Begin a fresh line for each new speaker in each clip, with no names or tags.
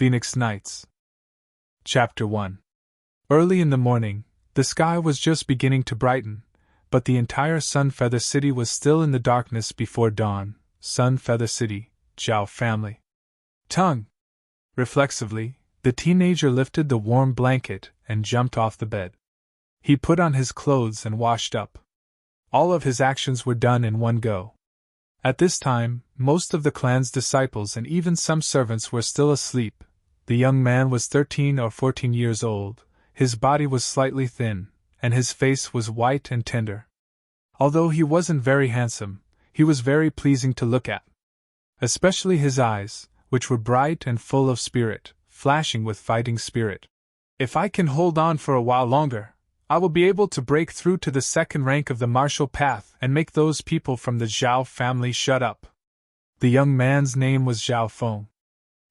Phoenix Nights. Chapter 1. Early in the morning, the sky was just beginning to brighten, but the entire Sunfeather City was still in the darkness before dawn. Sunfeather City, Zhao family. Tongue. Reflexively, the teenager lifted the warm blanket and jumped off the bed. He put on his clothes and washed up. All of his actions were done in one go. At this time, most of the clan's disciples and even some servants were still asleep. The young man was 13 or 14 years old, his body was slightly thin, and his face was white and tender. Although he wasn't very handsome, he was very pleasing to look at. Especially his eyes, which were bright and full of spirit, flashing with fighting spirit. If I can hold on for a while longer, I will be able to break through to the second rank of the martial path and make those people from the Zhao family shut up. The young man's name was Zhao Feng.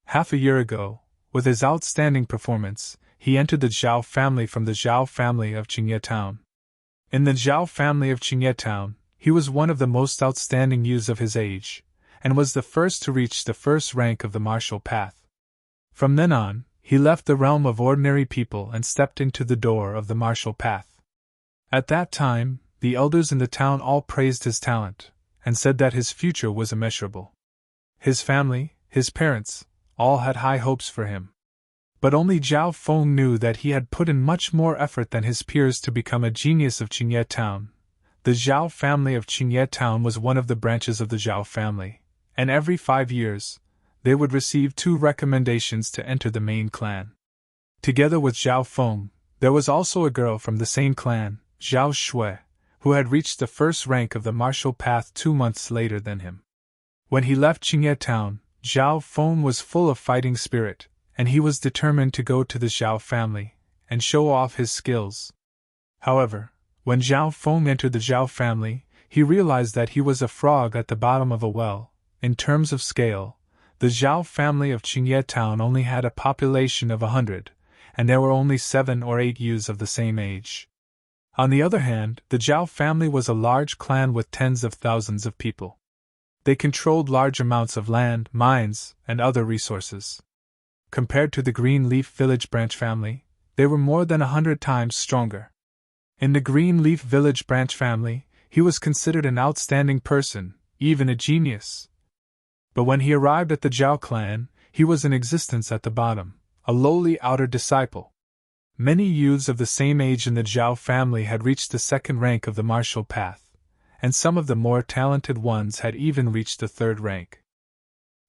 Half a year ago, with his outstanding performance, he entered the Zhao family from the Zhao family of Qingye Town. In the Zhao family of Qingye Town, he was one of the most outstanding youths of his age, and was the first to reach the first rank of the martial path. From then on, he left the realm of ordinary people and stepped into the door of the martial path. At that time, the elders in the town all praised his talent, and said that his future was immeasurable. His family, his parents, all had high hopes for him. But only Zhao Feng knew that he had put in much more effort than his peers to become a genius of Qingye Town. The Zhao family of Qingye Town was one of the branches of the Zhao family, and every 5 years, they would receive 2 recommendations to enter the main clan. Together with Zhao Feng, there was also a girl from the same clan, Zhao Shui, who had reached the first rank of the martial path 2 months later than him. When he left Qingye Town, Zhao Feng was full of fighting spirit, and he was determined to go to the Zhao family and show off his skills. However, when Zhao Feng entered the Zhao family, he realized that he was a frog at the bottom of a well. In terms of scale, the Zhao family of Qingye Town only had a population of 100, and there were only 7 or 8 youths of the same age. On the other hand, the Zhao family was a large clan with tens of thousands of people. They controlled large amounts of land, mines, and other resources. Compared to the Green Leaf Village branch family, they were more than 100 times stronger. In the Green Leaf Village branch family, he was considered an outstanding person, even a genius. But when he arrived at the Zhao clan, he was in existence at the bottom, a lowly outer disciple. Many youths of the same age in the Zhao family had reached the second rank of the martial path, and some of the more talented ones had even reached the third rank.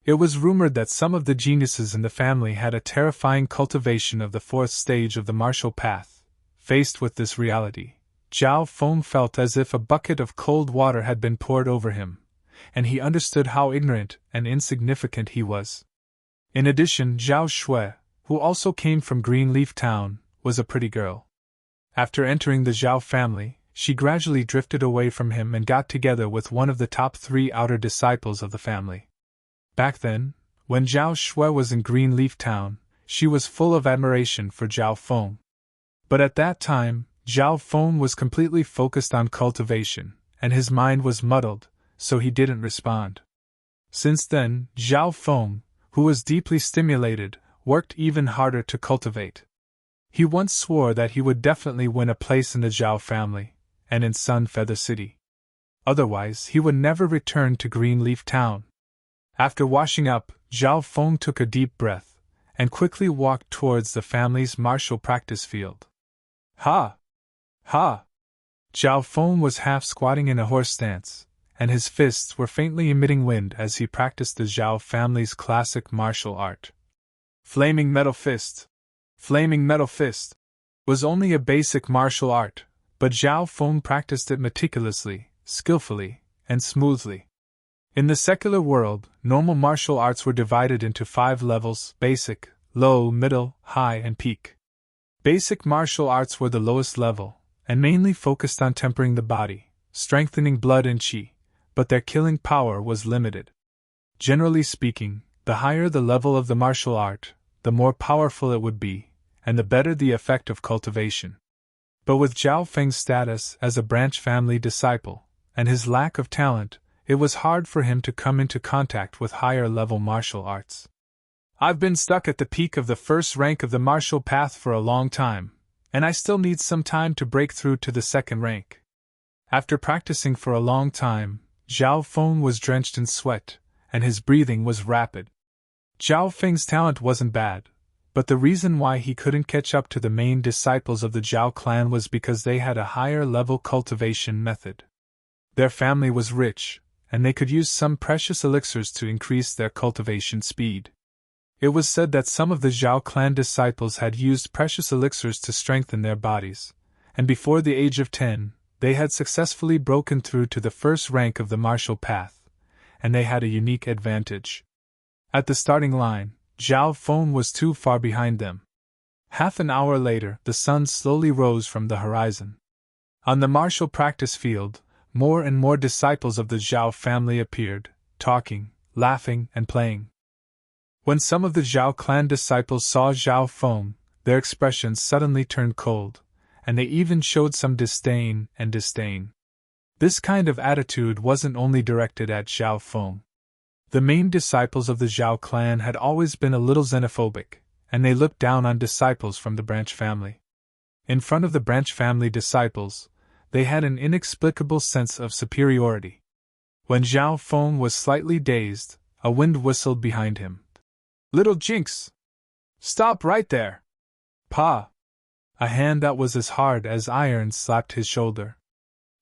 It was rumored that some of the geniuses in the family had a terrifying cultivation of the fourth stage of the martial path. Faced with this reality, Zhao Feng felt as if a bucket of cold water had been poured over him, and he understood how ignorant and insignificant he was. In addition, Zhao Shui, who also came from Greenleaf Town, was a pretty girl. After entering the Zhao family, she gradually drifted away from him and got together with one of the top 3 outer disciples of the family. Back then, when Zhao Shui was in Greenleaf Town, she was full of admiration for Zhao Feng. But at that time, Zhao Feng was completely focused on cultivation, and his mind was muddled, so he didn't respond. Since then, Zhao Feng, who was deeply stimulated, worked even harder to cultivate. He once swore that he would definitely win a place in the Zhao family, and in Sunfeather City. Otherwise, he would never return to Greenleaf Town. After washing up, Zhao Feng took a deep breath, and quickly walked towards the family's martial practice field. Ha! Ha! Zhao Feng was half squatting in a horse stance, and his fists were faintly emitting wind as he practiced the Zhao family's classic martial art. Flaming Metal Fist. Flaming Metal Fist was only a basic martial art, but Zhao Feng practiced it meticulously, skillfully, and smoothly. In the secular world, normal martial arts were divided into 5 levels: basic, low, middle, high, and peak. Basic martial arts were the lowest level, and mainly focused on tempering the body, strengthening blood and qi, but their killing power was limited. Generally speaking, the higher the level of the martial art, the more powerful it would be, and the better the effect of cultivation. But with Zhao Feng's status as a branch family disciple, and his lack of talent, it was hard for him to come into contact with higher level martial arts. I've been stuck at the peak of the first rank of the martial path for a long time, and I still need some time to break through to the second rank. After practicing for a long time, Zhao Feng was drenched in sweat, and his breathing was rapid. Zhao Feng's talent wasn't bad, but the reason why he couldn't catch up to the main disciples of the Zhao clan was because they had a higher level cultivation method. Their family was rich, and they could use some precious elixirs to increase their cultivation speed. It was said that some of the Zhao clan disciples had used precious elixirs to strengthen their bodies, and before the age of 10, they had successfully broken through to the first rank of the martial path, and they had a unique advantage. At the starting line, Zhao Feng was too far behind them. Half an hour later, the sun slowly rose from the horizon. On the martial practice field, more and more disciples of the Zhao family appeared, talking, laughing, and playing. When some of the Zhao clan disciples saw Zhao Feng, their expressions suddenly turned cold, and they even showed some disdain. This kind of attitude wasn't only directed at Zhao Feng. The main disciples of the Zhao clan had always been a little xenophobic, and they looked down on disciples from the branch family. In front of the branch family disciples, they had an inexplicable sense of superiority. When Zhao Feng was slightly dazed, a wind whistled behind him. "Little Jinx! Stop right there!" "Pa!" A hand that was as hard as iron slapped his shoulder.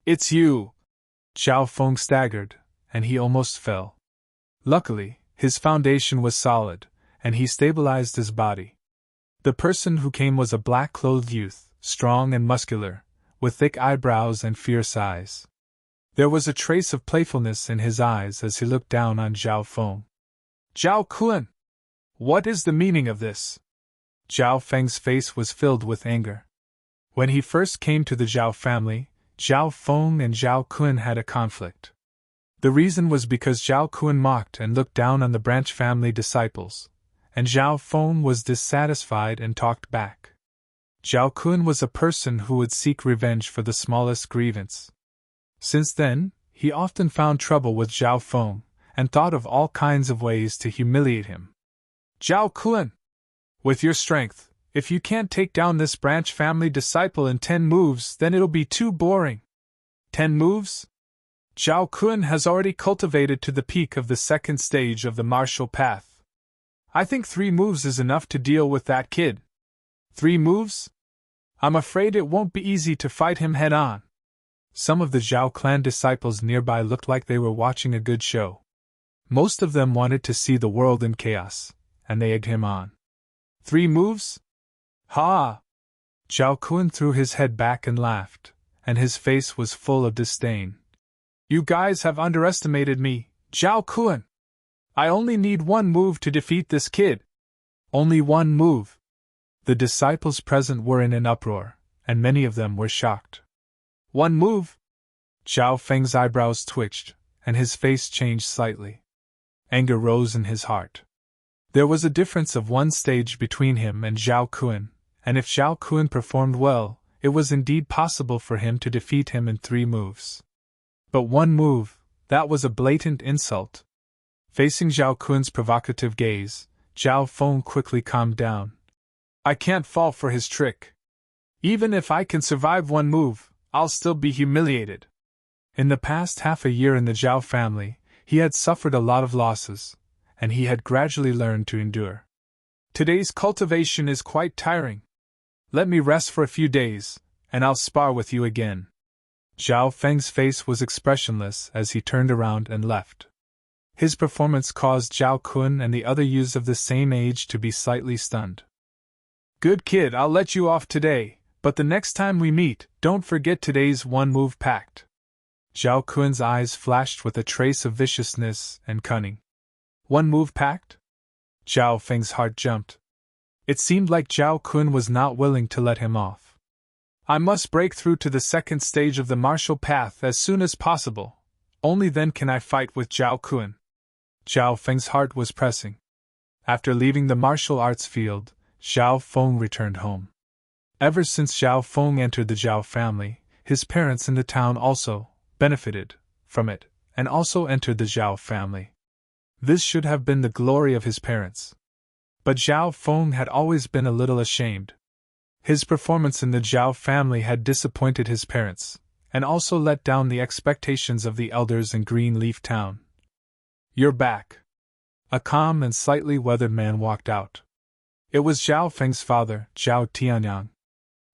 "It's you!" Zhao Feng staggered, and he almost fell. Luckily, his foundation was solid, and he stabilized his body. The person who came was a black-clothed youth, strong and muscular, with thick eyebrows and fierce eyes. There was a trace of playfulness in his eyes as he looked down on Zhao Feng. "Zhao Kun! What is the meaning of this?" Zhao Feng's face was filled with anger. When he first came to the Zhao family, Zhao Feng and Zhao Kun had a conflict. The reason was because Zhao Kun mocked and looked down on the branch family disciples, and Zhao Feng was dissatisfied and talked back. Zhao Kun was a person who would seek revenge for the smallest grievance. Since then, he often found trouble with Zhao Feng, and thought of all kinds of ways to humiliate him. "Zhao Kun! With your strength, if you can't take down this branch family disciple in 10 moves, then it'll be too boring." 10 moves? Zhao Kun has already cultivated to the peak of the second stage of the martial path. I think 3 moves is enough to deal with that kid. 3 moves? I'm afraid it won't be easy to fight him head-on. Some of the Zhao clan disciples nearby looked like they were watching a good show. Most of them wanted to see the world in chaos, and they egged him on. 3 moves? Ha! Zhao Kun threw his head back and laughed, and his face was full of disdain. "You guys have underestimated me, Zhao Kun. I only need 1 move to defeat this kid." "Only 1 move?" The disciples present were in an uproar, and many of them were shocked. "1 move?" Zhao Feng's eyebrows twitched, and his face changed slightly. Anger rose in his heart. There was a difference of 1 stage between him and Zhao Kun, and if Zhao Kun performed well, it was indeed possible for him to defeat him in 3 moves. But 1 move, that was a blatant insult. Facing Zhao Kun's provocative gaze, Zhao Feng quickly calmed down. "I can't fall for his trick. Even if I can survive 1 move, I'll still be humiliated." In the past half a year in the Zhao family, he had suffered a lot of losses, and he had gradually learned to endure. "Today's cultivation is quite tiring. Let me rest for a few days, and I'll spar with you again." Zhao Feng's face was expressionless as he turned around and left. His performance caused Zhao Kun and the other youths of the same age to be slightly stunned. "Good kid, I'll let you off today, but the next time we meet, don't forget today's 1-move pact." Zhao Kun's eyes flashed with a trace of viciousness and cunning. 1-move pact? Zhao Feng's heart jumped. It seemed like Zhao Kun was not willing to let him off. "I must break through to the second stage of the martial path as soon as possible. Only then can I fight with Zhao Kun." Zhao Feng's heart was pressing. After leaving the martial arts field, Zhao Feng returned home. Ever since Zhao Feng entered the Zhao family, his parents in the town also benefited from it, and also entered the Zhao family. This should have been the glory of his parents. But Zhao Feng had always been a little ashamed. His performance in the Zhao family had disappointed his parents, and also let down the expectations of the elders in Greenleaf Town. "You're back." A calm and slightly weathered man walked out. It was Zhao Feng's father, Zhao Tianyang.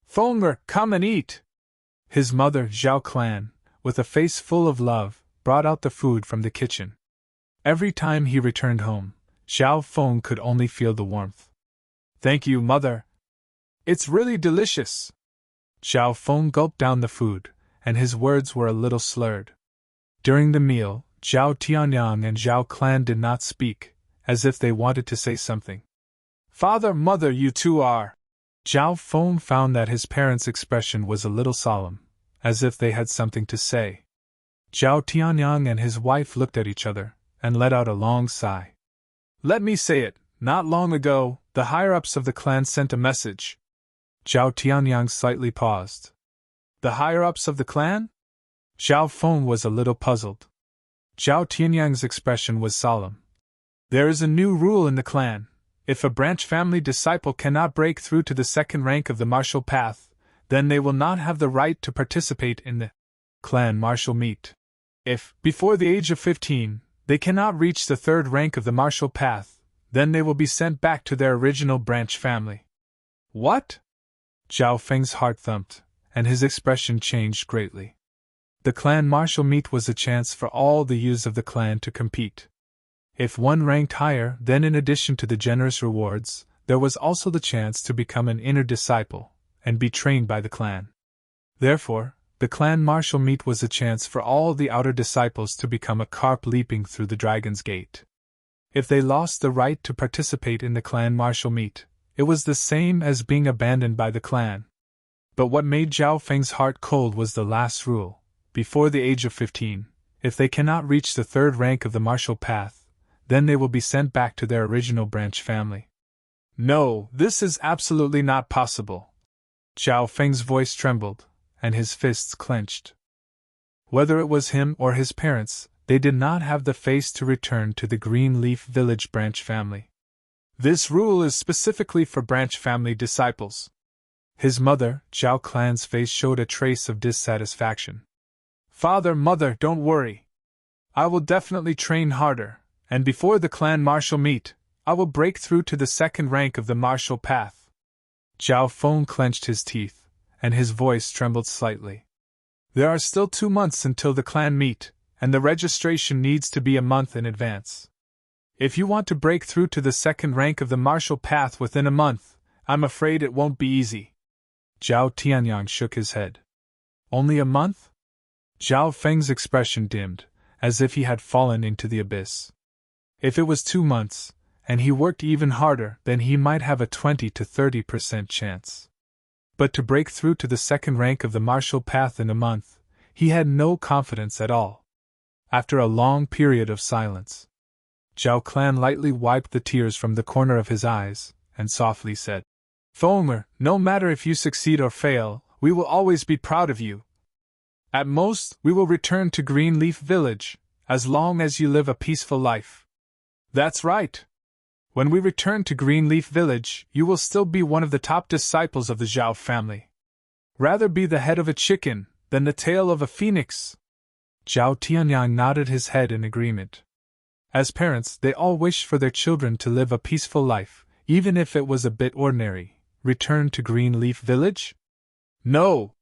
"Feng'er, come and eat!" His mother, Zhao Clan, with a face full of love, brought out the food from the kitchen. Every time he returned home, Zhao Feng could only feel the warmth. "Thank you, mother. It's really delicious." Zhao Feng gulped down the food, and his words were a little slurred. During the meal, Zhao Tianyang and Zhao Clan did not speak, as if they wanted to say something. "Father, mother, you two are." Zhao Feng found that his parents' expression was a little solemn, as if they had something to say. Zhao Tianyang and his wife looked at each other, and let out a long sigh. "Let me say it, not long ago, the higher-ups of the clan sent a message." Zhao Tianyang slightly paused. "The higher-ups of the clan?" Zhao Feng was a little puzzled. Zhao Tianyang's expression was solemn. "There is a new rule in the clan. If a branch family disciple cannot break through to the second rank of the martial path, then they will not have the right to participate in the clan martial meet. If, before the age of 15, they cannot reach the third rank of the martial path, then they will be sent back to their original branch family." "What?" Zhao Feng's heart thumped, and his expression changed greatly. The clan martial meet was a chance for all the youths of the clan to compete. If one ranked higher, then in addition to the generous rewards, there was also the chance to become an inner disciple, and be trained by the clan. Therefore, the clan martial meet was a chance for all the outer disciples to become a carp leaping through the dragon's gate. If they lost the right to participate in the clan martial meet, it was the same as being abandoned by the clan. But what made Zhao Feng's heart cold was the last rule: before the age of 15, if they cannot reach the third rank of the martial path, then they will be sent back to their original branch family. "No, this is absolutely not possible." Zhao Feng's voice trembled, and his fists clenched. Whether it was him or his parents, they did not have the face to return to the Greenleaf Village branch family. "This rule is specifically for branch family disciples." His mother, Zhao Clan's face showed a trace of dissatisfaction. "Father, mother, don't worry. I will definitely train harder, and before the clan martial meet, I will break through to the second rank of the martial path." Zhao Feng clenched his teeth, and his voice trembled slightly. "There are still 2 months until the clan meet, and the registration needs to be a month in advance. If you want to break through to the second rank of the martial path within a month, I'm afraid it won't be easy." Zhao Tianyang shook his head. "Only a month?" Zhao Feng's expression dimmed, as if he had fallen into the abyss. If it was 2 months, and he worked even harder, then he might have a 20 to 30% chance. But to break through to the second rank of the martial path in a month, he had no confidence at all. After a long period of silence, Zhao Clan lightly wiped the tears from the corner of his eyes, and softly said, "Feng'er, no matter if you succeed or fail, we will always be proud of you. At most, we will return to Greenleaf Village, as long as you live a peaceful life." "That's right. When we return to Greenleaf Village, you will still be one of the top disciples of the Zhao family. Rather be the head of a chicken than the tail of a phoenix." Zhao Tianyang nodded his head in agreement. As parents, they all wished for their children to live a peaceful life, even if it was a bit ordinary. Return to Greenleaf Village? No!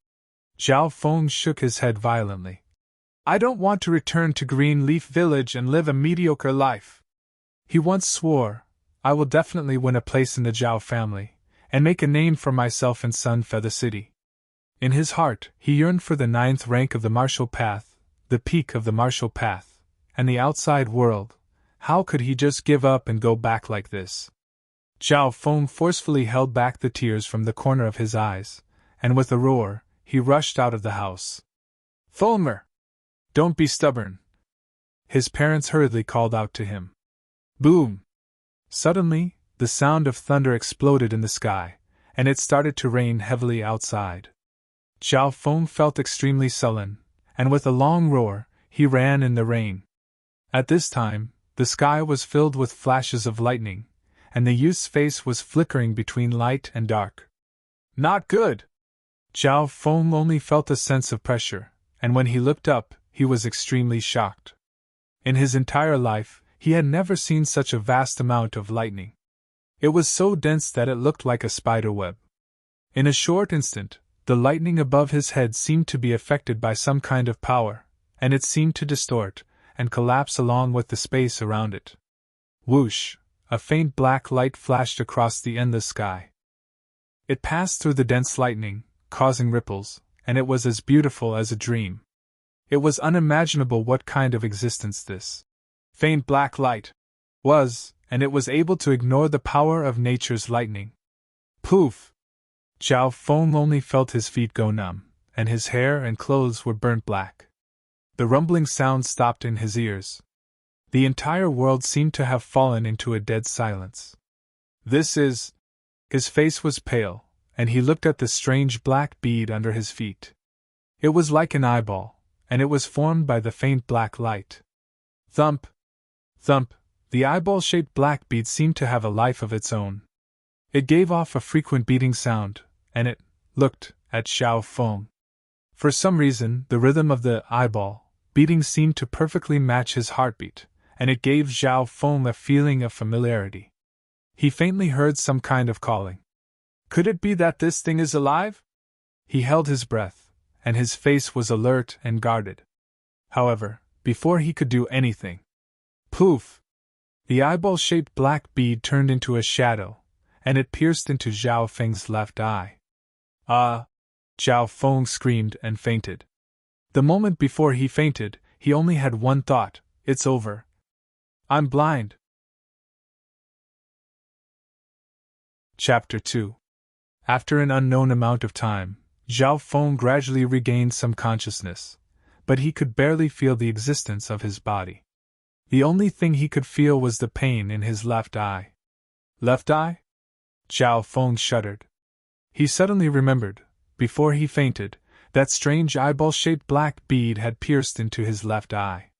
Zhao Feng shook his head violently. "I don't want to return to Greenleaf Village and live a mediocre life." He once swore, "I will definitely win a place in the Zhao family, and make a name for myself in Sunfeather City." In his heart, he yearned for the 9th rank of the martial path, the peak of the martial path, and the outside world. How could he just give up and go back like this? Zhao Feng forcefully held back the tears from the corner of his eyes, and with a roar, he rushed out of the house. "Feng'er! Don't be stubborn!" His parents hurriedly called out to him. Boom! Suddenly, the sound of thunder exploded in the sky, and it started to rain heavily outside. Zhao Feng felt extremely sullen, and with a long roar, he ran in the rain. At this time, the sky was filled with flashes of lightning, and the youth's face was flickering between light and dark. Not good! Zhao Feng only felt a sense of pressure, and when he looked up, he was extremely shocked. In his entire life, he had never seen such a vast amount of lightning. It was so dense that it looked like a spider web. In a short instant, the lightning above his head seemed to be affected by some kind of power, and it seemed to distort and collapse along with the space around it. Whoosh! A faint black light flashed across the endless sky. It passed through the dense lightning, causing ripples, and it was as beautiful as a dream. It was unimaginable what kind of existence this faint black light was, and it was able to ignore the power of nature's lightning. Poof! Zhao Feng only felt his feet go numb, and his hair and clothes were burnt black. The rumbling sound stopped in his ears. The entire world seemed to have fallen into a dead silence. This is... His face was pale, and he looked at the strange black bead under his feet. It was like an eyeball, and it was formed by the faint black light. Thump! Thump! The eyeball-shaped black bead seemed to have a life of its own. It gave off a frequent beating sound, and it looked at Zhao Feng. For some reason, the rhythm of the eyeball beating seemed to perfectly match his heartbeat, and it gave Zhao Feng a feeling of familiarity. He faintly heard some kind of calling. Could it be that this thing is alive? He held his breath, and his face was alert and guarded. However, before he could do anything, poof! The eyeball-shaped black bead turned into a shadow, and it pierced into Zhao Feng's left eye. Ah! Zhao Feng screamed and fainted. The moment before he fainted, he only had one thought: it's over. I'm blind. Chapter 2. After an unknown amount of time, Zhao Feng gradually regained some consciousness, but he could barely feel the existence of his body. The only thing he could feel was the pain in his left eye. Left eye? Zhao Feng shuddered. He suddenly remembered, before he fainted, that strange eyeball-shaped black bead had pierced into his left eye.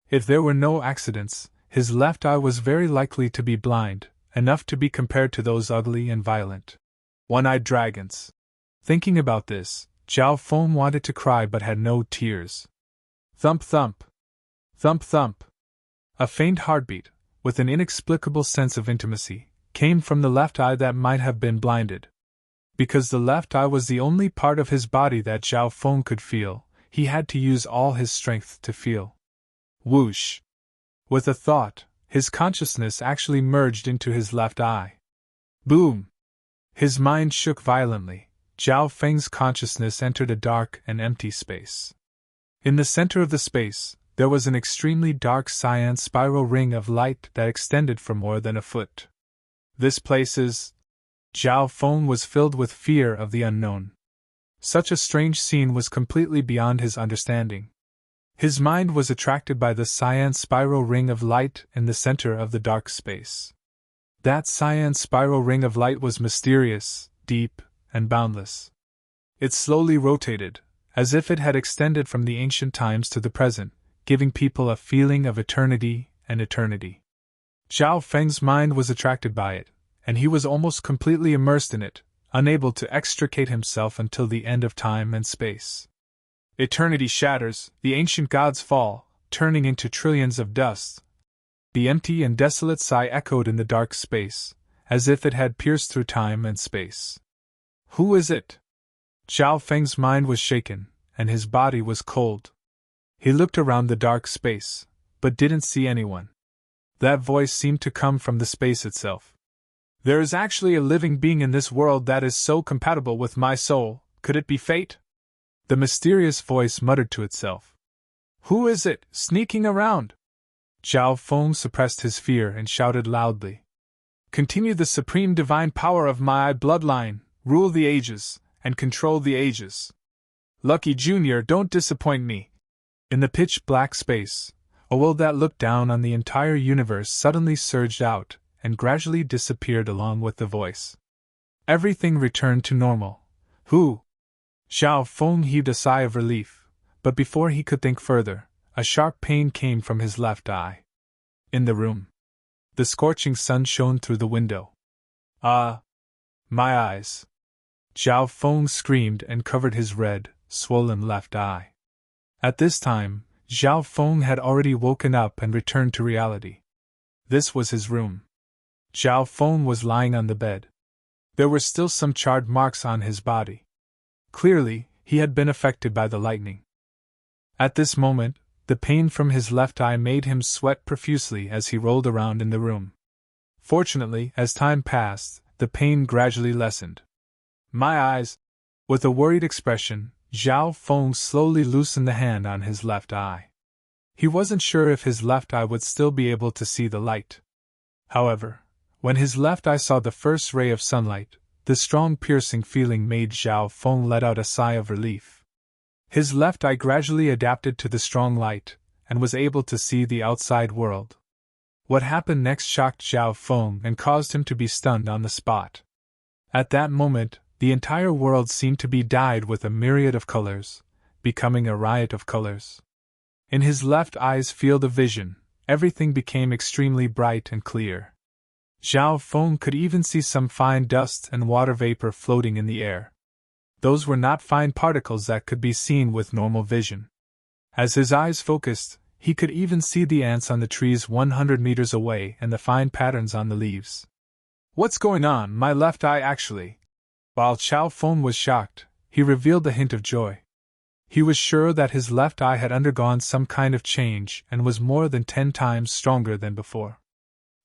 If there were no accidents, his left eye was very likely to be blind, enough to be compared to those ugly and violent one-eyed dragons. Thinking about this, Zhao Feng wanted to cry but had no tears. Thump thump! Thump thump! A faint heartbeat, with an inexplicable sense of intimacy, came from the left eye that might have been blinded. Because the left eye was the only part of his body that Zhao Feng could feel, he had to use all his strength to feel. Whoosh! With a thought, his consciousness actually merged into his left eye. Boom! His mind shook violently. Zhao Feng's consciousness entered a dark and empty space. In the center of the space, there was an extremely dark cyan spiral ring of light that extended for more than a foot. This place is... Zhao Feng was filled with fear of the unknown. Such a strange scene was completely beyond his understanding. His mind was attracted by the cyan spiral ring of light in the center of the dark space. That cyan spiral ring of light was mysterious, deep, and boundless. It slowly rotated, as if it had extended from the ancient times to the present, giving people a feeling of eternity and eternity. Zhao Feng's mind was attracted by it, and he was almost completely immersed in it, unable to extricate himself until the end of time and space. Eternity shatters, the ancient gods fall, turning into trillions of dust. The empty and desolate sigh echoed in the dark space, as if it had pierced through time and space. Who is it? Zhao Feng's mind was shaken, and his body was cold. He looked around the dark space, but didn't see anyone. That voice seemed to come from the space itself. There is actually a living being in this world that is so compatible with my soul. Could it be fate? The mysterious voice muttered to itself. Who is it, sneaking around? Zhao Feng suppressed his fear and shouted loudly. Continue the supreme divine power of my bloodline, rule the ages, and control the ages. Lucky Junior, don't disappoint me. In the pitch-black space, a will that looked down on the entire universe suddenly surged out, and gradually disappeared along with the voice. Everything returned to normal. Who? Zhao Feng heaved a sigh of relief, but before he could think further, a sharp pain came from his left eye. In the room. The scorching sun shone through the window. Ah! My eyes! Zhao Feng screamed and covered his red, swollen left eye. At this time, Zhao Feng had already woken up and returned to reality. This was his room. Zhao Feng was lying on the bed. There were still some charred marks on his body. Clearly, he had been affected by the lightning. At this moment, the pain from his left eye made him sweat profusely as he rolled around in the room. Fortunately, as time passed, the pain gradually lessened. My eyes! With a worried expression, Zhao Feng slowly loosened the hand on his left eye. He wasn't sure if his left eye would still be able to see the light. However, when his left eye saw the first ray of sunlight, the strong piercing feeling made Zhao Feng let out a sigh of relief. His left eye gradually adapted to the strong light, and was able to see the outside world. What happened next shocked Zhao Feng and caused him to be stunned on the spot. At that moment, the entire world seemed to be dyed with a myriad of colors, becoming a riot of colors. In his left eye's field of vision, everything became extremely bright and clear. Zhao Feng could even see some fine dust and water vapor floating in the air. Those were not fine particles that could be seen with normal vision. As his eyes focused, he could even see the ants on the trees 100 meters away and the fine patterns on the leaves. What's going on? My left eye actually. While Zhao Feng was shocked, he revealed a hint of joy. He was sure that his left eye had undergone some kind of change and was more than 10 times stronger than before.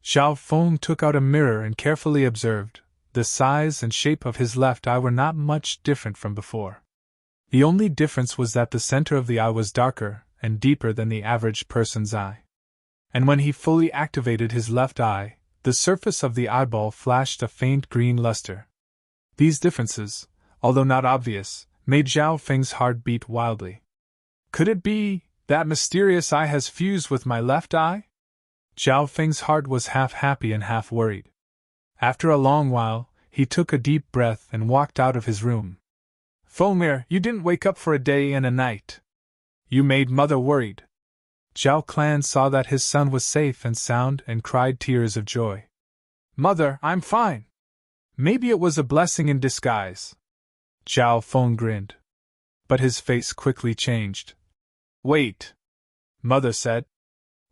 Zhao Feng took out a mirror and carefully observed. The size and shape of his left eye were not much different from before. The only difference was that the center of the eye was darker and deeper than the average person's eye. And when he fully activated his left eye, the surface of the eyeball flashed a faint green luster. These differences, although not obvious, made Zhao Feng's heart beat wildly. Could it be that mysterious eye has fused with my left eye? Zhao Feng's heart was half happy and half worried. After a long while, he took a deep breath and walked out of his room. Fengmir, you didn't wake up for a day and a night. You made mother worried. Zhao Clan saw that his son was safe and sound and cried tears of joy. Mother, I'm fine. Maybe it was a blessing in disguise. Zhao Feng grinned. But his face quickly changed. Wait. Mother said.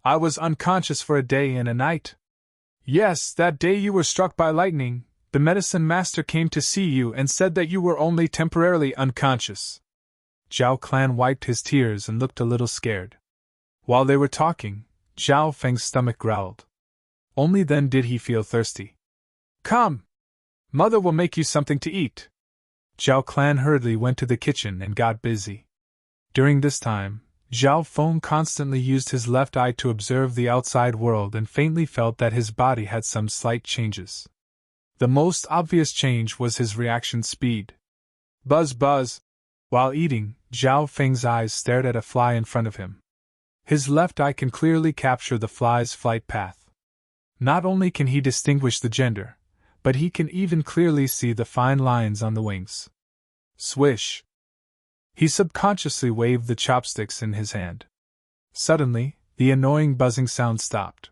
I was unconscious for a day and a night. Yes, that day you were struck by lightning, the medicine master came to see you and said that you were only temporarily unconscious. Zhao Clan wiped his tears and looked a little scared. While they were talking, Zhao Feng's stomach growled. Only then did he feel thirsty. Come! Mother will make you something to eat. Zhao Clan hurriedly went to the kitchen and got busy. During this time, Zhao Feng constantly used his left eye to observe the outside world and faintly felt that his body had some slight changes. The most obvious change was his reaction speed. Buzz buzz! While eating, Zhao Feng's eyes stared at a fly in front of him. His left eye can clearly capture the fly's flight path. Not only can he distinguish the gender, but he can even clearly see the fine lines on the wings. Swish! He subconsciously waved the chopsticks in his hand. Suddenly, the annoying buzzing sound stopped.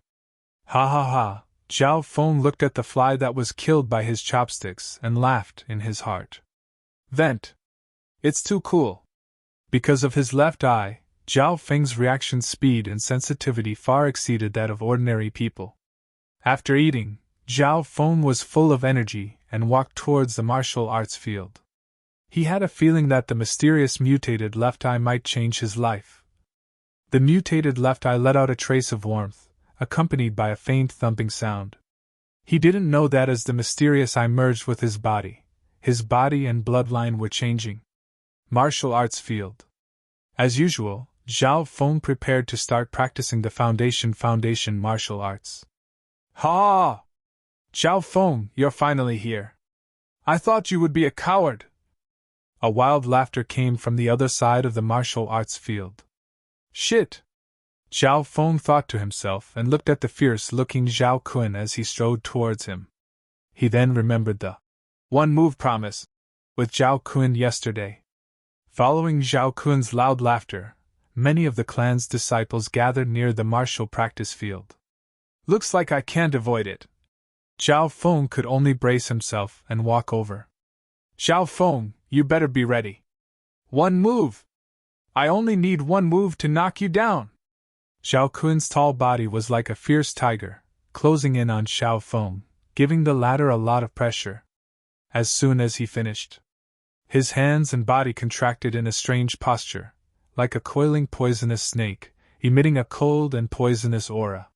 Ha ha ha! Zhao Feng looked at the fly that was killed by his chopsticks and laughed in his heart. Vent! It's too cool. Because of his left eye, Zhao Feng's reaction speed and sensitivity far exceeded that of ordinary people. After eating, Zhao Feng was full of energy and walked towards the martial arts field. He had a feeling that the mysterious mutated left eye might change his life. The mutated left eye let out a trace of warmth, accompanied by a faint thumping sound. He didn't know that as the mysterious eye merged with his body and bloodline were changing. Martial arts field. As usual, Zhao Feng prepared to start practicing the foundation martial arts. Ha! Zhao Feng, you're finally here. I thought you would be a coward. A wild laughter came from the other side of the martial arts field. Shit! Zhao Feng thought to himself and looked at the fierce-looking Zhao Kun as he strode towards him. He then remembered the one-move promise with Zhao Kun yesterday. Following Zhao Kun's loud laughter, many of the clan's disciples gathered near the martial practice field. Looks like I can't avoid it. Zhao Feng could only brace himself and walk over. Zhao Feng, you better be ready. One move! I only need one move to knock you down! Zhao Kun's tall body was like a fierce tiger, closing in on Zhao Feng, giving the latter a lot of pressure. As soon as he finished, his hands and body contracted in a strange posture, like a coiling poisonous snake, emitting a cold and poisonous aura.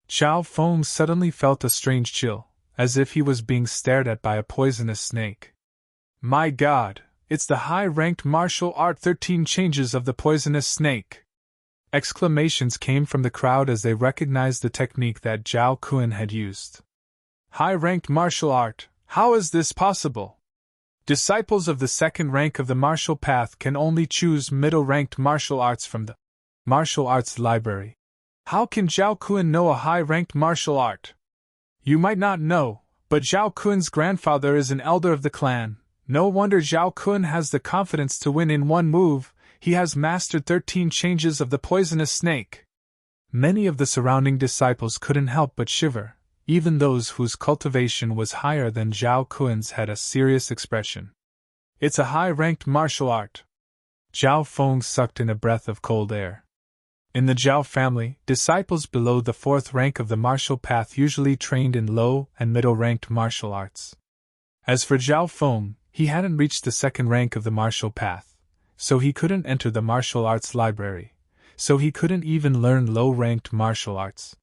Zhao Feng suddenly felt a strange chill, as if he was being stared at by a poisonous snake. My God, it's the high-ranked martial art 13 changes of the poisonous snake! Exclamations came from the crowd as they recognized the technique that Zhao Kun had used. High-ranked martial art, how is this possible? Disciples of the second rank of the martial path can only choose middle-ranked martial arts from the martial arts library. How can Zhao Kun know a high-ranked martial art? You might not know, but Zhao Kun's grandfather is an elder of the clan. No wonder Zhao Kun has the confidence to win in one move. He has mastered 13 changes of the poisonous snake. Many of the surrounding disciples couldn't help but shiver. Even those whose cultivation was higher than Zhao Kun's had a serious expression. It's a high-ranked martial art. Zhao Feng sucked in a breath of cold air. In the Zhao family, disciples below the 4th rank of the martial path usually trained in low and middle-ranked martial arts. As for Zhao Feng, he hadn't reached the 2nd rank of the martial path, so he couldn't enter the martial arts library, so he couldn't even learn low-ranked martial arts.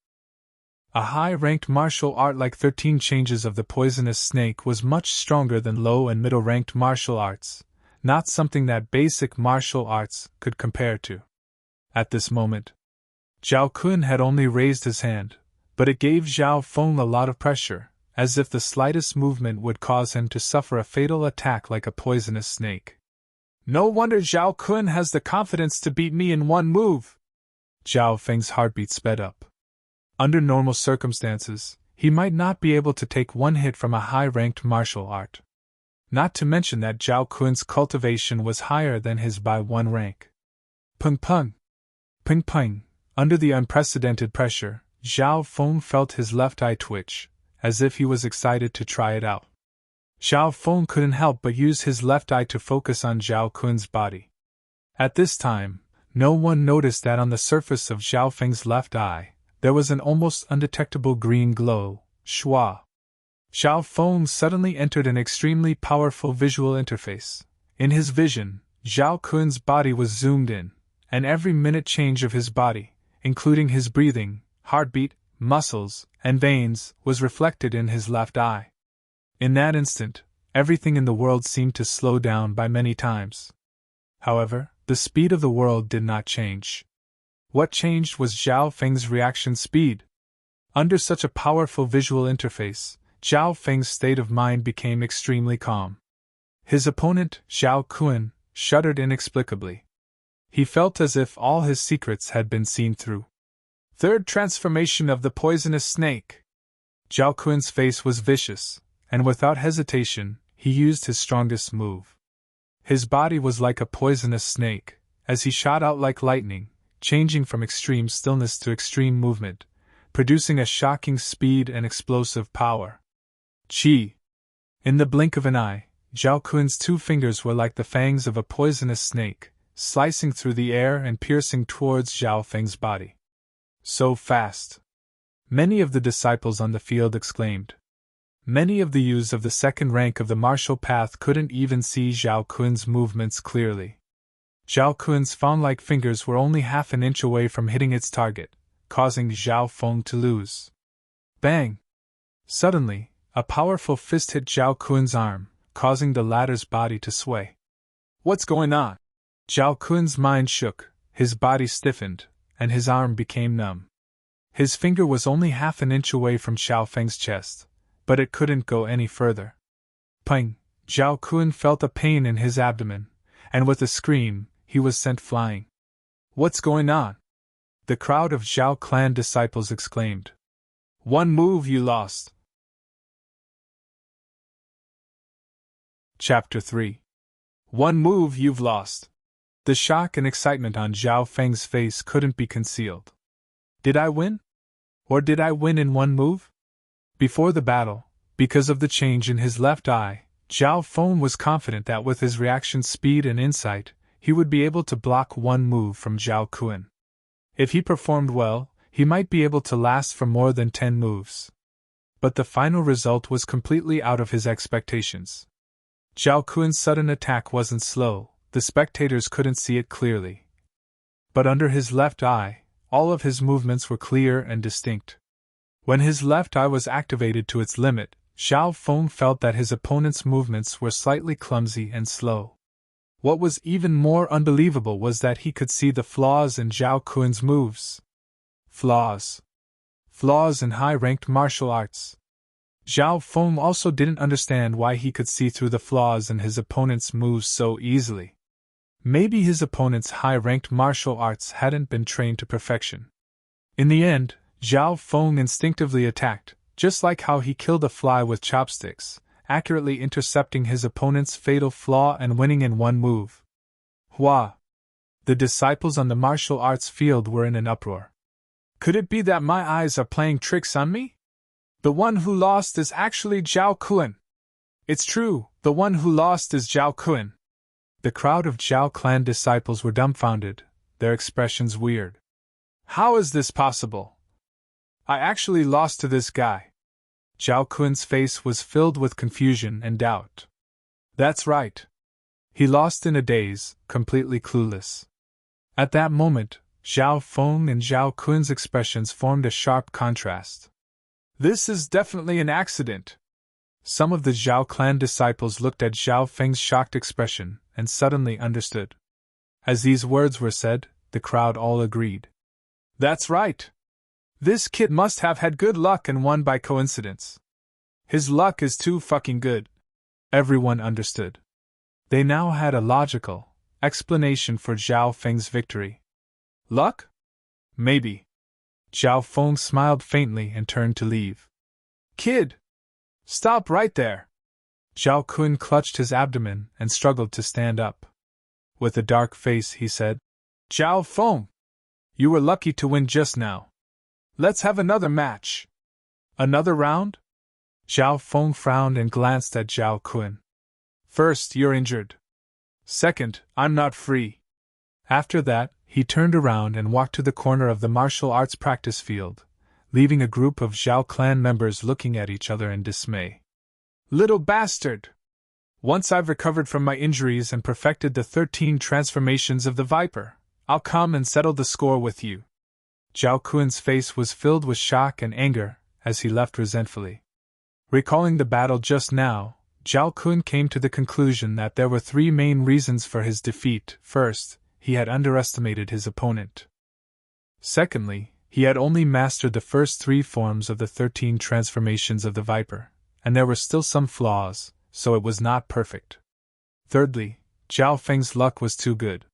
A high-ranked martial art like 13 changes of the poisonous snake was much stronger than low and middle-ranked martial arts, not something that basic martial arts could compare to. At this moment, Zhao Kun had only raised his hand, but it gave Zhao Feng a lot of pressure, as if the slightest movement would cause him to suffer a fatal attack like a poisonous snake. No wonder Zhao Kun has the confidence to beat me in one move! Zhao Feng's heartbeat sped up. Under normal circumstances, he might not be able to take one hit from a high-ranked martial art. Not to mention that Zhao Kun's cultivation was higher than his by one rank. Pung pung! Ping ping! Under the unprecedented pressure, Zhao Feng felt his left eye twitch, as if he was excited to try it out. Zhao Feng couldn't help but use his left eye to focus on Zhao Kun's body. At this time, no one noticed that on the surface of Zhao Feng's left eye, there was an almost undetectable green glow. Shua! Zhao Feng suddenly entered an extremely powerful visual interface. In his vision, Zhao Kun's body was zoomed in, and every minute change of his body, including his breathing, heartbeat, muscles, and veins, was reflected in his left eye. In that instant, everything in the world seemed to slow down by many times. However, the speed of the world did not change. What changed was Zhao Feng's reaction speed. Under such a powerful visual interface, Zhao Feng's state of mind became extremely calm. His opponent, Zhao Kun, shuddered inexplicably. He felt as if all his secrets had been seen through. Third transformation of the poisonous snake. Zhao Kun's face was vicious, and without hesitation, he used his strongest move. His body was like a poisonous snake, as he shot out like lightning, changing from extreme stillness to extreme movement, producing a shocking speed and explosive power. Chi! In the blink of an eye, Zhao Kun's 2 fingers were like the fangs of a poisonous snake, slicing through the air and piercing towards Zhao Feng's body. So fast! Many of the disciples on the field exclaimed. Many of the youths of the 2nd rank of the martial path couldn't even see Zhao Kun's movements clearly. Zhao Kun's fawn-like fingers were only half an inch away from hitting its target, causing Zhao Feng to lose. Bang! Suddenly, a powerful fist hit Zhao Kun's arm, causing the latter's body to sway. What's going on? Zhao Kun's mind shook, his body stiffened, and his arm became numb. His finger was only half an inch away from Zhao Feng's chest, but it couldn't go any further. Ping! Zhao Kun felt a pain in his abdomen, and with a scream, he was sent flying. What's going on? The crowd of Zhao clan disciples exclaimed. One move you lost. Chapter 3. One move you've lost. The shock and excitement on Zhao Feng's face couldn't be concealed. Did I win? Or did I win in one move? Before the battle, because of the change in his left eye, Zhao Feng was confident that with his reaction speed and insight, he would be able to block one move from Zhao Kun. If he performed well, he might be able to last for more than 10 moves. But the final result was completely out of his expectations. Zhao Kun's sudden attack wasn't slow, the spectators couldn't see it clearly. But under his left eye, all of his movements were clear and distinct. When his left eye was activated to its limit, Zhao Feng felt that his opponent's movements were slightly clumsy and slow. What was even more unbelievable was that he could see the flaws in Zhao Kun's moves. Flaws. Flaws in high-ranked martial arts. Zhao Feng also didn't understand why he could see through the flaws in his opponent's moves so easily. Maybe his opponent's high-ranked martial arts hadn't been trained to perfection. In the end, Zhao Feng instinctively attacked, just like how he killed a fly with chopsticks, accurately intercepting his opponent's fatal flaw and winning in one move. Hua! The disciples on the martial arts field were in an uproar. Could it be that my eyes are playing tricks on me? The one who lost is actually Zhao Kun. It's true, the one who lost is Zhao Kun. The crowd of Zhao clan disciples were dumbfounded, their expressions weird. How is this possible? I actually lost to this guy. Zhao Kun's face was filled with confusion and doubt. That's right. He lost in a daze, completely clueless. At that moment, Zhao Feng and Zhao Kun's expressions formed a sharp contrast. This is definitely an accident. Some of the Zhao clan disciples looked at Zhao Feng's shocked expression and suddenly understood. As these words were said, the crowd all agreed. That's right. This kid must have had good luck and won by coincidence. His luck is too fucking good. Everyone understood. They now had a logical explanation for Zhao Feng's victory. Luck? Maybe. Zhao Feng smiled faintly and turned to leave. Kid! Stop right there! Zhao Kun clutched his abdomen and struggled to stand up. With a dark face, he said, Zhao Feng! You were lucky to win just now. Let's have another match. Another round? Zhao Feng frowned and glanced at Zhao Kun. First, you're injured. Second, I'm not free. After that, he turned around and walked to the corner of the martial arts practice field, leaving a group of Zhao clan members looking at each other in dismay. Little bastard! Once I've recovered from my injuries and perfected the 13 transformations of the Viper, I'll come and settle the score with you. Zhao Kun's face was filled with shock and anger as he left resentfully. Recalling the battle just now, Zhao Kun came to the conclusion that there were 3 main reasons for his defeat. First, he had underestimated his opponent. Secondly, he had only mastered the first 3 forms of the 13 transformations of the Viper, and there were still some flaws, so it was not perfect. Thirdly, Zhao Feng's luck was too good.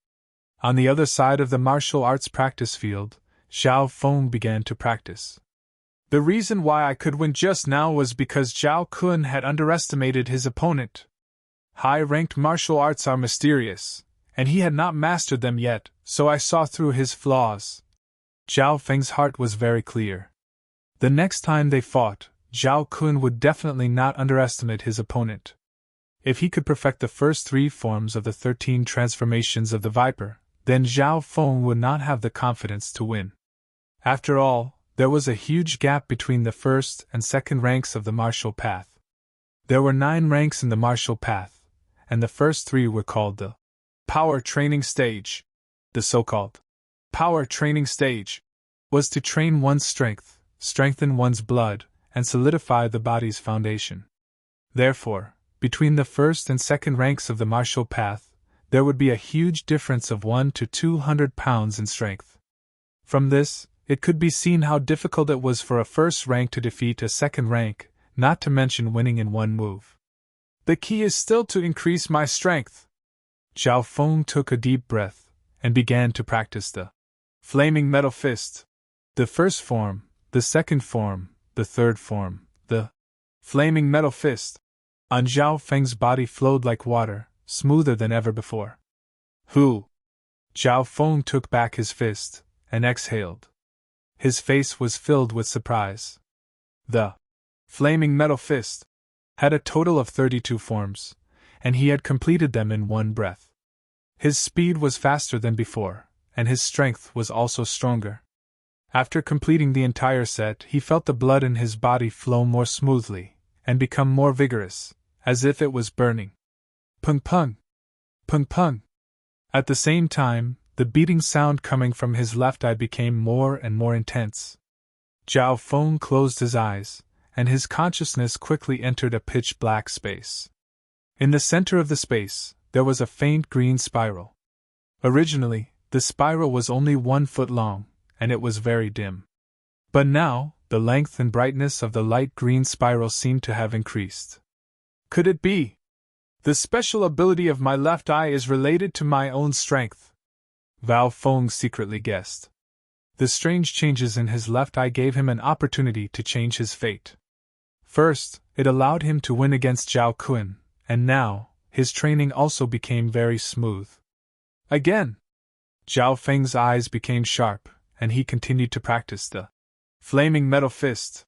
On the other side of the martial arts practice field, Zhao Feng began to practice. The reason why I could win just now was because Zhao Kun had underestimated his opponent. High-ranked martial arts are mysterious, and he had not mastered them yet, so I saw through his flaws. Zhao Feng's heart was very clear. The next time they fought, Zhao Kun would definitely not underestimate his opponent. If he could perfect the first 3 forms of the 13 transformations of the Viper, then Zhao Feng would not have the confidence to win. After all, there was a huge gap between the first and second ranks of the martial path. There were 9 ranks in the martial path, and the first 3 were called the power training stage. The so-called power training stage was to train one's strength, strengthen one's blood, and solidify the body's foundation. Therefore, between the first and second ranks of the martial path, there would be a huge difference of 1 to 200 pounds in strength. From this, it could be seen how difficult it was for a first rank to defeat a second rank, not to mention winning in one move. The key is still to increase my strength. Zhao Feng took a deep breath and began to practice the flaming metal fist. The first form, the second form, the third form, the flaming metal fist. On Zhao Feng's body flowed like water, smoother than ever before. Hu! Zhao Feng took back his fist and exhaled. His face was filled with surprise. The flaming metal fist had a total of 32 forms, and he had completed them in one breath. His speed was faster than before, and his strength was also stronger. After completing the entire set, he felt the blood in his body flow more smoothly, and become more vigorous, as if it was burning. Pung pung! Pung pung! At the same time, the beating sound coming from his left eye became more and more intense. Zhao Feng closed his eyes, and his consciousness quickly entered a pitch-black space. In the center of the space, there was a faint green spiral. Originally, the spiral was only 1 foot long, and it was very dim. But now, the length and brightness of the light green spiral seemed to have increased. Could it be? The special ability of my left eye is related to my own strength, Zhao Feng secretly guessed. The strange changes in his left eye gave him an opportunity to change his fate. First, it allowed him to win against Zhao Kun, and now, his training also became very smooth. Again! Zhao Feng's eyes became sharp, and he continued to practice the flaming metal fist.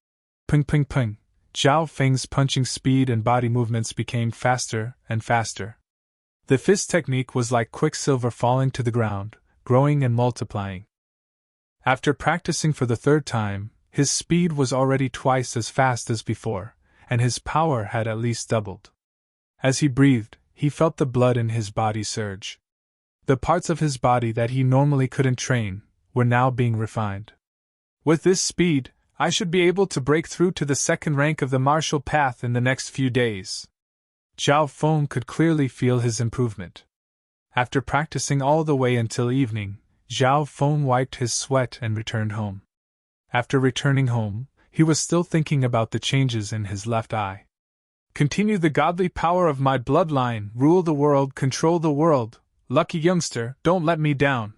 Ping ping ping! Zhao Feng's punching speed and body movements became faster and faster. The fist technique was like quicksilver falling to the ground, growing and multiplying. After practicing for the 3rd time, his speed was already twice as fast as before, and his power had at least doubled. As he breathed, he felt the blood in his body surge. The parts of his body that he normally couldn't train were now being refined. With this speed, I should be able to break through to the 2nd rank of the martial path in the next few days. Zhao Feng could clearly feel his improvement. After practicing all the way until evening, Zhao Feng wiped his sweat and returned home. After returning home, he was still thinking about the changes in his left eye. Continue the godly power of my bloodline, rule the world, control the world, lucky youngster, don't let me down.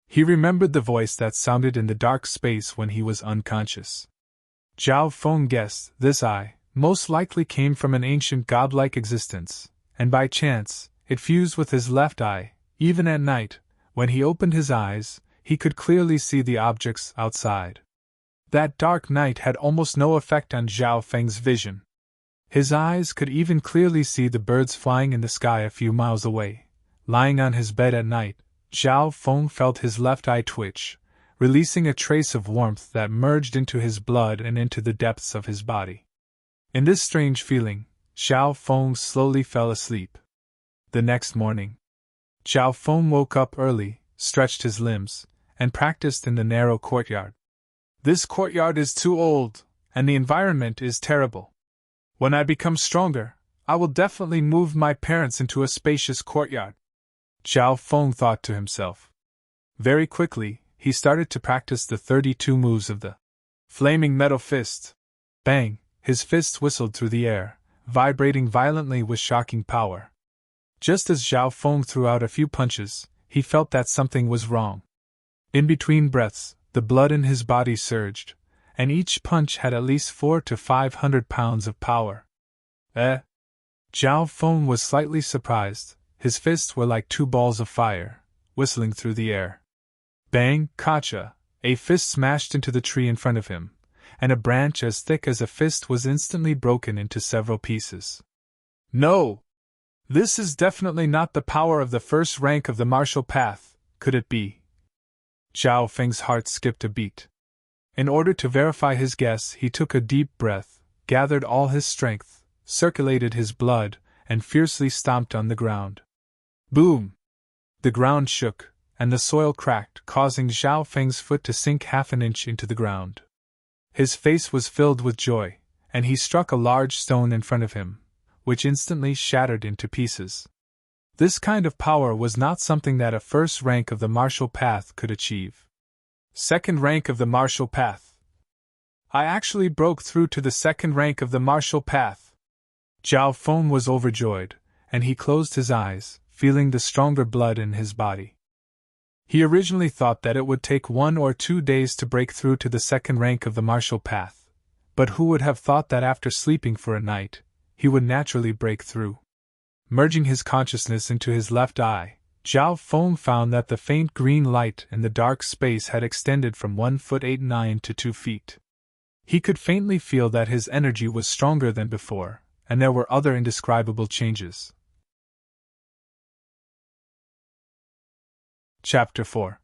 He remembered the voice that sounded in the dark space when he was unconscious. Zhao Feng guessed this eye most likely came from an ancient godlike existence, and by chance, it fused with his left eye. Even at night, when he opened his eyes, he could clearly see the objects outside. That dark night had almost no effect on Zhao Feng's vision. His eyes could even clearly see the birds flying in the sky a few miles away. Lying on his bed at night, Zhao Feng felt his left eye twitch, releasing a trace of warmth that merged into his blood and into the depths of his body. In this strange feeling, Zhao Feng slowly fell asleep. The next morning, Zhao Feng woke up early, stretched his limbs, and practiced in the narrow courtyard. This courtyard is too old, and the environment is terrible. When I become stronger, I will definitely move my parents into a spacious courtyard, Zhao Feng thought to himself. Very quickly, he started to practice the 32 moves of the flaming metal fist. Bang! His fists whistled through the air, vibrating violently with shocking power. Just as Zhao Feng threw out a few punches, he felt that something was wrong. In between breaths, the blood in his body surged, and each punch had at least 400 to 500 pounds of power. Zhao Feng was slightly surprised. His fists were like 2 balls of fire, whistling through the air. Bang! Kacha! A fist smashed into the tree in front of him, and a branch as thick as a fist was instantly broken into several pieces. No! This is definitely not the power of the 1st rank of the martial path, could it be? Zhao Feng's heart skipped a beat. In order to verify his guess, he took a deep breath, gathered all his strength, circulated his blood, and fiercely stomped on the ground. Boom! The ground shook, and the soil cracked, causing Zhao Feng's foot to sink half an inch into the ground. His face was filled with joy, and he struck a large stone in front of him, which instantly shattered into pieces. This kind of power was not something that a 1st rank of the martial path could achieve. 2nd rank of the martial path. I actually broke through to the 2nd rank of the martial path. Zhao Feng was overjoyed, and he closed his eyes, feeling the stronger blood in his body. He originally thought that it would take 1 or 2 days to break through to the 2nd rank of the martial path, but who would have thought that after sleeping for a night, he would naturally break through? Merging his consciousness into his left eye, Zhao Feng found that the faint green light in the dark space had extended from 1 foot 8 to 2 feet. He could faintly feel that his energy was stronger than before, and there were other indescribable changes. Chapter 4.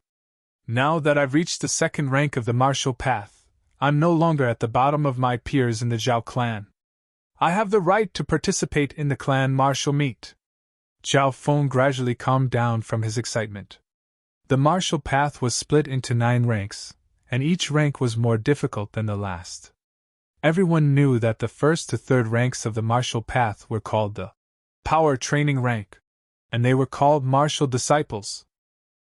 Now that I've reached the second rank of the martial path, I'm no longer at the bottom of my peers in the Zhao clan. I have the right to participate in the clan martial meet. Zhao Feng gradually calmed down from his excitement. The martial path was split into 9 ranks, and each rank was more difficult than the last. Everyone knew that the first to third ranks of the martial path were called the power training rank, and they were called martial disciples.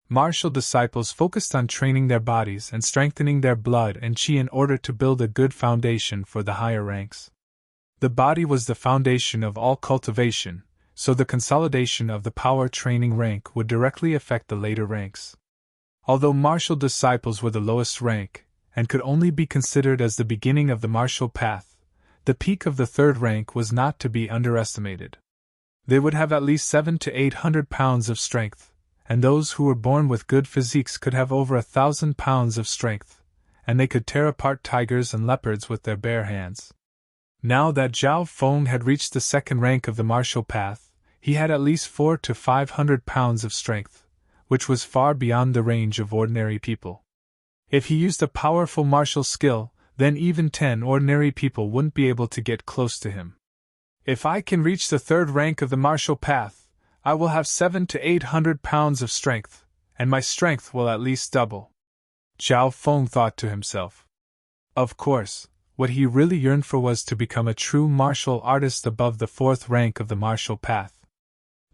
Martial disciples focused on training their bodies and strengthening their blood and chi in order to build a good foundation for the higher ranks. The body was the foundation of all cultivation, so the consolidation of the power training rank would directly affect the later ranks. Although martial disciples were the lowest rank, and could only be considered as the beginning of the martial path, the peak of the third rank was not to be underestimated. They would have at least 700 to 800 pounds of strength, and those who were born with good physiques could have over 1,000 pounds of strength, and they could tear apart tigers and leopards with their bare hands. Now that Zhao Feng had reached the second rank of the martial path, he had at least 400 to 500 pounds of strength, which was far beyond the range of ordinary people. If he used a powerful martial skill, then even 10 ordinary people wouldn't be able to get close to him. If I can reach the third rank of the martial path, I will have 700 to 800 pounds of strength, and my strength will at least double. Zhao Feng thought to himself. Of course, what he really yearned for was to become a true martial artist above the fourth rank of the martial path.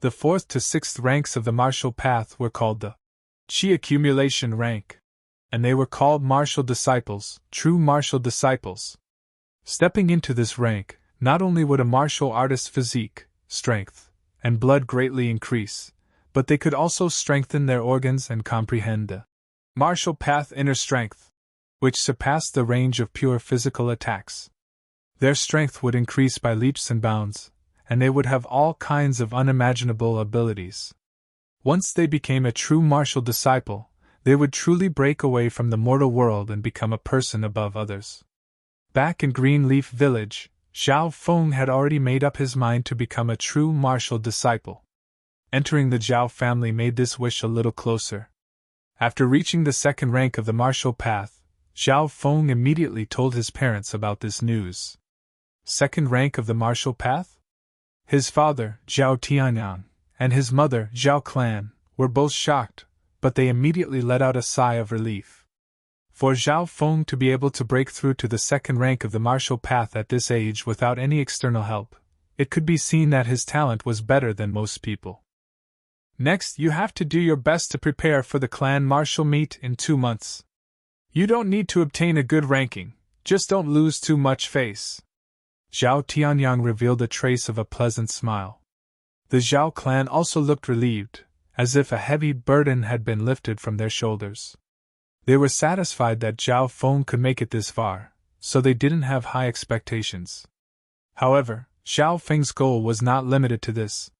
The fourth to sixth ranks of the martial path were called the Qi accumulation rank, and they were called martial disciples, true martial disciples. Stepping into this rank, not only would a martial artist's physique, strength, and blood greatly increase, but they could also strengthen their organs and comprehend the martial path inner strength, which surpassed the range of pure physical attacks. Their strength would increase by leaps and bounds, and they would have all kinds of unimaginable abilities. Once they became a true martial disciple, they would truly break away from the mortal world and become a person above others. Back in Greenleaf Village, Zhao Feng had already made up his mind to become a true martial disciple. Entering the Zhao family made this wish a little closer. After reaching the second rank of the martial path, Zhao Feng immediately told his parents about this news. Second rank of the martial path? His father, Zhao Tianyang, and his mother, Zhao Clan, were both shocked, but they immediately let out a sigh of relief. For Zhao Feng to be able to break through to the second rank of the martial path at this age without any external help, it could be seen that his talent was better than most people. Next, you have to do your best to prepare for the clan martial meet in 2 months. You don't need to obtain a good ranking, just don't lose too much face. Zhao Tianyang revealed a trace of a pleasant smile. The Zhao clan also looked relieved, as if a heavy burden had been lifted from their shoulders. They were satisfied that Zhao Feng could make it this far, so they didn't have high expectations. However, Zhao Feng's goal was not limited to this.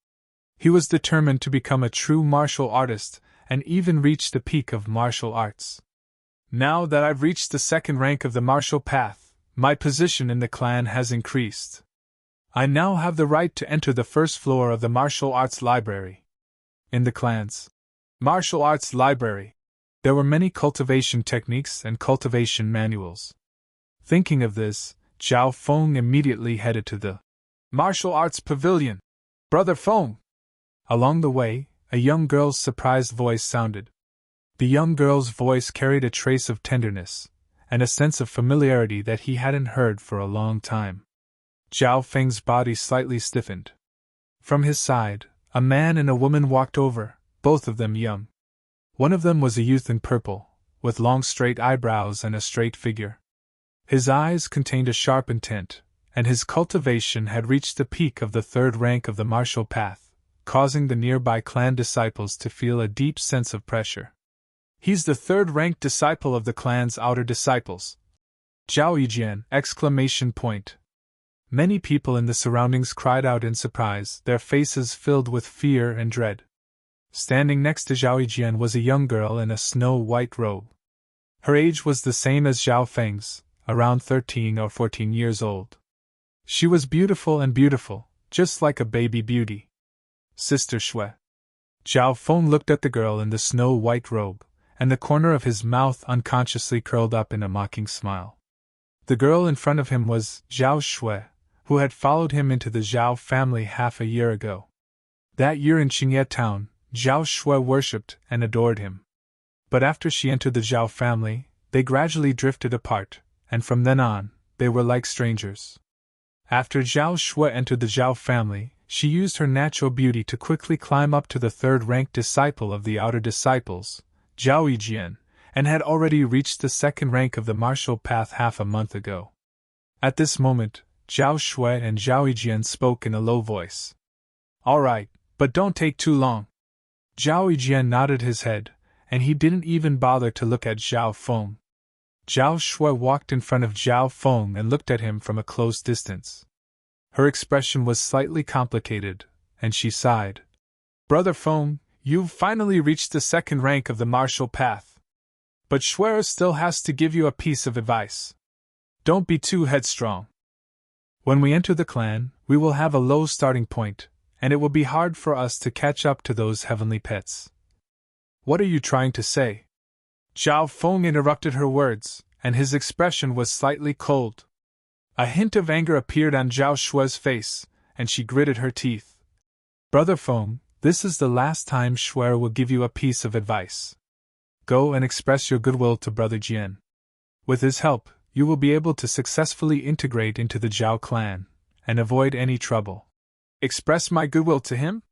He was determined to become a true martial artist and even reach the peak of martial arts. Now that I've reached the second rank of the martial path, my position in the clan has increased. I now have the right to enter the first floor of the martial arts library. In the clan's martial arts library, there were many cultivation techniques and cultivation manuals. Thinking of this, Zhao Feng immediately headed to the martial arts pavilion. Brother Feng! Along the way, a young girl's surprised voice sounded. The young girl's voice carried a trace of tenderness, and a sense of familiarity that he hadn't heard for a long time. Zhao Feng's body slightly stiffened. From his side, a man and a woman walked over, both of them young. One of them was a youth in purple, with long straight eyebrows and a straight figure. His eyes contained a sharp intent, and his cultivation had reached the peak of the third rank of the martial path, causing the nearby clan disciples to feel a deep sense of pressure. He's the third-ranked disciple of the clan's outer disciples. Zhao Yijian! Many people in the surroundings cried out in surprise, their faces filled with fear and dread. Standing next to Zhao Yijian was a young girl in a snow-white robe. Her age was the same as Zhao Feng's, around 13 or 14 years old. She was beautiful, just like a baby beauty. Sister Shui. Zhao Feng looked at the girl in the snow-white robe, and the corner of his mouth unconsciously curled up in a mocking smile. The girl in front of him was Zhao Shui, who had followed him into the Zhao family half a year ago. That year in Qingye town, Zhao Shui worshipped and adored him. But after she entered the Zhao family, they gradually drifted apart, and from then on, they were like strangers. After Zhao Shui entered the Zhao family, she used her natural beauty to quickly climb up to the third-ranked disciple of the outer disciples, Zhao Yijian, and had already reached the second rank of the martial path half a month ago. At this moment, Zhao Shui and Zhao Yijian spoke in a low voice. "All right, but don't take too long." Zhao Yijian nodded his head, and he didn't even bother to look at Zhao Feng. Zhao Shui walked in front of Zhao Feng and looked at him from a close distance. Her expression was slightly complicated, and she sighed. "Brother Feng, you've finally reached the second rank of the martial path. But Shui still has to give you a piece of advice. Don't be too headstrong. When we enter the clan, we will have a low starting point, and it will be hard for us to catch up to those heavenly pets." "What are you trying to say?" Zhao Feng interrupted her words, and his expression was slightly cold. A hint of anger appeared on Zhao Shui's face, and she gritted her teeth. "Brother Feng, this is the last time Shui will give you a piece of advice. Go and express your goodwill to Brother Jian. With his help, you will be able to successfully integrate into the Zhao clan, and avoid any trouble." "Express my goodwill to him?"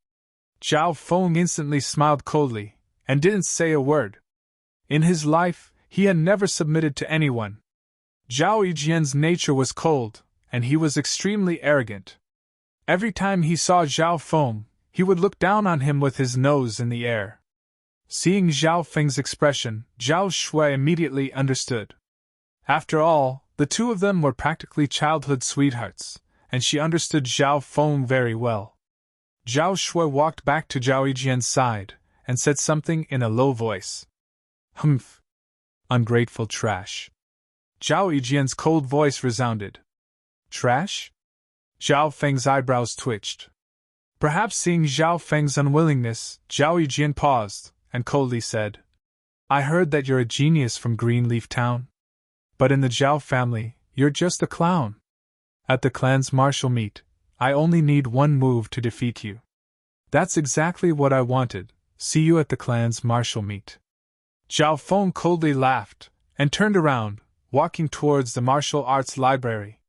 Zhao Feng instantly smiled coldly, and didn't say a word. In his life, he had never submitted to anyone. Zhao Yijian's nature was cold, and he was extremely arrogant. Every time he saw Zhao Feng, he would look down on him with his nose in the air. Seeing Zhao Feng's expression, Zhao Shui immediately understood. After all, the two of them were practically childhood sweethearts, and she understood Zhao Feng very well. Zhao Shui walked back to Zhao Yijian's side, and said something in a low voice. "Humph! Ungrateful trash." Zhao Yijian's cold voice resounded. "Trash?" Zhao Feng's eyebrows twitched. Perhaps seeing Zhao Feng's unwillingness, Zhao Yijian paused, and coldly said, "I heard that you're a genius from Greenleaf Town. But in the Zhao family, you're just a clown. At the clan's martial meet, I only need one move to defeat you." "That's exactly what I wanted. See you at the clan's martial meet." Zhao Feng coldly laughed, and turned around, walking towards the martial arts library.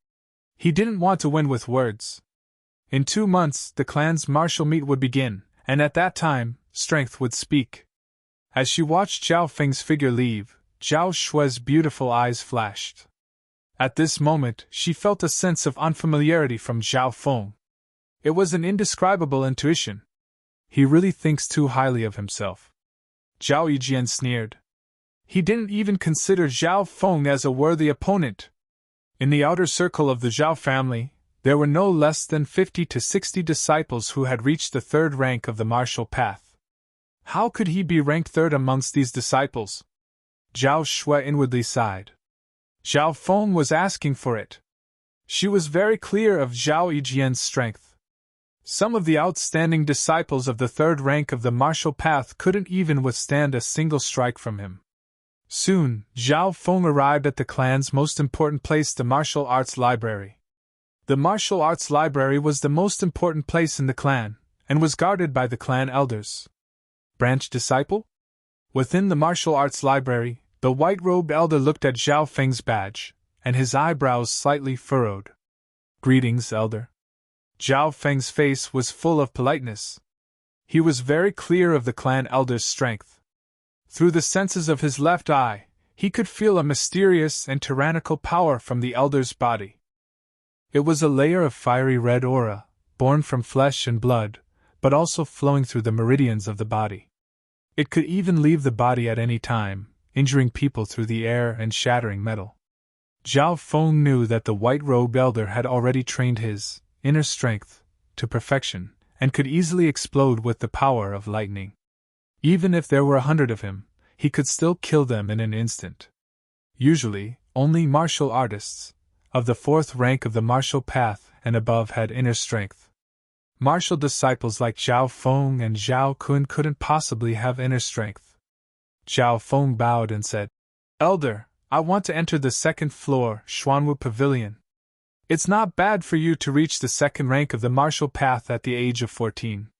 He didn't want to win with words. In 2 months, the clan's martial meet would begin, and at that time, strength would speak. As she watched Zhao Feng's figure leave, Zhao Shui's beautiful eyes flashed. At this moment, she felt a sense of unfamiliarity from Zhao Feng. It was an indescribable intuition. He really thinks too highly of himself. Zhao Yijian sneered. He didn't even consider Zhao Feng as a worthy opponent. In the outer circle of the Zhao family, there were no less than 50 to 60 disciples who had reached the third rank of the martial path. How could he be ranked third amongst these disciples? Zhao Shui inwardly sighed. Zhao Feng was asking for it. She was very clear of Zhao Yijian's strength. Some of the outstanding disciples of the third rank of the martial path couldn't even withstand a single strike from him. Soon, Zhao Feng arrived at the clan's most important place, the martial arts library. The martial arts library was the most important place in the clan, and was guarded by the clan elders. Branch disciple? Within the martial arts library, the white-robed elder looked at Zhao Feng's badge, and his eyebrows slightly furrowed. "Greetings, elder." Zhao Feng's face was full of politeness. He was very clear of the clan elder's strength. Through the senses of his left eye, he could feel a mysterious and tyrannical power from the elder's body. It was a layer of fiery red aura, born from flesh and blood, but also flowing through the meridians of the body. It could even leave the body at any time, injuring people through the air and shattering metal. Zhao Feng knew that the white-robed elder had already trained his inner strength to perfection, and could easily explode with the power of lightning. Even if there were 100 of him, he could still kill them in an instant. Usually, only martial artists, of the fourth rank of the martial path and above, had inner strength. Martial disciples like Zhao Feng and Zhao Kun couldn't possibly have inner strength. Zhao Feng bowed and said, "Elder, I want to enter the second floor, Xuanwu Pavilion. It's not bad for you to reach the second rank of the martial path at the age of 14.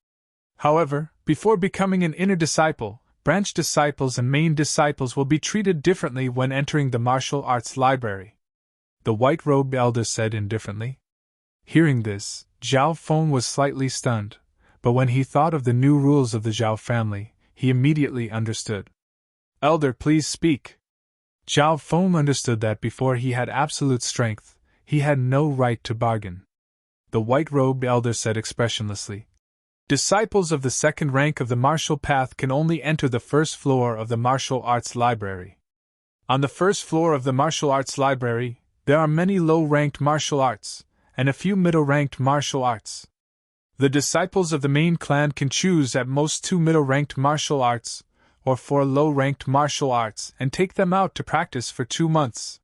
However, before becoming an inner disciple, branch disciples and main disciples will be treated differently when entering the martial arts library," the white-robed elder said indifferently. Hearing this, Zhao Feng was slightly stunned, but when he thought of the new rules of the Zhao family, he immediately understood. "Elder, please speak." Zhao Feng understood that before he had absolute strength, he had no right to bargain. The white-robed elder said expressionlessly, "Disciples of the second rank of the martial path can only enter the first floor of the martial arts library. On the first floor of the martial arts library, there are many low-ranked martial arts, and a few middle-ranked martial arts. The disciples of the main clan can choose at most 2 middle-ranked martial arts, or 4 low-ranked martial arts, and take them out to practice for 2 months.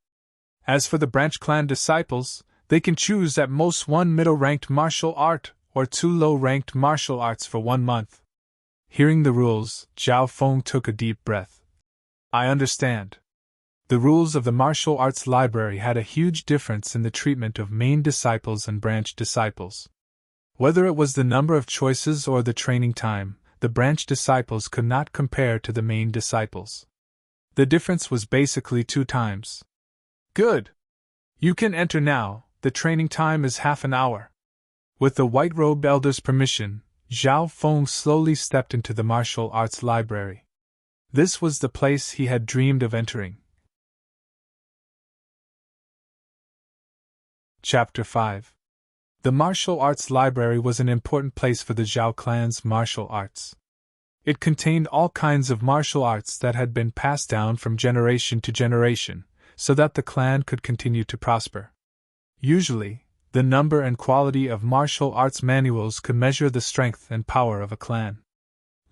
As for the branch clan disciples, they can choose at most 1 middle-ranked martial art, or 2 low-ranked martial arts for 1 month. Hearing the rules, Zhao Feng took a deep breath. "I understand." The rules of the martial arts library had a huge difference in the treatment of main disciples and branch disciples. Whether it was the number of choices or the training time, the branch disciples could not compare to the main disciples. The difference was basically 2 times. "Good! You can enter now, the training time is half an hour." With the white-robed elder's permission, Zhao Feng slowly stepped into the martial arts library. This was the place he had dreamed of entering. Chapter 5. The martial arts library was an important place for the Zhao clan's martial arts. It contained all kinds of martial arts that had been passed down from generation to generation, so that the clan could continue to prosper. Usually, the number and quality of martial arts manuals could measure the strength and power of a clan.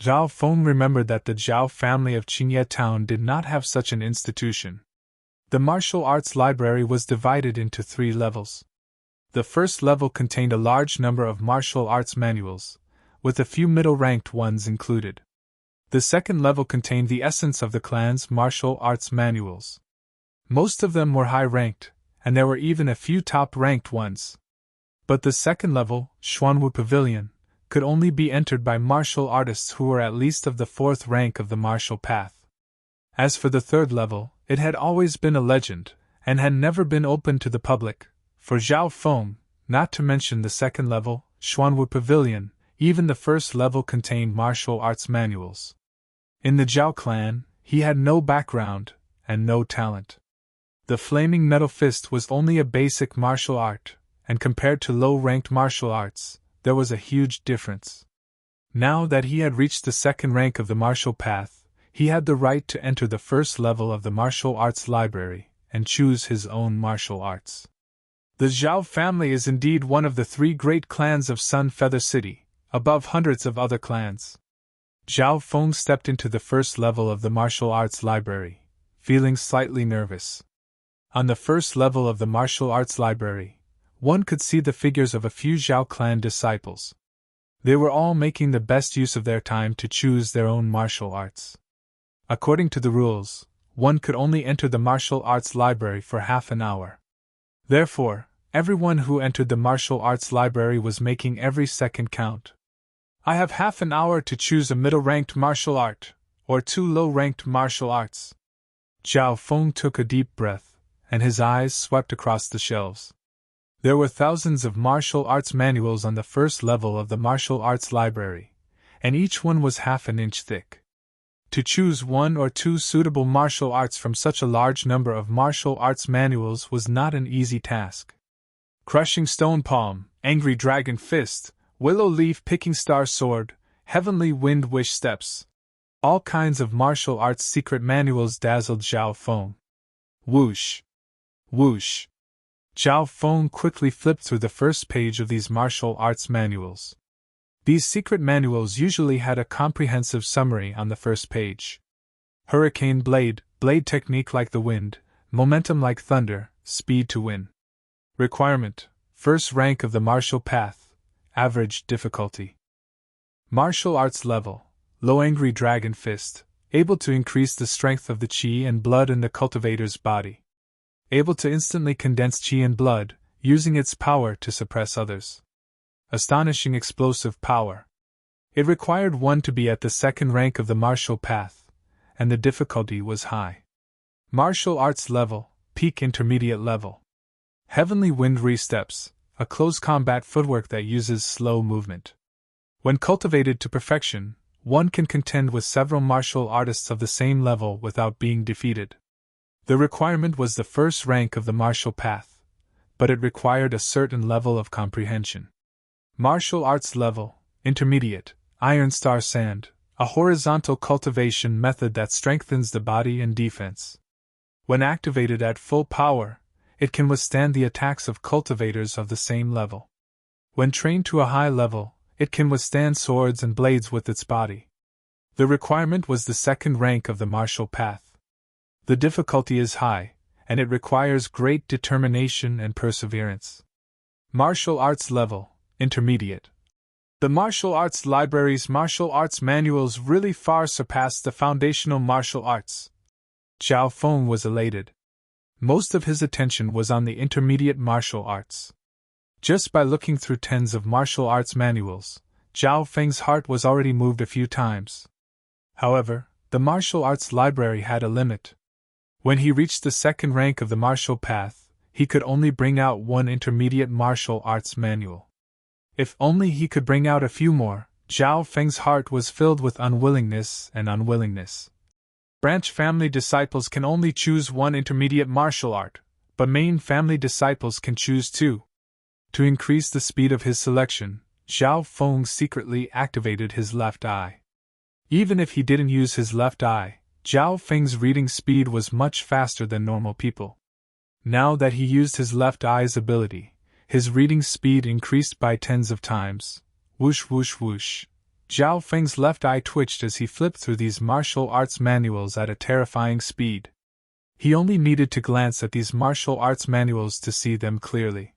Zhao Feng remembered that the Zhao family of Qingye Town did not have such an institution. The martial arts library was divided into 3 levels. The first level contained a large number of martial arts manuals, with a few middle-ranked ones included. The second level contained the essence of the clan's martial arts manuals. Most of them were high-ranked, and there were even a few top-ranked ones. But the second level, Xuanwu Pavilion, could only be entered by martial artists who were at least of the 4th rank of the martial path. As for the third level, it had always been a legend, and had never been open to the public. For Zhao Feng, not to mention the second level, Xuanwu Pavilion, even the first level contained martial arts manuals. In the Zhao clan, he had no background, and no talent. The flaming metal fist was only a basic martial art, and compared to low-ranked martial arts, there was a huge difference. Now that he had reached the second rank of the martial path, he had the right to enter the first level of the martial arts library, and choose his own martial arts. The Zhao family is indeed one of the 3 great clans of Sun Feather City, above hundreds of other clans. Zhao Feng stepped into the first level of the martial arts library, feeling slightly nervous. On the first level of the martial arts library, one could see the figures of a few Zhao clan disciples. They were all making the best use of their time to choose their own martial arts. According to the rules, one could only enter the martial arts library for half an hour. Therefore, everyone who entered the martial arts library was making every second count. "I have half an hour to choose a middle-ranked martial art, or 2 low-ranked martial arts." Zhao Feng took a deep breath, and his eyes swept across the shelves. There were thousands of martial arts manuals on the first level of the martial arts library, and each one was half an inch thick. To choose 1 or 2 suitable martial arts from such a large number of martial arts manuals was not an easy task. Crushing Stone Palm, Angry Dragon Fist, Willow Leaf Picking Star Sword, Heavenly Wind Wish Steps. All kinds of martial arts secret manuals dazzled Zhao Feng. Whoosh! Whoosh! Zhao Feng quickly flipped through the first page of these martial arts manuals. These secret manuals usually had a comprehensive summary on the first page. Hurricane blade technique like the wind, momentum like thunder, speed to win. Requirement: first rank of the martial path, average difficulty. Martial arts level: low, angry dragon fist, able to increase the strength of the chi and blood in the cultivator's body. Able to instantly condense chi and blood, using its power to suppress others. Astonishing explosive power. It required one to be at the second rank of the martial path, and the difficulty was high. Martial arts level, peak intermediate level. Heavenly wind re-steps, a close combat footwork that uses slow movement. When cultivated to perfection, one can contend with several martial artists of the same level without being defeated. The requirement was the first rank of the martial path, but it required a certain level of comprehension. Martial arts level, intermediate, iron star sand, a horizontal cultivation method that strengthens the body and defense. When activated at full power, it can withstand the attacks of cultivators of the same level. When trained to a high level, it can withstand swords and blades with its body. The requirement was the second rank of the martial path. The difficulty is high, and it requires great determination and perseverance. Martial arts level, intermediate. The martial arts library's martial arts manuals really far surpassed the foundational martial arts. Zhao Feng was elated. Most of his attention was on the intermediate martial arts. Just by looking through tens of martial arts manuals, Zhao Feng's heart was already moved a few times. However, the martial arts library had a limit. When he reached the second rank of the martial path, he could only bring out one intermediate martial arts manual. If only he could bring out a few more, Zhao Feng's heart was filled with unwillingness and unwillingness. Branch family disciples can only choose one intermediate martial art, but main family disciples can choose two. To increase the speed of his selection, Zhao Feng secretly activated his left eye. Even if he didn't use his left eye, Zhao Feng's reading speed was much faster than normal people. Now that he used his left eye's ability, his reading speed increased by tens of times. Whoosh whoosh whoosh. Zhao Feng's left eye twitched as he flipped through these martial arts manuals at a terrifying speed. He only needed to glance at these martial arts manuals to see them clearly.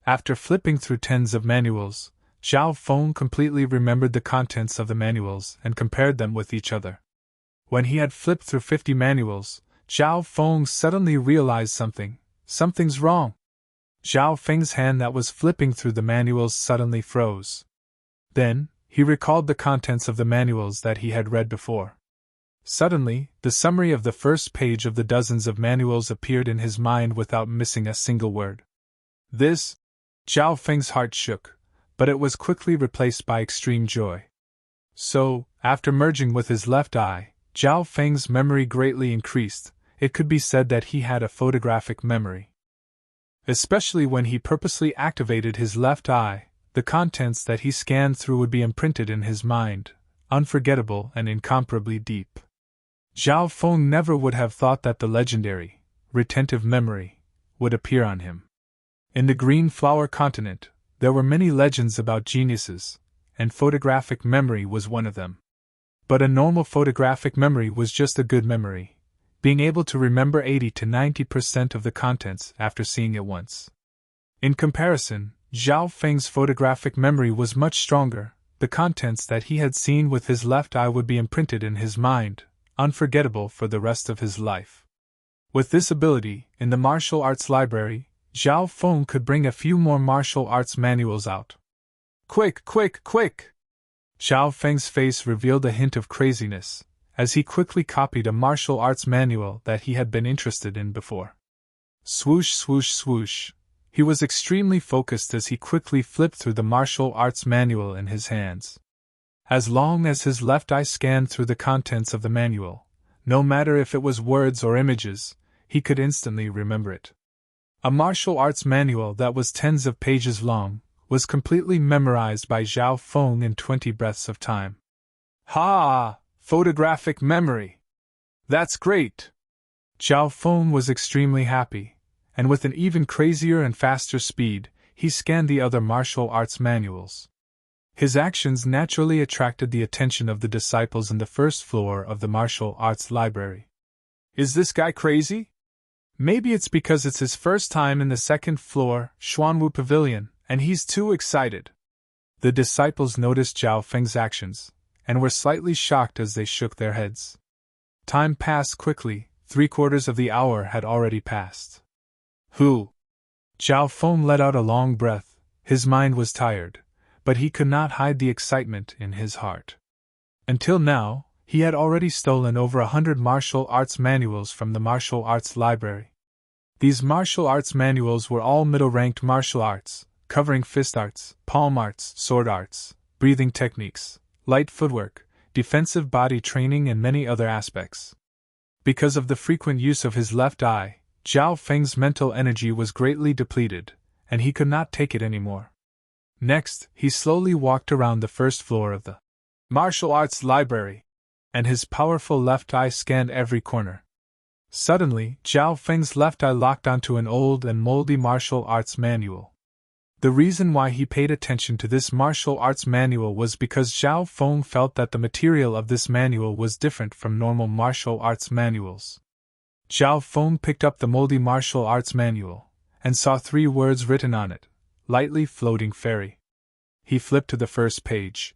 After flipping through tens of manuals, Zhao Feng completely remembered the contents of the manuals and compared them with each other. When he had flipped through 50 manuals, Zhao Feng suddenly realized something's wrong. Zhao Feng's hand that was flipping through the manuals suddenly froze. Then, he recalled the contents of the manuals that he had read before. Suddenly, the summary of the first page of the dozens of manuals appeared in his mind without missing a single word. Zhao Feng's heart shook, but it was quickly replaced by extreme joy. So, after merging with his left eye, Zhao Feng's memory greatly increased. It could be said that he had a photographic memory. Especially when he purposely activated his left eye, the contents that he scanned through would be imprinted in his mind, unforgettable and incomparably deep. Zhao Feng never would have thought that the legendary, retentive memory would appear on him. In the Green Flower Continent, there were many legends about geniuses, and photographic memory was one of them. But a normal photographic memory was just a good memory, being able to remember 80 to 90% of the contents after seeing it once. In comparison, Zhao Feng's photographic memory was much stronger. The contents that he had seen with his left eye would be imprinted in his mind, unforgettable for the rest of his life. With this ability, in the martial arts library, Zhao Feng could bring a few more martial arts manuals out. Quick, quick, quick! Zhao Feng's face revealed a hint of craziness, as he quickly copied a martial arts manual that he had been interested in before. Swoosh, swoosh, swoosh. He was extremely focused as he quickly flipped through the martial arts manual in his hands. As long as his left eye scanned through the contents of the manual, no matter if it was words or images, he could instantly remember it. A martial arts manual that was tens of pages long was completely memorized by Zhao Feng in 20 breaths of time. Ha! Photographic memory! That's great! Zhao Feng was extremely happy, and with an even crazier and faster speed, he scanned the other martial arts manuals. His actions naturally attracted the attention of the disciples in the first floor of the martial arts library. Is this guy crazy? Maybe it's because it's his first time in the second floor Xuanwu Pavilion, and he's too excited. The disciples noticed Zhao Feng's actions, and were slightly shocked as they shook their heads. Time passed quickly, 3/4 of the hour had already passed. Who? Zhao Feng let out a long breath. His mind was tired, but he could not hide the excitement in his heart. Until now, he had already stolen over 100 martial arts manuals from the martial arts library. These martial arts manuals were all middle-ranked martial arts, covering fist arts, palm arts, sword arts, breathing techniques, light footwork, defensive body training, and many other aspects. Because of the frequent use of his left eye, Zhao Feng's mental energy was greatly depleted, and he could not take it anymore. Next, he slowly walked around the first floor of the martial arts library, and his powerful left eye scanned every corner. Suddenly, Zhao Feng's left eye locked onto an old and moldy martial arts manual. The reason why he paid attention to this martial arts manual was because Zhao Feng felt that the material of this manual was different from normal martial arts manuals. Zhao Feng picked up the moldy martial arts manual, and saw 3 words written on it: lightly floating fairy. He flipped to the first page.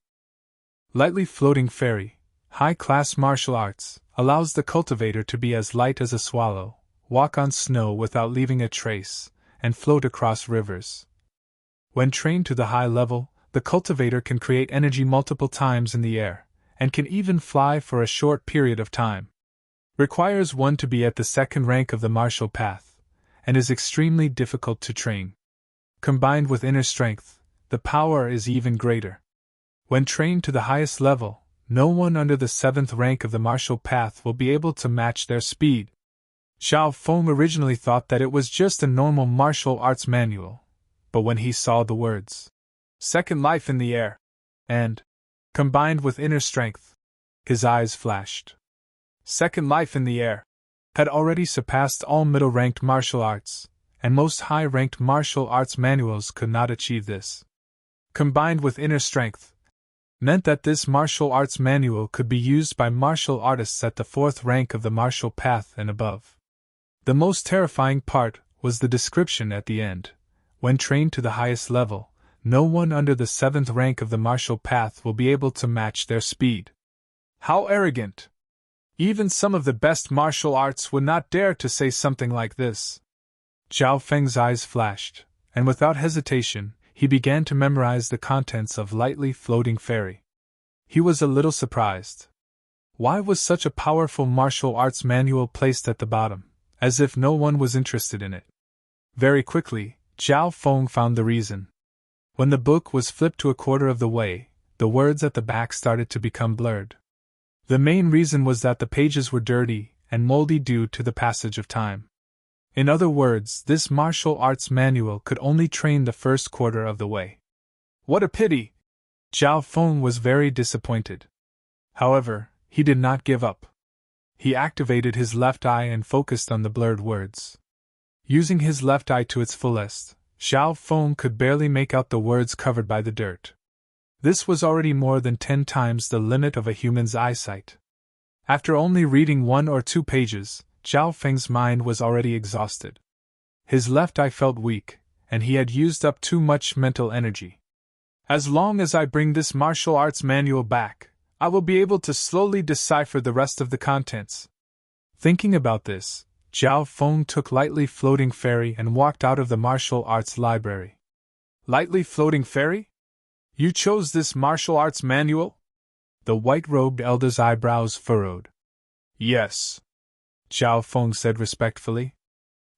Lightly floating fairy, high-class martial arts, allows the cultivator to be as light as a swallow, walk on snow without leaving a trace, and float across rivers. When trained to the high level, the cultivator can create energy multiple times in the air, and can even fly for a short period of time. Requires one to be at the second rank of the martial path, and is extremely difficult to train. Combined with inner strength, the power is even greater. When trained to the highest level, no one under the 7th rank of the martial path will be able to match their speed. Zhao Feng originally thought that it was just a normal martial arts manual, but when he saw the words, second life in the air, and combined with inner strength, his eyes flashed. Second life in the air had already surpassed all middle-ranked martial arts, and most high-ranked martial arts manuals could not achieve this. Combined with inner strength meant that this martial arts manual could be used by martial artists at the 4th rank of the martial path and above. The most terrifying part was the description at the end. When trained to the highest level, no one under the 7th rank of the martial path will be able to match their speed. How arrogant! Even some of the best martial arts would not dare to say something like this. Zhao Feng's eyes flashed, and without hesitation, he began to memorize the contents of Lightly Floating Fairy. He was a little surprised. Why was such a powerful martial arts manual placed at the bottom, as if no one was interested in it? Very quickly, Zhao Feng found the reason. When the book was flipped to a quarter of the way, the words at the back started to become blurred. The main reason was that the pages were dirty and moldy due to the passage of time. In other words, this martial arts manual could only train the first quarter of the way. What a pity! Zhao Feng was very disappointed. However, he did not give up. He activated his left eye and focused on the blurred words. Using his left eye to its fullest, Zhao Feng could barely make out the words covered by the dirt. This was already more than 10 times the limit of a human's eyesight. After only reading 1 or 2 pages, Zhao Feng's mind was already exhausted. His left eye felt weak, and he had used up too much mental energy. As long as I bring this martial arts manual back, I will be able to slowly decipher the rest of the contents. Thinking about this, Zhao Feng took Lightly Floating Fairy and walked out of the martial arts library. Lightly Floating Fairy? You chose this martial arts manual? The white-robed elder's eyebrows furrowed. Yes, Zhao Feng said respectfully.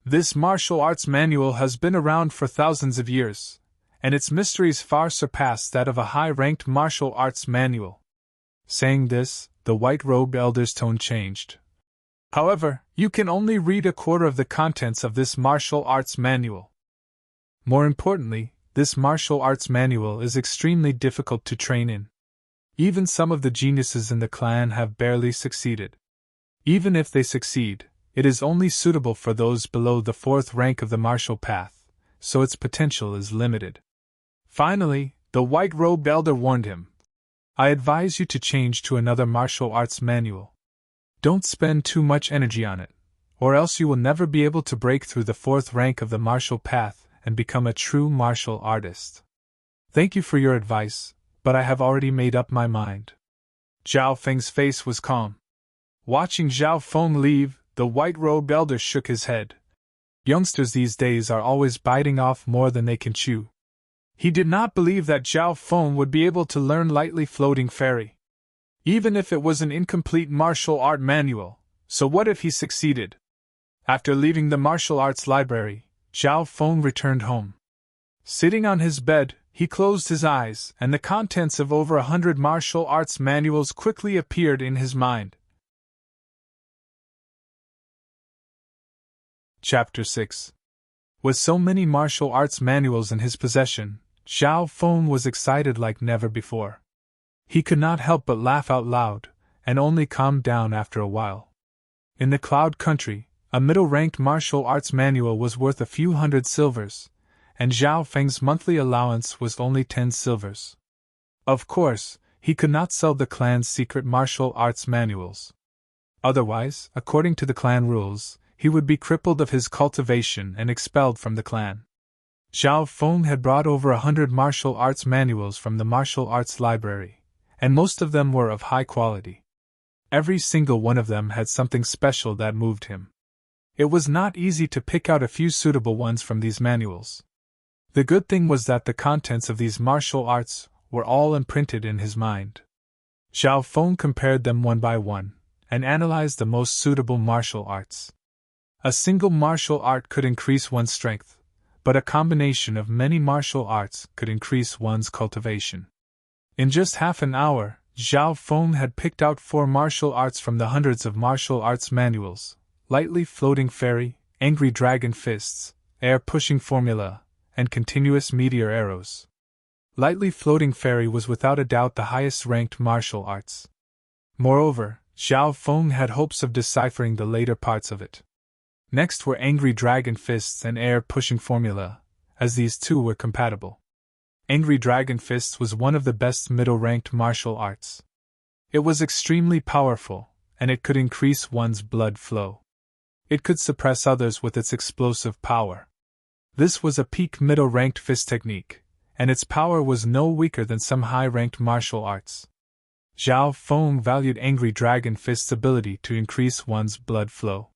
This martial arts manual has been around for thousands of years, and its mysteries far surpass that of a high-ranked martial arts manual. Saying this, the white-robed elder's tone changed. However, you can only read a quarter of the contents of this martial arts manual. More importantly, this martial arts manual is extremely difficult to train in. Even some of the geniuses in the clan have barely succeeded. Even if they succeed, it is only suitable for those below the 4th rank of the martial path, so its potential is limited. Finally, the white-robed elder warned him. I advise you to change to another martial arts manual. Don't spend too much energy on it, or else you will never be able to break through the fourth rank of the martial path and become a true martial artist. Thank you for your advice, but I have already made up my mind. Zhao Feng's face was calm. Watching Zhao Feng leave, the white-robed elder shook his head. Youngsters these days are always biting off more than they can chew. He did not believe that Zhao Feng would be able to learn lightly floating fairy. Even if it was an incomplete martial art manual, so what if he succeeded? After leaving the martial arts library, Zhao Feng returned home. Sitting on his bed, he closed his eyes, and the contents of over 100 martial arts manuals quickly appeared in his mind. Chapter 6. With so many martial arts manuals in his possession, Zhao Feng was excited like never before. He could not help but laugh out loud, and only calmed down after a while. In the Cloud Country, a middle-ranked martial arts manual was worth a few hundred silvers, and Zhao Feng's monthly allowance was only 10 silvers. Of course, he could not sell the clan's secret martial arts manuals. Otherwise, according to the clan rules, he would be crippled of his cultivation and expelled from the clan. Zhao Feng had brought over 100 martial arts manuals from the martial arts library, and most of them were of high quality. Every single one of them had something special that moved him. It was not easy to pick out a few suitable ones from these manuals. The good thing was that the contents of these martial arts were all imprinted in his mind. Zhao Feng compared them one by one, and analyzed the most suitable martial arts. A single martial art could increase one's strength, but a combination of many martial arts could increase one's cultivation. In just half an hour, Zhao Feng had picked out 4 martial arts from the hundreds of martial arts manuals: lightly floating fairy, angry dragon fists, air-pushing formula, and continuous meteor arrows. Lightly floating fairy was without a doubt the highest-ranked martial arts. Moreover, Zhao Feng had hopes of deciphering the later parts of it. Next were angry dragon fists and air-pushing formula, as these two were compatible. Angry dragon fists was one of the best middle-ranked martial arts. It was extremely powerful, and it could increase one's blood flow. It could suppress others with its explosive power. This was a peak middle-ranked fist technique, and its power was no weaker than some high-ranked martial arts. Zhao Feng valued Angry Dragon Fist's ability to increase one's blood flow.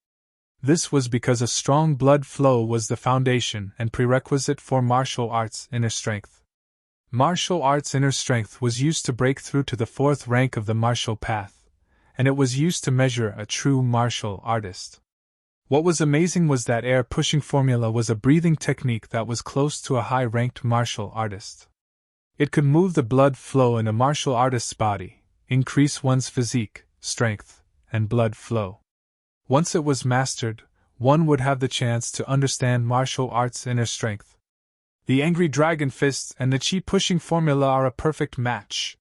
This was because a strong blood flow was the foundation and prerequisite for martial arts inner strength. Martial arts inner strength was used to break through to the 4th rank of the martial path, and it was used to measure a true martial artist. What was amazing was that air-pushing formula was a breathing technique that was close to a high-ranked martial artist. It could move the blood flow in a martial artist's body, increase one's physique, strength, and blood flow. Once it was mastered, one would have the chance to understand martial arts inner strength. The Angry Dragon Fist and the Chi-pushing formula are a perfect match.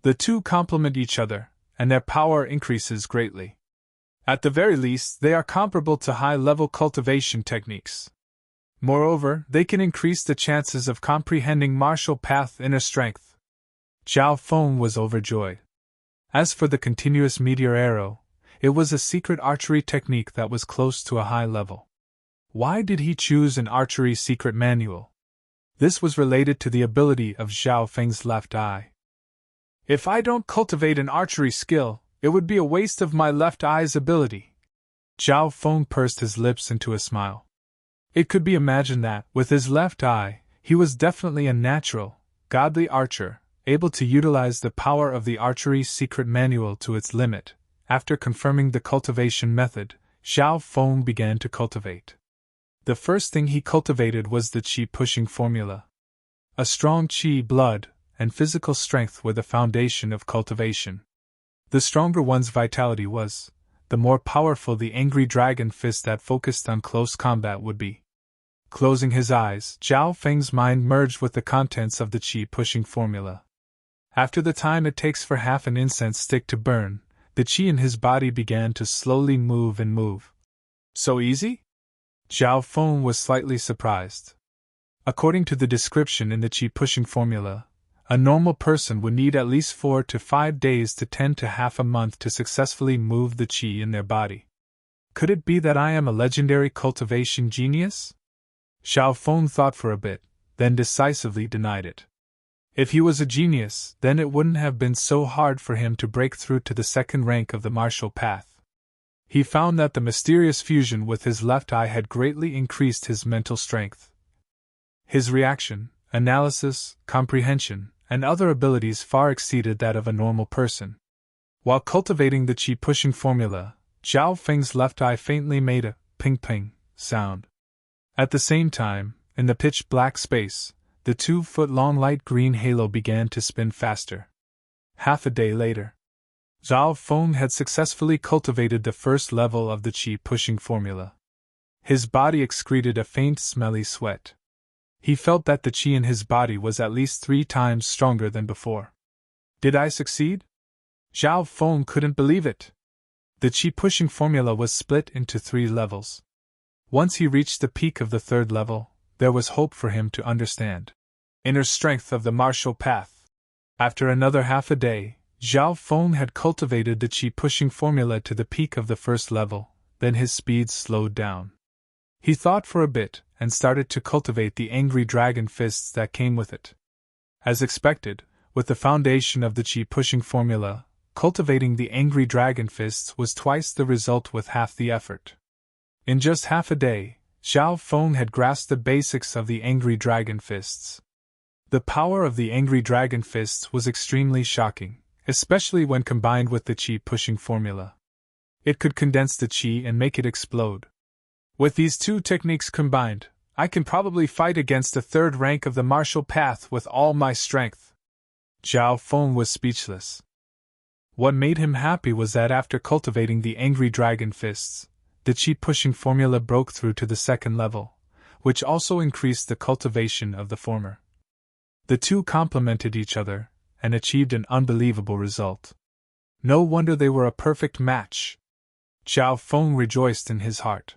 The two complement each other, and their power increases greatly. At the very least, they are comparable to high-level cultivation techniques. Moreover, they can increase the chances of comprehending martial path inner strength. Zhao Feng was overjoyed. As for the continuous meteor arrow, it was a secret archery technique that was close to a high level. Why did he choose an archery secret manual? This was related to the ability of Zhao Feng's left eye. If I don't cultivate an archery skill, it would be a waste of my left eye's ability. Zhao Feng pursed his lips into a smile. It could be imagined that, with his left eye, he was definitely a natural, godly archer, able to utilize the power of the archery secret manual to its limit. After confirming the cultivation method, Zhao Feng began to cultivate. The first thing he cultivated was the Qi-pushing formula. A strong Qi blood and physical strength were the foundation of cultivation. The stronger one's vitality was, the more powerful the Angry Dragon Fist that focused on close combat would be. Closing his eyes, Zhao Feng's mind merged with the contents of the Qi-pushing formula. After the time it takes for half an incense stick to burn, the Qi in his body began to slowly move and move. So easy? Zhao Feng was slightly surprised. According to the description in the Qi-pushing formula, A normal person would need at least 4 to 5 days to 10 to half a month to successfully move the qi in their body. Could it be that I am a legendary cultivation genius? Xiao Feng thought for a bit, then decisively denied it. If he was a genius, then it wouldn't have been so hard for him to break through to the second rank of the martial path. He found that the mysterious fusion with his left eye had greatly increased his mental strength. His reaction, analysis, comprehension, and other abilities far exceeded that of a normal person. While cultivating the qi-pushing formula, Xiao Feng's left eye faintly made a ping-ping sound. At the same time, in the pitch-black space, the 2-foot-long light green halo began to spin faster. Half a day later, Xiao Feng had successfully cultivated the first level of the qi-pushing formula. His body excreted a faint smelly sweat. He felt that the qi in his body was at least 3 times stronger than before. Did I succeed? Xiao Feng couldn't believe it. The qi-pushing formula was split into 3 levels. Once he reached the peak of the 3rd level, there was hope for him to understand inner strength of the martial path. After another half a day, Xiao Feng had cultivated the qi-pushing formula to the peak of the 1st level, then his speed slowed down. He thought for a bit, and started to cultivate the angry dragon fists that came with it. As expected, with the foundation of the qi-pushing formula, cultivating the angry dragon fists was twice the result with half the effort. In just half a day, Xiao Feng had grasped the basics of the angry dragon fists. The power of the angry dragon fists was extremely shocking, especially when combined with the qi-pushing formula. It could condense the qi and make it explode. With these 2 techniques combined, I can probably fight against the 3rd rank of the martial path with all my strength. Xiao Feng was speechless. What made him happy was that after cultivating the angry dragon fists, the qi-pushing formula broke through to the 2nd level, which also increased the cultivation of the former. The 2 complemented each other, and achieved an unbelievable result. No wonder they were a perfect match. Xiao Feng rejoiced in his heart.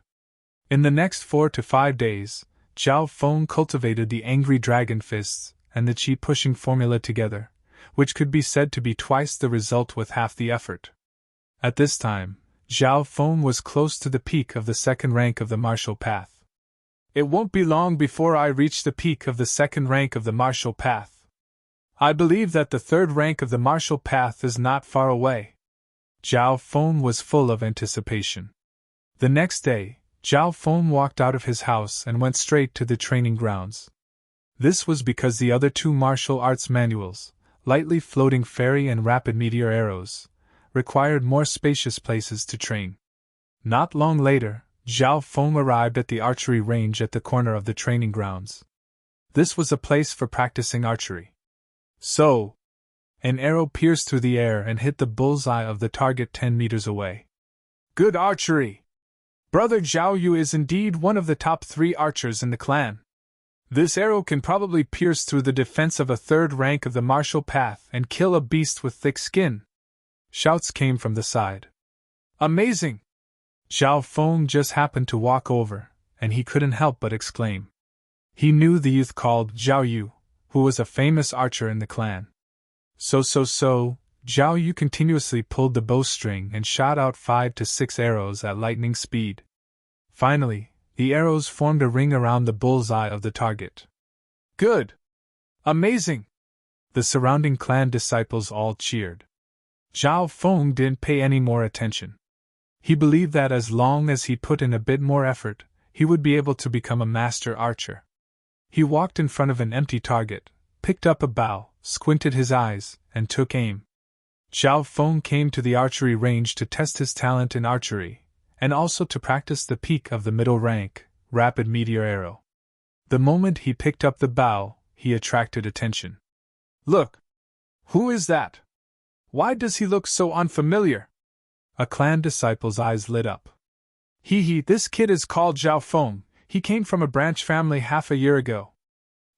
In the next 4 to 5 days, Xiao Feng cultivated the angry dragon fists and the qi-pushing formula together, which could be said to be twice the result with half the effort. At this time, Xiao Feng was close to the peak of the 2nd rank of the martial path. It won't be long before I reach the peak of the 2nd rank of the martial path. I believe that the 3rd rank of the martial path is not far away. Xiao Feng was full of anticipation. The next day, Xiao Feng walked out of his house and went straight to the training grounds. This was because the other 2 martial arts manuals, lightly floating fairy and rapid meteor arrows, required more spacious places to train. Not long later, Xiao Feng arrived at the archery range at the corner of the training grounds. This was a place for practicing archery. So, an arrow pierced through the air and hit the bullseye of the target 10 meters away. Good archery! Brother Zhao Yu is indeed one of the top 3 archers in the clan. This arrow can probably pierce through the defense of a 3rd rank of the martial path and kill a beast with thick skin. Shouts came from the side. Amazing! Xiao Feng just happened to walk over, and he couldn't help but exclaim. He knew the youth called Zhao Yu, who was a famous archer in the clan. So, Zhao Yu continuously pulled the bowstring and shot out 5 to 6 arrows at lightning speed. Finally, the arrows formed a ring around the bullseye of the target. Good! Amazing! The surrounding clan disciples all cheered. Xiao Feng didn't pay any more attention. He believed that as long as he put in a bit more effort, he would be able to become a master archer. He walked in front of an empty target, picked up a bow, squinted his eyes, and took aim. Xiao Feng came to the archery range to test his talent in archery, and also to practice the peak of the middle rank, rapid meteor arrow. The moment he picked up the bow, he attracted attention. Look! Who is that? Why does he look so unfamiliar? A clan disciple's eyes lit up. This kid is called Zhao Feng. He came from a branch family half a year ago.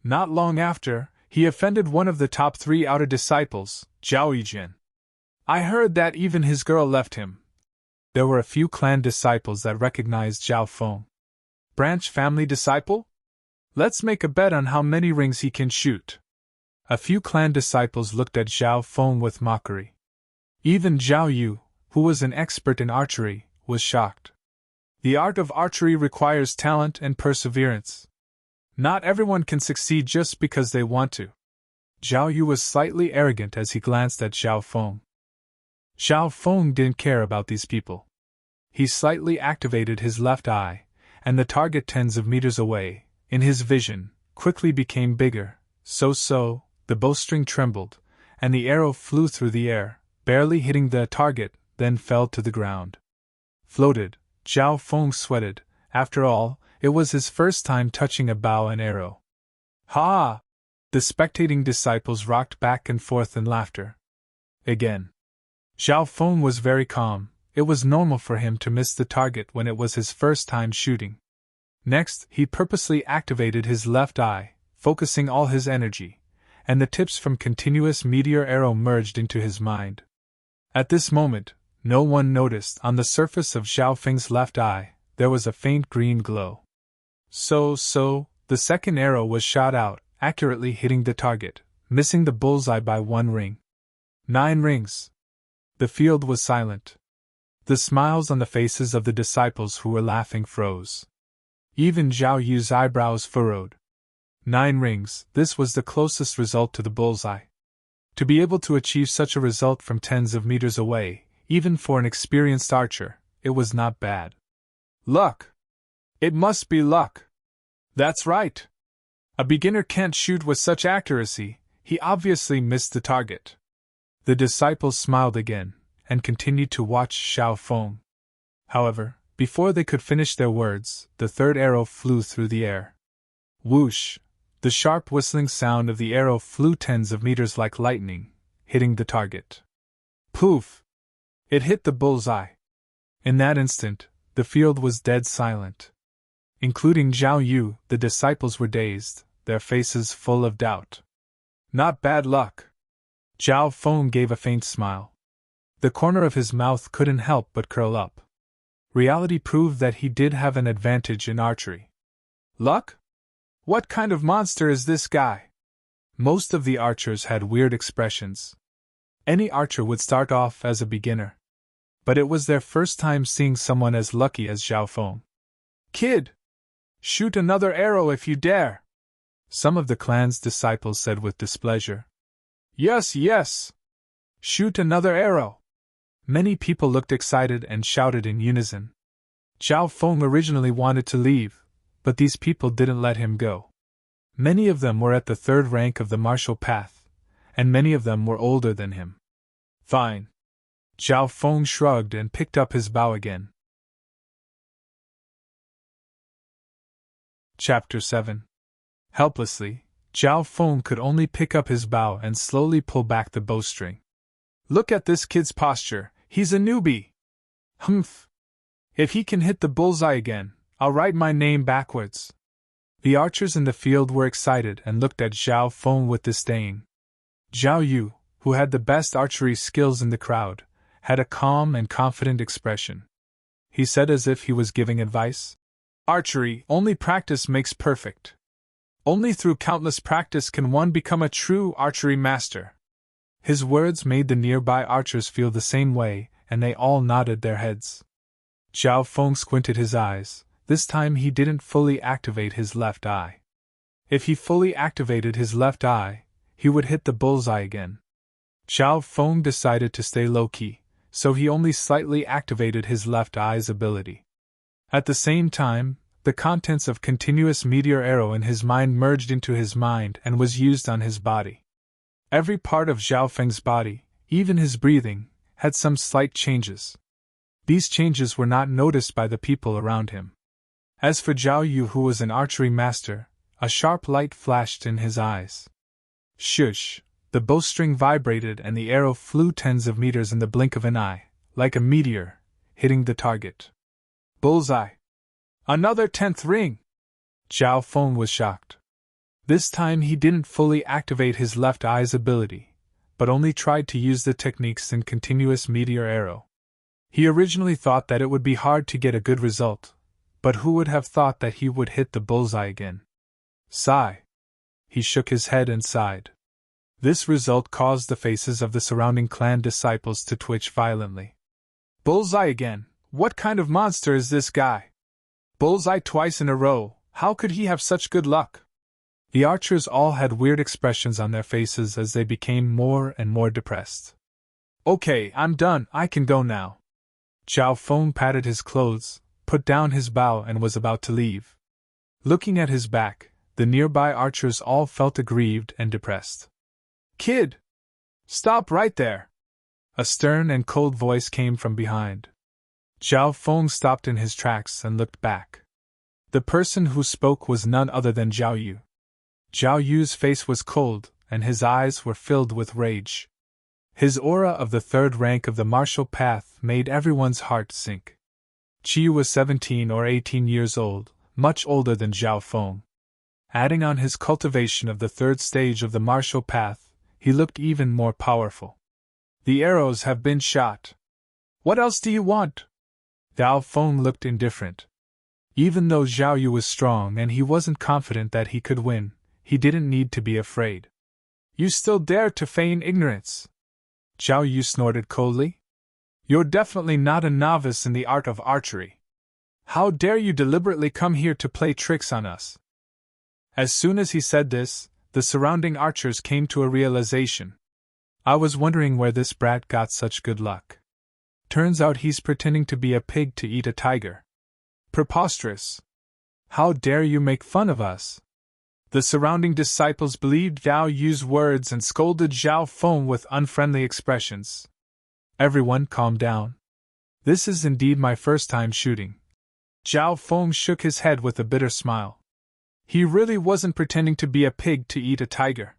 Not long after, he offended one of the top 3 outer disciples, Zhao Yijin. I heard that even his girl left him. There were a few clan disciples that recognized Zhao Feng. Branch family disciple? Let's make a bet on how many rings he can shoot. A few clan disciples looked at Zhao Feng with mockery. Even Zhao Yu, who was an expert in archery, was shocked. The art of archery requires talent and perseverance. Not everyone can succeed just because they want to. Zhao Yu was slightly arrogant as he glanced at Zhao Feng. Zhao Feng didn't care about these people. He slightly activated his left eye, and the target tens of meters away, in his vision, quickly became bigger. The bowstring trembled, and the arrow flew through the air, barely hitting the target, then fell to the ground. Floated, Zhao Feng sweated. After all, it was his first time touching a bow and arrow. Ha! The spectating disciples rocked back and forth in laughter. Again. Zhao Feng was very calm. It was normal for him to miss the target when it was his first time shooting. Next, he purposely activated his left eye, focusing all his energy, and the tips from continuous meteor arrow merged into his mind. At this moment, no one noticed on the surface of Zhao Feng's left eye, there was a faint green glow. The second arrow was shot out, accurately hitting the target, missing the bullseye by 1 ring. 9 rings. The field was silent. The smiles on the faces of the disciples who were laughing froze. Even Zhao Yu's eyebrows furrowed. 9 rings, this was the closest result to the bullseye. To be able to achieve such a result from tens of meters away, even for an experienced archer, it was not bad. Luck! It must be luck! That's right! A beginner can't shoot with such accuracy, he obviously missed the target. The disciples smiled again, and continued to watch Zhao Feng. However, before they could finish their words, the third arrow flew through the air. Whoosh! The sharp whistling sound of the arrow flew tens of meters like lightning, hitting the target. Poof! It hit the bullseye. In that instant, the field was dead silent. Including Zhao Yu, the disciples were dazed, their faces full of doubt. Not bad luck. Zhao Feng gave a faint smile. The corner of his mouth couldn't help but curl up. Reality proved that he did have an advantage in archery. Luck? What kind of monster is this guy? Most of the archers had weird expressions. Any archer would start off as a beginner. But it was their first time seeing someone as lucky as Zhao Feng. Kid! Shoot another arrow if you dare! Some of the clan's disciples said with displeasure. Yes, yes! Shoot another arrow! Many people looked excited and shouted in unison. Zhao Feng originally wanted to leave, but these people didn't let him go. Many of them were at the 3rd rank of the martial path, and many of them were older than him. Fine. Zhao Feng shrugged and picked up his bow again. Chapter 7. Helplessly, Zhao Feng could only pick up his bow and slowly pull back the bowstring. Look at this kid's posture, he's a newbie. Humph. If he can hit the bullseye again, I'll write my name backwards. The archers in the field were excited and looked at Zhao Feng with disdain. Zhao Yu, who had the best archery skills in the crowd, had a calm and confident expression. He said as if he was giving advice. Archery, only practice makes perfect. Only through countless practice can one become a true archery master. His words made the nearby archers feel the same way, and they all nodded their heads. Zhao Feng squinted his eyes. This time he didn't fully activate his left eye. If he fully activated his left eye, he would hit the bullseye again. Zhao Feng decided to stay low-key, so he only slightly activated his left eye's ability. At the same time, the contents of continuous meteor arrow in his mind merged into his mind and was used on his body. Every part of Zhao Feng's body, even his breathing, had some slight changes. These changes were not noticed by the people around him. As for Zhao Yu, who was an archery master, a sharp light flashed in his eyes. Shush! The bowstring vibrated and the arrow flew tens of meters in the blink of an eye, like a meteor, hitting the target. Bullseye! Another 10th ring! Zhao Feng was shocked. This time he didn't fully activate his left eye's ability, but only tried to use the techniques in continuous meteor arrow. He originally thought that it would be hard to get a good result, but who would have thought that he would hit the bullseye again? Sigh. He shook his head and sighed. This result caused the faces of the surrounding clan disciples to twitch violently. Bullseye again! What kind of monster is this guy? Bullseye twice in a row, how could he have such good luck? The archers all had weird expressions on their faces as they became more and more depressed. Okay, I'm done, I can go now. Zhao Feng patted his clothes, put down his bow and was about to leave. Looking at his back, the nearby archers all felt aggrieved and depressed. Kid! Stop right there! A stern and cold voice came from behind. Zhao Feng stopped in his tracks and looked back. The person who spoke was none other than Zhao Yu. Zhao Yu's face was cold, and his eyes were filled with rage. His aura of the third rank of the martial path made everyone's heart sink. Qi was 17 or 18 years old, much older than Zhao Feng. Adding on his cultivation of the third stage of the martial path, he looked even more powerful. The arrows have been shot. What else do you want? Zhao Feng looked indifferent. Even though Zhao Yu was strong and he wasn't confident that he could win, he didn't need to be afraid. You still dare to feign ignorance? Zhao Yu snorted coldly. You're definitely not a novice in the art of archery. How dare you deliberately come here to play tricks on us? As soon as he said this, the surrounding archers came to a realization. I was wondering where this brat got such good luck. Turns out he's pretending to be a pig to eat a tiger. Preposterous! How dare you make fun of us? The surrounding disciples believed Zhao Yu's words and scolded Zhao Feng with unfriendly expressions. Everyone calm down. This is indeed my first time shooting. Zhao Feng shook his head with a bitter smile. He really wasn't pretending to be a pig to eat a tiger.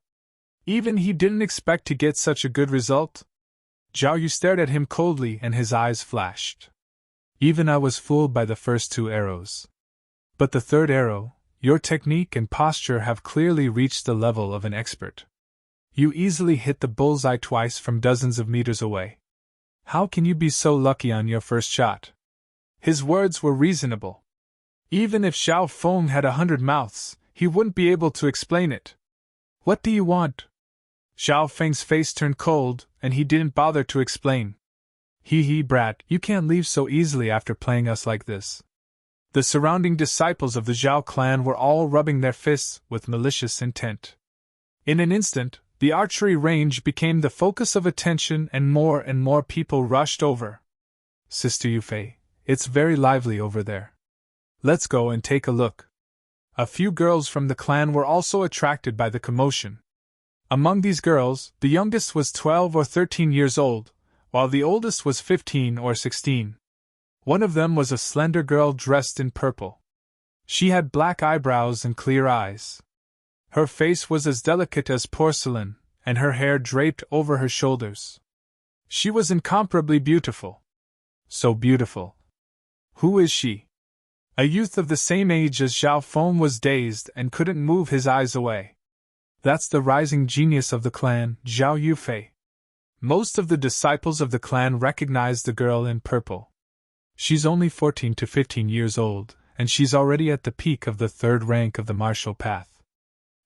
Even he didn't expect to get such a good result. Zhao Yu stared at him coldly and his eyes flashed. Even I was fooled by the first two arrows. But the third arrow, your technique and posture have clearly reached the level of an expert. You easily hit the bullseye twice from dozens of meters away. How can you be so lucky on your first shot? His words were reasonable. Even if Zhao Feng had 100 mouths, he wouldn't be able to explain it. What do you want? Zhao Feng's face turned cold, and he didn't bother to explain. Hee brat, you can't leave so easily after playing us like this. The surrounding disciples of the Zhao clan were all rubbing their fists with malicious intent. In an instant, the archery range became the focus of attention and more people rushed over. Sister Yufei, it's very lively over there. Let's go and take a look. A few girls from the clan were also attracted by the commotion. Among these girls, the youngest was 12 or 13 years old, while the oldest was 15 or 16. One of them was a slender girl dressed in purple. She had black eyebrows and clear eyes. Her face was as delicate as porcelain, and her hair draped over her shoulders. She was incomparably beautiful. So beautiful. Who is she? A youth of the same age as Zhao Feng was dazed and couldn't move his eyes away. That's the rising genius of the clan, Zhao Yufei. Most of the disciples of the clan recognized the girl in purple. She's only 14 to 15 years old, and she's already at the peak of the third rank of the martial path.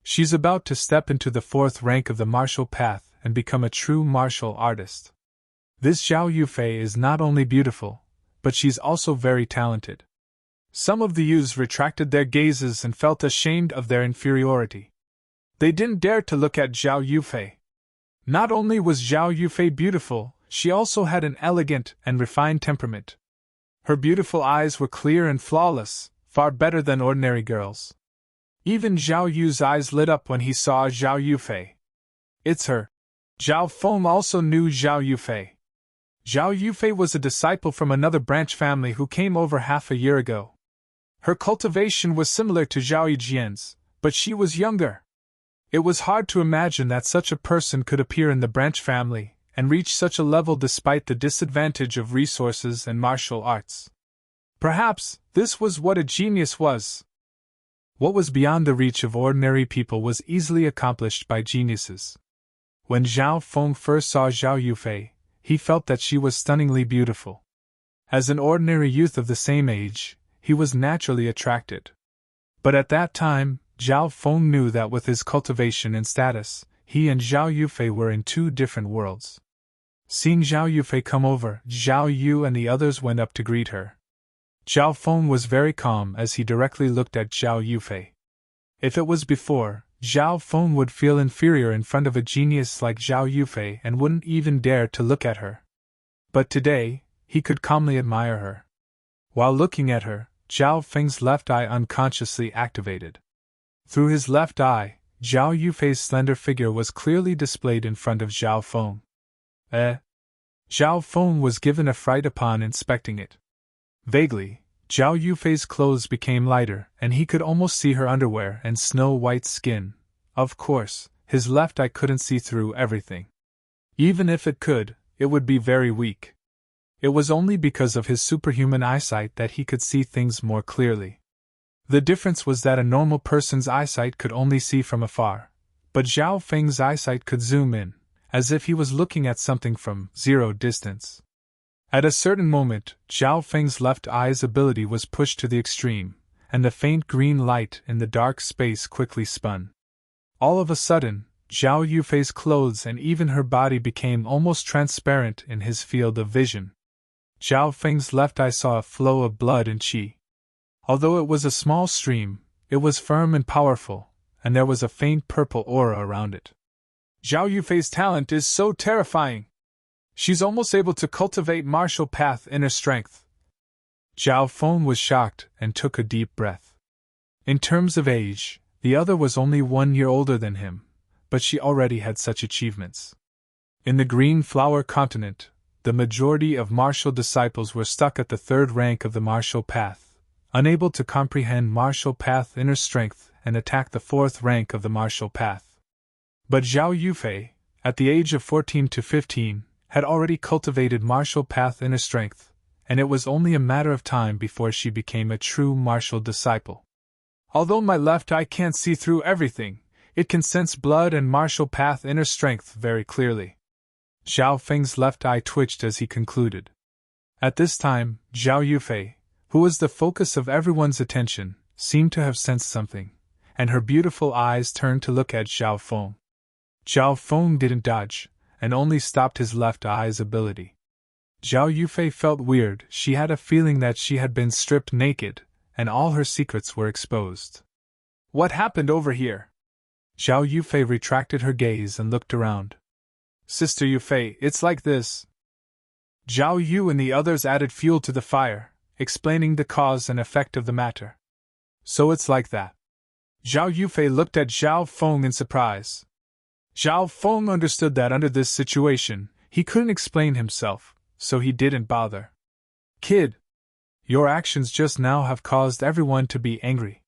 She's about to step into the fourth rank of the martial path and become a true martial artist. This Zhao Yufei is not only beautiful, but she's also very talented. Some of the youths retracted their gazes and felt ashamed of their inferiority. They didn't dare to look at Zhao Yufei. Not only was Zhao Yufei beautiful, she also had an elegant and refined temperament. Her beautiful eyes were clear and flawless, far better than ordinary girls. Even Zhao Yu's eyes lit up when he saw Zhao Yufei. It's her. Zhao Feng also knew Zhao Yufei. Zhao Yufei was a disciple from another branch family who came over half a year ago. Her cultivation was similar to Zhao Yijian's, but she was younger. It was hard to imagine that such a person could appear in the branch family and reach such a level despite the disadvantage of resources and martial arts. Perhaps this was what a genius was. What was beyond the reach of ordinary people was easily accomplished by geniuses. When Zhao Feng first saw Zhao Yufei, he felt that she was stunningly beautiful. As an ordinary youth of the same age, he was naturally attracted. But at that time, Zhao Feng knew that with his cultivation and status, he and Zhao Yufei were in two different worlds. Seeing Zhao Yufei come over, Zhao Yu and the others went up to greet her. Zhao Feng was very calm as he directly looked at Zhao Yufei. If it was before, Zhao Feng would feel inferior in front of a genius like Zhao Yufei and wouldn't even dare to look at her. But today, he could calmly admire her. While looking at her, Zhao Feng's left eye unconsciously activated. Through his left eye, Zhao Yufei's slender figure was clearly displayed in front of Zhao Feng. Zhao Feng was given a fright upon inspecting it. Vaguely, Zhao Yufei's clothes became lighter, and he could almost see her underwear and snow-white skin. Of course, his left eye couldn't see through everything. Even if it could, it would be very weak. It was only because of his superhuman eyesight that he could see things more clearly. The difference was that a normal person's eyesight could only see from afar, but Zhao Feng's eyesight could zoom in, as if he was looking at something from zero distance. At a certain moment, Zhao Feng's left eye's ability was pushed to the extreme, and the faint green light in the dark space quickly spun. All of a sudden, Zhao Yufei's clothes and even her body became almost transparent in his field of vision. Zhao Feng's left eye saw a flow of blood and qi. Although it was a small stream, it was firm and powerful, and there was a faint purple aura around it. Zhao Yufei's talent is so terrifying! She's almost able to cultivate martial path inner strength. Zhao Feng was shocked and took a deep breath. In terms of age, the other was only 1 year older than him, but she already had such achievements. In the Green Flower Continent, the majority of martial disciples were stuck at the 3rd rank of the martial path, unable to comprehend martial path inner strength and attack the 4th rank of the martial path. But Zhao Yufei, at the age of 14 to 15, had already cultivated martial path inner strength, and it was only a matter of time before she became a true martial disciple. Although my left eye can't see through everything, it can sense blood and martial path inner strength very clearly. Zhao Feng's left eye twitched as he concluded. At this time, Zhao Yufei, who was the focus of everyone's attention, seemed to have sensed something, and her beautiful eyes turned to look at Zhao Feng. Zhao Feng didn't dodge, and only stopped his left eye's ability. Zhao Yufei felt weird. She had a feeling that she had been stripped naked, and all her secrets were exposed. What happened over here? Zhao Yufei retracted her gaze and looked around. Sister Yufei, it's like this. Zhao Yu and the others added fuel to the fire, explaining the cause and effect of the matter. So it's like that. Zhao Yufei looked at Zhao Feng in surprise. Zhao Feng understood that under this situation, he couldn't explain himself, so he didn't bother. Kid, your actions just now have caused everyone to be angry.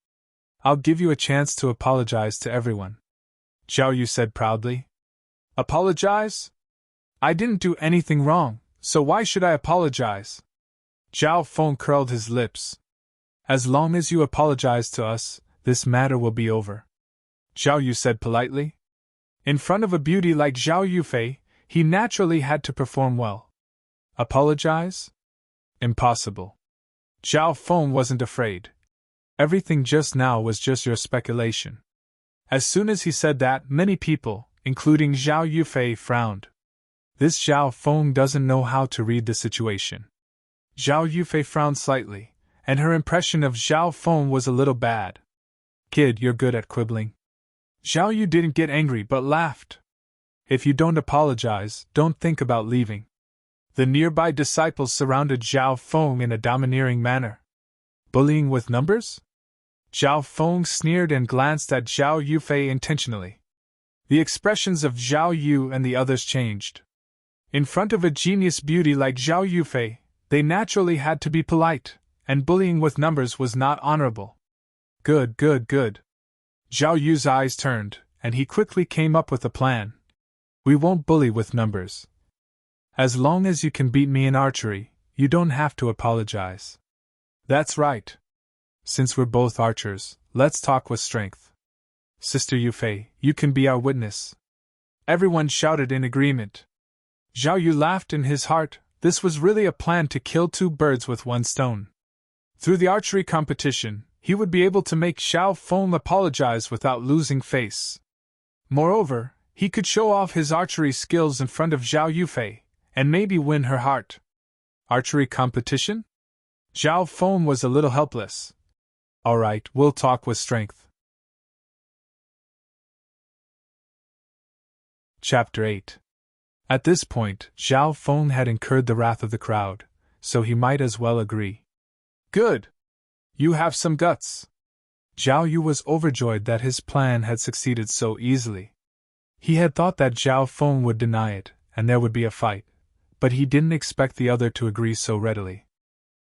I'll give you a chance to apologize to everyone. Zhao Yu said proudly. Apologize? I didn't do anything wrong, so why should I apologize? Zhao Feng curled his lips. As long as you apologize to us, this matter will be over. Zhao Yu said politely. In front of a beauty like Zhao Yufei, he naturally had to perform well. Apologize? Impossible. Zhao Feng wasn't afraid. Everything just now was just your speculation. As soon as he said that, many people, including Zhao Yufei, frowned. This Zhao Feng doesn't know how to read the situation. Zhao Yufei frowned slightly, and her impression of Zhao Feng was a little bad. Kid, you're good at quibbling. Zhao Yu didn't get angry but laughed. If you don't apologize, don't think about leaving. The nearby disciples surrounded Zhao Feng in a domineering manner. Bullying with numbers? Zhao Feng sneered and glanced at Zhao Yufei intentionally. The expressions of Zhao Yu and the others changed. In front of a genius beauty like Zhao Yufei, they naturally had to be polite, and bullying with numbers was not honorable. Good, good, good. Zhao Yu's eyes turned, and he quickly came up with a plan. We won't bully with numbers. As long as you can beat me in archery, you don't have to apologize. That's right. Since we're both archers, let's talk with strength. Sister Yufei, you can be our witness. Everyone shouted in agreement. Zhao Yu laughed in his heart. This was really a plan to kill 2 birds with 1 stone. Through the archery competition, he would be able to make Zhao Feng apologize without losing face. Moreover, He could show off his archery skills in front of Zhao Yufei, and maybe win her heart. Archery competition? Zhao Feng was a little helpless. All right, we'll talk with strength. Chapter 8. At this point, Zhao Feng had incurred the wrath of the crowd, so he might as well agree. Good! You have some guts. Zhao Yu was overjoyed that his plan had succeeded so easily. He had thought that Zhao Feng would deny it, and there would be a fight, but he didn't expect the other to agree so readily.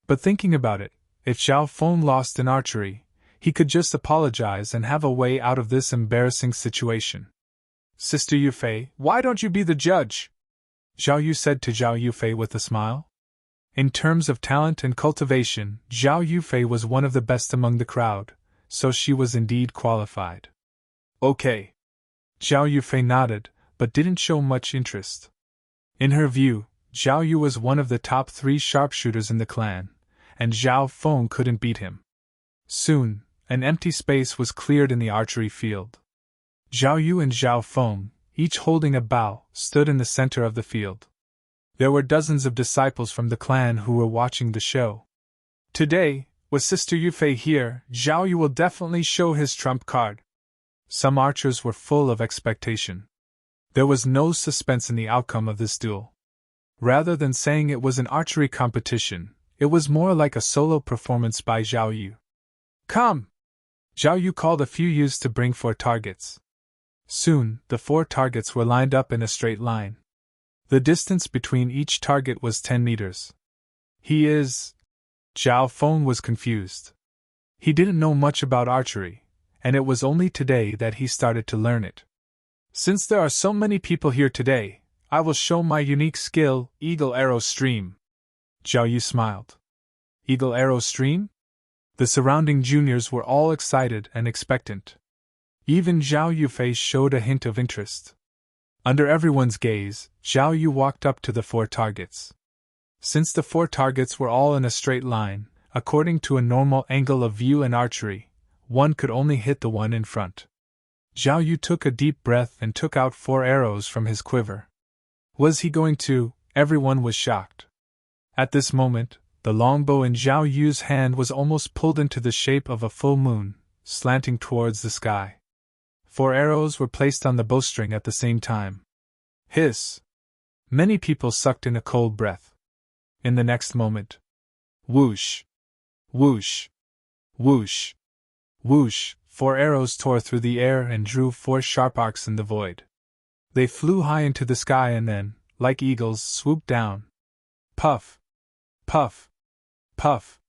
But thinking about it, if Zhao Feng lost in archery, he could just apologize and have a way out of this embarrassing situation. Sister Yufei, why don't you be the judge? Zhao Yu said to Zhao Yufei with a smile. In terms of talent and cultivation, Zhao Yufei was one of the best among the crowd, so she was indeed qualified. Okay. Zhao Yufei nodded, but didn't show much interest. In her view, Zhao Yu was one of the top 3 sharpshooters in the clan, and Zhao Feng couldn't beat him. Soon, an empty space was cleared in the archery field. Zhao Yu and Zhao Feng, each holding a bow, stood in the center of the field. There were dozens of disciples from the clan who were watching the show. Today, with Sister Yufei here, Zhao Yu will definitely show his trump card. Some archers were full of expectation. There was no suspense in the outcome of this duel. Rather than saying it was an archery competition, it was more like a solo performance by Zhao Yu. Come! Zhao Yu called a few youths to bring 4 targets. Soon, the 4 targets were lined up in a straight line. The distance between each target was 10 meters. Zhao Feng was confused. He didn't know much about archery, and it was only today that he started to learn it. Since there are so many people here today, I will show my unique skill, Eagle Arrow Stream. Zhao Yu smiled. Eagle Arrow Stream? The surrounding juniors were all excited and expectant. Even Zhao Yufei showed a hint of interest. Under everyone's gaze, Zhao Yu walked up to the 4 targets. Since the 4 targets were all in a straight line, according to a normal angle of view in archery, one could only hit the one in front. Zhao Yu took a deep breath and took out 4 arrows from his quiver. Was he going to? Everyone was shocked. At this moment, the longbow in Zhao Yu's hand was almost pulled into the shape of a full moon, slanting towards the sky. 4 arrows were placed on the bowstring at the same time. Hiss! Many people sucked in a cold breath. In the next moment, whoosh! Whoosh! Whoosh! Whoosh! 4 arrows tore through the air and drew 4 sharp arcs in the void. They flew high into the sky and then, like eagles, swooped down. Puff! Puff! Puff!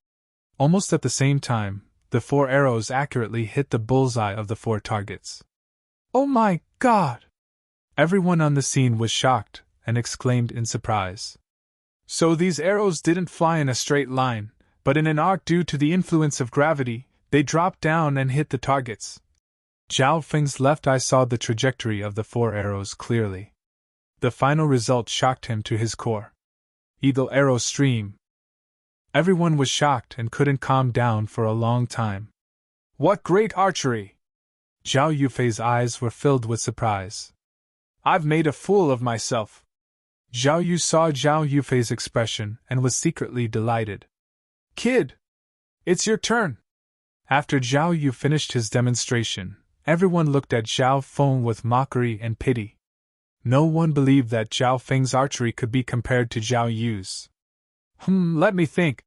Almost at the same time, the 4 arrows accurately hit the bullseye of the 4 targets. Oh my God! Everyone on the scene was shocked and exclaimed in surprise. So these arrows didn't fly in a straight line, but in an arc due to the influence of gravity. They dropped down and hit the targets. Zhao Feng's left eye saw the trajectory of the 4 arrows clearly. The final result shocked him to his core. Eagle Arrow Stream. Everyone was shocked and couldn't calm down for a long time. What great archery! Zhao Yufei's eyes were filled with surprise. I've made a fool of myself. Zhao Yu saw Zhao Yufei's expression and was secretly delighted. Kid! It's your turn! After Zhao Yu finished his demonstration, everyone looked at Zhao Feng with mockery and pity. No one believed that Zhao Feng's archery could be compared to Zhao Yu's. Let me think.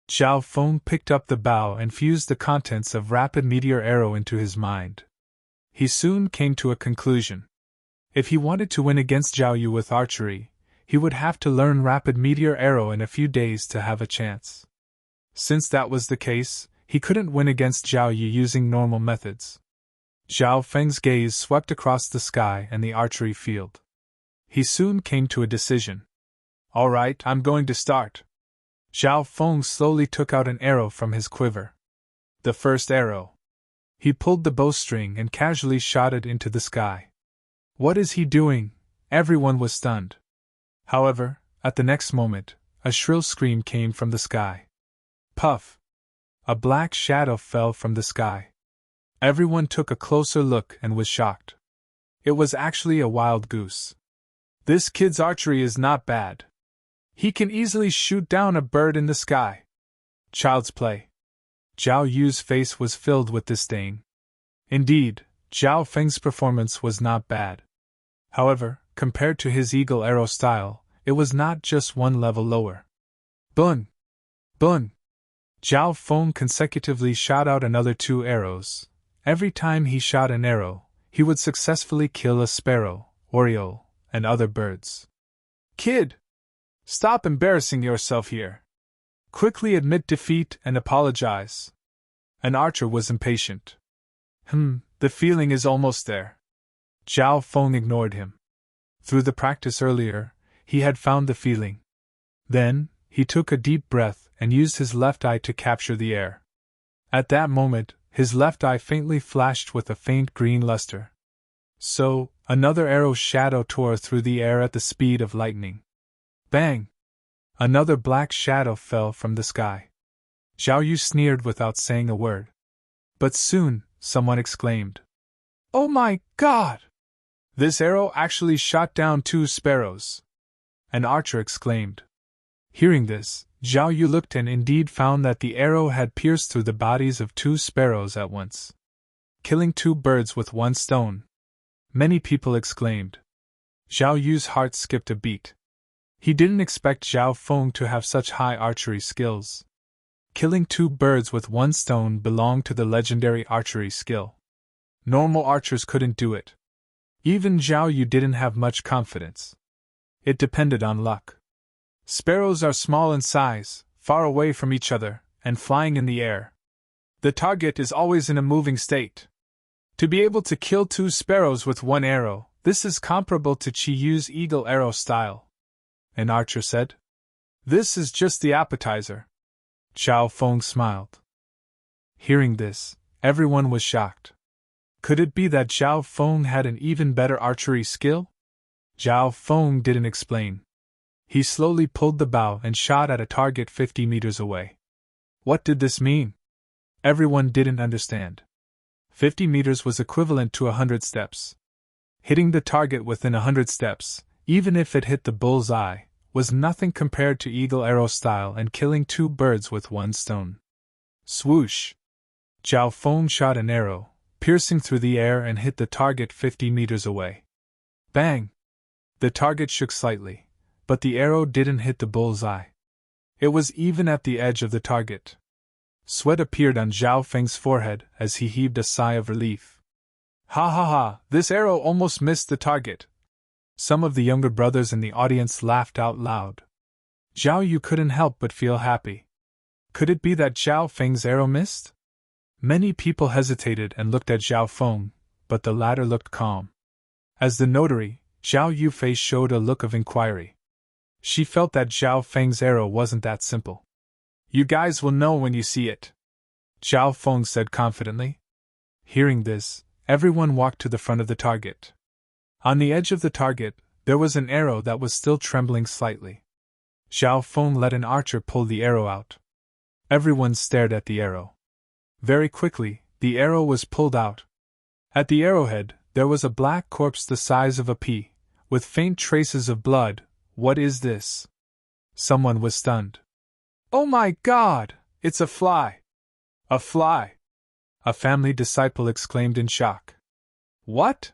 Zhao Feng picked up the bow and fused the contents of Rapid Meteor Arrow into his mind. He soon came to a conclusion. If he wanted to win against Zhao Yu with archery, he would have to learn Rapid Meteor Arrow in a few days to have a chance. Since that was the case, he couldn't win against Zhao Yu using normal methods. Zhao Feng's gaze swept across the sky and the archery field. He soon came to a decision. All right, I'm going to start. Zhao Feng slowly took out an arrow from his quiver. The first arrow. He pulled the bowstring and casually shot it into the sky. What is he doing? Everyone was stunned. However, at the next moment, a shrill scream came from the sky. Puff! A black shadow fell from the sky. Everyone took a closer look and was shocked. It was actually a wild goose. This kid's archery is not bad. He can easily shoot down a bird in the sky. Child's play. Zhao Yu's face was filled with disdain. Indeed, Zhao Feng's performance was not bad. However, compared to his eagle arrow style, it was not just one level lower. Bun! Bun! Zhao Feng consecutively shot out another 2 arrows. Every time he shot an arrow, he would successfully kill a sparrow, oriole, and other birds. Kid! Stop embarrassing yourself here. Quickly admit defeat and apologize. An archer was impatient. The feeling is almost there. Zhao Feng ignored him. Through the practice earlier, he had found the feeling. Then, he took a deep breath and used his left eye to capture the air. At that moment, his left eye faintly flashed with a faint green luster. So, another arrow's shadow tore through the air at the speed of lightning. Bang! Another black shadow fell from the sky. Zhao Yu sneered without saying a word. But soon, someone exclaimed, "Oh my God! This arrow actually shot down 2 sparrows!" An archer exclaimed. Hearing this, Zhao Yu looked and indeed found that the arrow had pierced through the bodies of 2 sparrows at once, killing 2 birds with 1 stone. Many people exclaimed. Zhao Yu's heart skipped a beat. He didn't expect Zhao Feng to have such high archery skills. Killing 2 birds with 1 stone belonged to the legendary archery skill. Normal archers couldn't do it. Even Zhao Yu didn't have much confidence. It depended on luck. Sparrows are small in size, far away from each other, and flying in the air. The target is always in a moving state. To be able to kill 2 sparrows with 1 arrow, this is comparable to Qi Yu's eagle arrow style. An archer said. This is just the appetizer. Zhao Feng smiled. Hearing this, everyone was shocked. Could it be that Zhao Feng had an even better archery skill? Zhao Feng didn't explain. He slowly pulled the bow and shot at a target 50 meters away. What did this mean? Everyone didn't understand. 50 meters was equivalent to 100 steps. Hitting the target within 100 steps, even if it hit the bull's eye, was nothing compared to eagle arrow style and killing 2 birds with 1 stone. Swoosh! Zhao Feng shot an arrow, piercing through the air and hit the target 50 meters away. Bang! The target shook slightly, but the arrow didn't hit the bull's eye. It was even at the edge of the target. Sweat appeared on Zhao Feng's forehead as he heaved a sigh of relief. Ha ha ha, this arrow almost missed the target. Some of the younger brothers in the audience laughed out loud. Zhao Yu couldn't help but feel happy. Could it be that Zhao Feng's arrow missed? Many people hesitated and looked at Zhao Feng, but the latter looked calm. As the notary, Zhao Yu's face showed a look of inquiry. She felt that Zhao Feng's arrow wasn't that simple. You guys will know when you see it, Zhao Feng said confidently. Hearing this, everyone walked to the front of the target. On the edge of the target, there was an arrow that was still trembling slightly. Zhao Feng let an archer pull the arrow out. Everyone stared at the arrow. Very quickly, the arrow was pulled out. At the arrowhead, there was a black corpse the size of a pea, with faint traces of blood. What is this? Someone was stunned. Oh my God! It's a fly! A fly! A family disciple exclaimed in shock. What?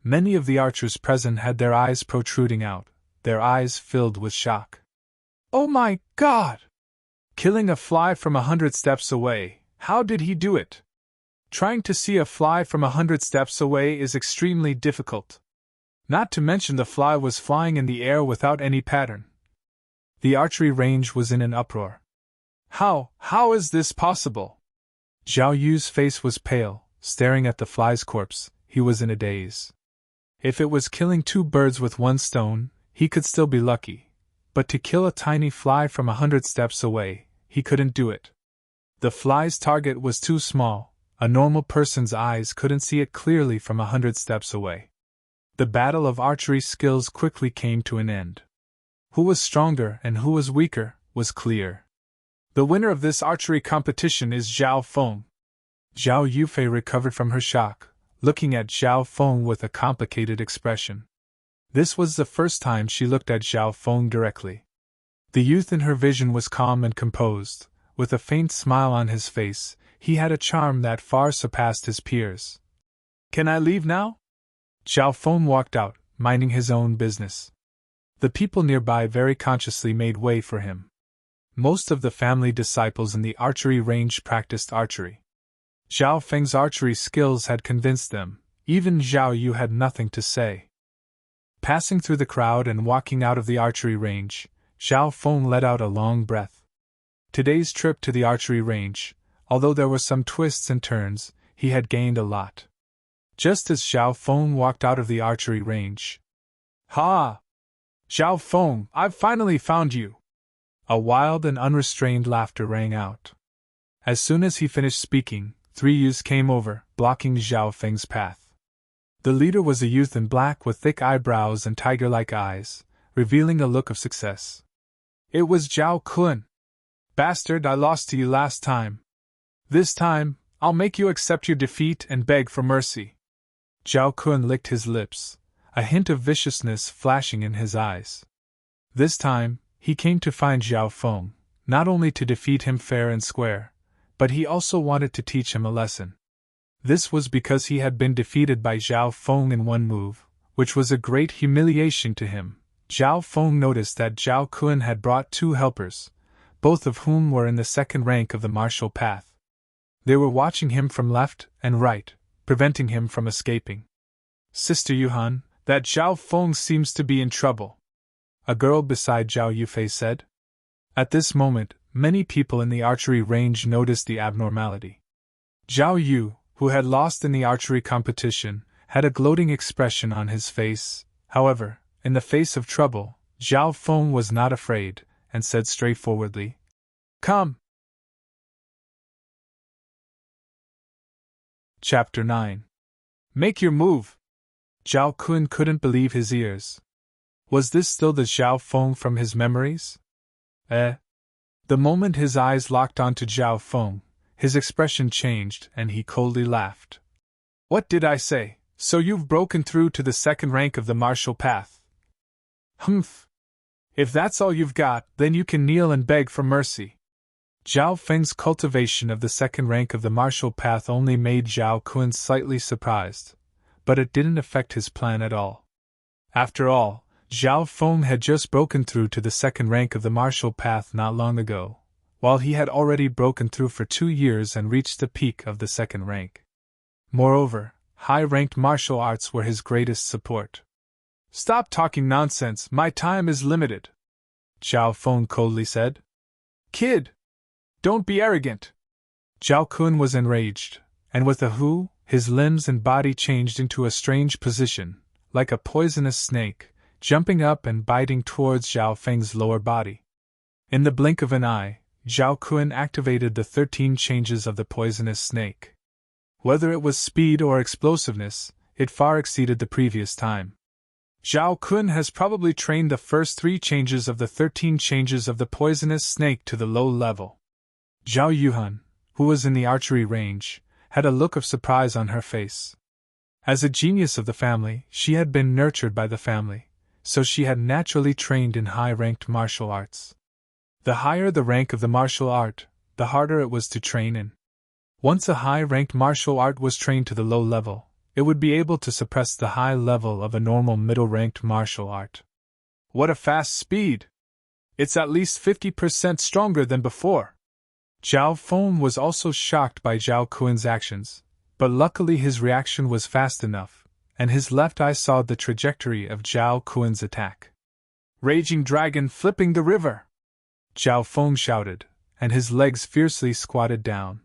Many of the archers present had their eyes protruding out, their eyes filled with shock. Oh my God! Killing a fly from 100 steps away, how did he do it? Trying to see a fly from 100 steps away is extremely difficult. Not to mention the fly was flying in the air without any pattern. The archery range was in an uproar. How is this possible? Zhao Yu's face was pale, staring at the fly's corpse. He was in a daze. If it was killing 2 birds with 1 stone, he could still be lucky. But to kill a tiny fly from 100 steps away, he couldn't do it. The fly's target was too small. A normal person's eyes couldn't see it clearly from 100 steps away. The battle of archery skills quickly came to an end. Who was stronger and who was weaker was clear. The winner of this archery competition is Zhao Feng. Zhao Yufei recovered from her shock, looking at Zhao Feng with a complicated expression. This was the first time she looked at Zhao Feng directly. The youth in her vision was calm and composed, with a faint smile on his face. He had a charm that far surpassed his peers. "Can I leave now?" Zhao Feng walked out, minding his own business. The people nearby very consciously made way for him. Most of the family disciples in the archery range practiced archery. Zhao Feng's archery skills had convinced them. Even Zhao Yu had nothing to say. Passing through the crowd and walking out of the archery range, Zhao Feng let out a long breath. Today's trip to the archery range, although there were some twists and turns, he had gained a lot. Just as Zhao Feng walked out of the archery range. "Ha! Zhao Feng, I've finally found you!" A wild and unrestrained laughter rang out. As soon as he finished speaking, 3 youths came over, blocking Zhao Feng's path. The leader was a youth in black with thick eyebrows and tiger-like eyes, revealing a look of success. "It was Zhao Kun. Bastard, I lost to you last time. This time, I'll make you accept your defeat and beg for mercy." Zhao Kun licked his lips, a hint of viciousness flashing in his eyes. This time, he came to find Zhao Feng, not only to defeat him fair and square, but he also wanted to teach him a lesson. This was because he had been defeated by Zhao Feng in one move, which was a great humiliation to him. Zhao Feng noticed that Zhao Kun had brought 2 helpers, both of whom were in the second rank of the martial path. They were watching him from left and right, preventing him from escaping. "Sister Yuhan, that Zhao Feng seems to be in trouble," a girl beside Zhao Yufei said. At this moment, many people in the archery range noticed the abnormality. Zhao Yu, who had lost in the archery competition, had a gloating expression on his face. However, in the face of trouble, Zhao Feng was not afraid, and said straightforwardly, "Come." Chapter 9. Make your move! Zhao Kun couldn't believe his ears. Was this still the Zhao Feng from his memories? The moment his eyes locked onto Zhao Feng, his expression changed and he coldly laughed. "What did I say? So you've broken through to the second rank of the martial path? Humph! If that's all you've got, then you can kneel and beg for mercy." Zhao Feng's cultivation of the second rank of the martial path only made Zhao Kun slightly surprised, but it didn't affect his plan at all. After all, Zhao Feng had just broken through to the second rank of the martial path not long ago, while he had already broken through for 2 years and reached the peak of the second rank. Moreover, high-ranked martial arts were his greatest support. "Stop talking nonsense, my time is limited," Zhao Feng coldly said. "Kid! Don't be arrogant!" Zhao Kun was enraged, and with a hoo, his limbs and body changed into a strange position, like a poisonous snake, jumping up and biting towards Zhao Feng's lower body. In the blink of an eye, Zhao Kun activated the 13 changes of the poisonous snake. Whether it was speed or explosiveness, it far exceeded the previous time. Zhao Kun has probably trained the first 3 changes of the 13 changes of the poisonous snake to the low level. Zhao Yuhan, who was in the archery range, had a look of surprise on her face. As a genius of the family, she had been nurtured by the family, so she had naturally trained in high-ranked martial arts. The higher the rank of the martial art, the harder it was to train in. Once a high-ranked martial art was trained to the low level, it would be able to suppress the high level of a normal middle-ranked martial art. What a fast speed! It's at least 50% stronger than before. Zhao Feng was also shocked by Zhao Kun's actions, but luckily his reaction was fast enough, and his left eye saw the trajectory of Zhao Kun's attack. "Raging dragon flipping the river!" Zhao Feng shouted, and his legs fiercely squatted down.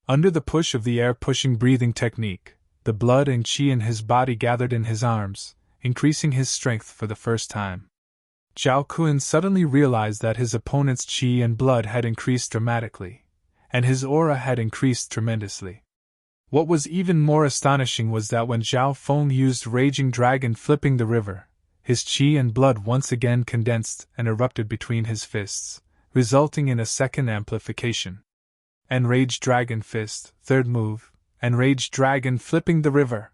Under the push of the air-pushing breathing technique, the blood and qi in his body gathered in his arms, increasing his strength for the first time. Zhao Kun suddenly realized that his opponent's qi and blood had increased dramatically, and his aura had increased tremendously. What was even more astonishing was that when Zhao Feng used Raging Dragon flipping the river, his qi and blood once again condensed and erupted between his fists, resulting in a second amplification. Enraged Dragon Fist, third move, enraged dragon flipping the river.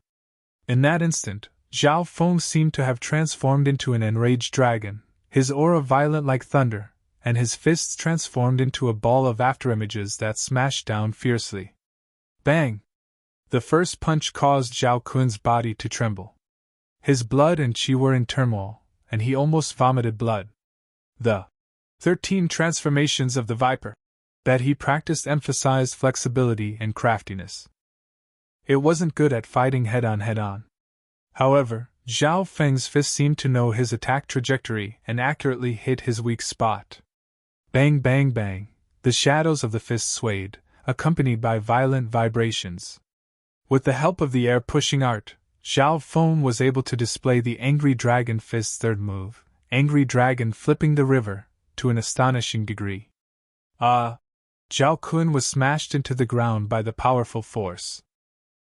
In that instant, Zhao Feng seemed to have transformed into an enraged dragon, his aura violent like thunder, and his fists transformed into a ball of afterimages that smashed down fiercely. Bang! The first punch caused Zhao Kun's body to tremble. His blood and qi were in turmoil, and he almost vomited blood. The 13 transformations of the Viper that he practiced emphasized flexibility and craftiness. It wasn't good at fighting head-on. However, Zhao Feng's fist seemed to know his attack trajectory and accurately hit his weak spot. Bang bang bang, the shadows of the fist swayed, accompanied by violent vibrations. With the help of the air-pushing art, Zhao Feng was able to display the Angry Dragon Fist's third move, Angry Dragon flipping the river, to an astonishing degree. Zhao Kun was smashed into the ground by the powerful force.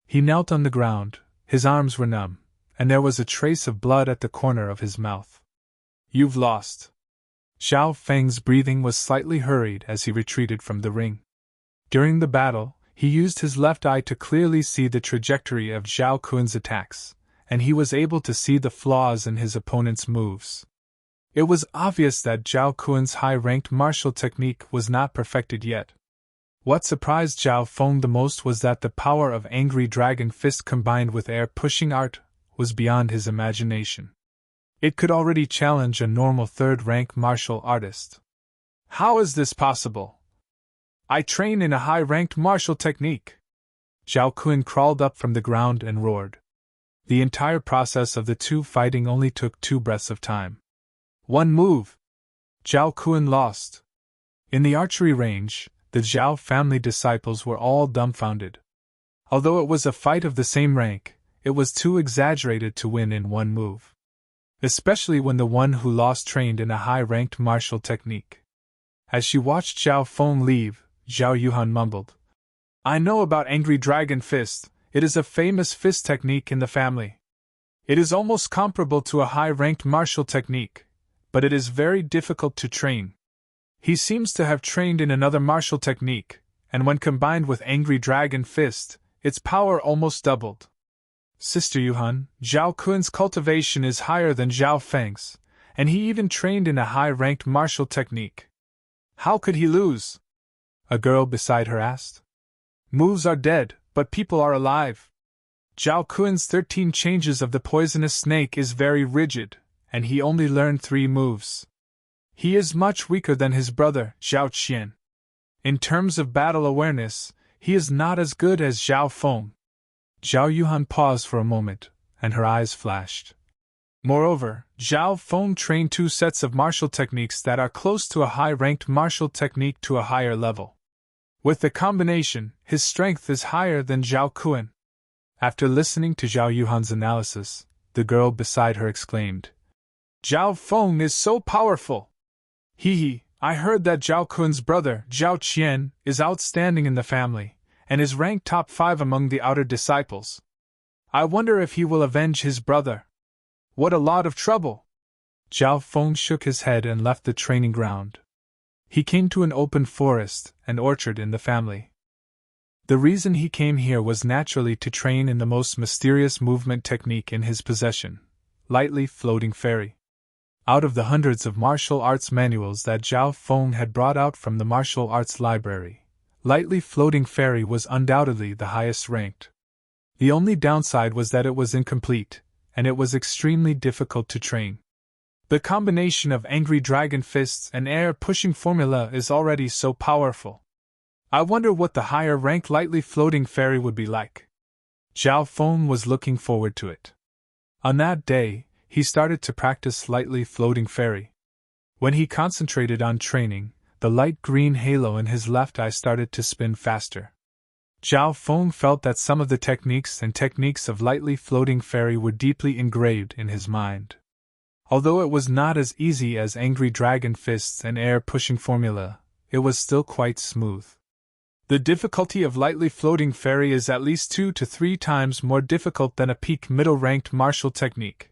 He knelt on the ground, his arms were numb, and there was a trace of blood at the corner of his mouth. You've lost. Zhao Feng's breathing was slightly hurried as he retreated from the ring. During the battle, he used his left eye to clearly see the trajectory of Zhao Kun's attacks, and he was able to see the flaws in his opponent's moves. It was obvious that Zhao Kun's high-ranked martial technique was not perfected yet. What surprised Zhao Feng the most was that the power of Angry Dragon Fist combined with air-pushing art was beyond his imagination. It could already challenge a normal third-rank martial artist. How is this possible? I train in a high-ranked martial technique. Zhao Kun crawled up from the ground and roared. The entire process of the two fighting only took 2 breaths of time. One move. Zhao Kun lost. In the archery range, the Zhao family disciples were all dumbfounded. Although it was a fight of the same rank, it was too exaggerated to win in one move. Especially when the one who lost trained in a high-ranked martial technique. As she watched Zhao Feng leave, Zhao Yuhan mumbled, I know about Angry Dragon Fist, it is a famous fist technique in the family. It is almost comparable to a high-ranked martial technique, but it is very difficult to train. He seems to have trained in another martial technique, and when combined with Angry Dragon Fist, its power almost doubled. Sister Yuhan, Zhao Kun's cultivation is higher than Zhao Feng's, and he even trained in a high-ranked martial technique. How could he lose? A girl beside her asked. Moves are dead, but people are alive. Zhao Kun's 13 changes of the poisonous snake is very rigid, and he only learned 3 moves. He is much weaker than his brother, Zhao Qian. In terms of battle awareness, he is not as good as Zhao Feng. Zhao Yuhan paused for a moment, and her eyes flashed. Moreover, Zhao Feng trained 2 sets of martial techniques that are close to a high-ranked martial technique to a higher level. With the combination, his strength is higher than Zhao Kun. After listening to Zhao Yuhan's analysis, the girl beside her exclaimed, Zhao Feng is so powerful! I heard that Zhao Kun's brother, Zhao Qian, is outstanding in the family, and is ranked top 5 among the outer disciples. I wonder if he will avenge his brother. What a lot of trouble! Zhao Feng shook his head and left the training ground. He came to an open forest and orchard in the family. The reason he came here was naturally to train in the most mysterious movement technique in his possession, lightly floating fairy. Out of the hundreds of martial arts manuals that Zhao Feng had brought out from the martial arts library, lightly floating fairy was undoubtedly the highest ranked. The only downside was that it was incomplete, and it was extremely difficult to train. The combination of Angry Dragon Fists and air-pushing formula is already so powerful. I wonder what the higher-ranked lightly floating fairy would be like. Zhao Feng was looking forward to it. On that day, he started to practice lightly floating fairy. When he concentrated on training, the light green halo in his left eye started to spin faster. Zhao Feng felt that some of the techniques of lightly floating fairy were deeply engraved in his mind. Although it was not as easy as Angry Dragon Fists and air-pushing formula, it was still quite smooth. The difficulty of lightly floating fairy is at least 2 to 3 times more difficult than a peak middle-ranked martial technique.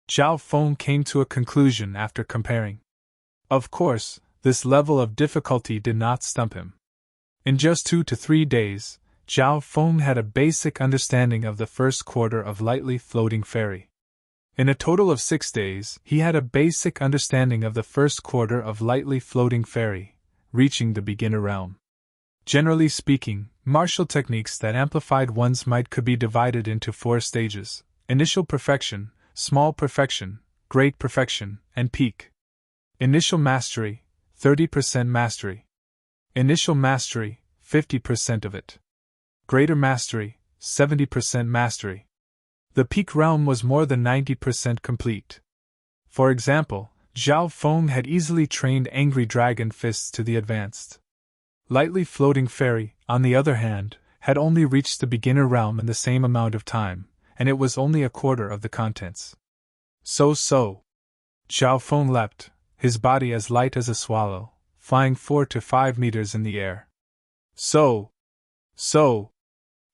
Zhao Feng came to a conclusion after comparing. Of course, this level of difficulty did not stump him. In just 2 to 3 days, Zhao Feng had a basic understanding of the first quarter of lightly floating fairy. In a total of 6 days, he had a basic understanding of the first quarter of lightly floating fairy, reaching the beginner realm. Generally speaking, martial techniques that amplified one's might could be divided into 4 stages: initial perfection, small perfection, great perfection, and peak. Initial mastery, 30% mastery. Initial mastery, 50% of it. Greater mastery, 70% mastery. The peak realm was more than 90% complete. For example, Zhao Feng had easily trained angry dragon fists to the advanced. Lightly floating fairy, on the other hand, had only reached the beginner realm in the same amount of time, and it was only a quarter of the contents. So. Zhao Feng leapt, his body as light as a swallow, flying 4 to 5 meters in the air. So.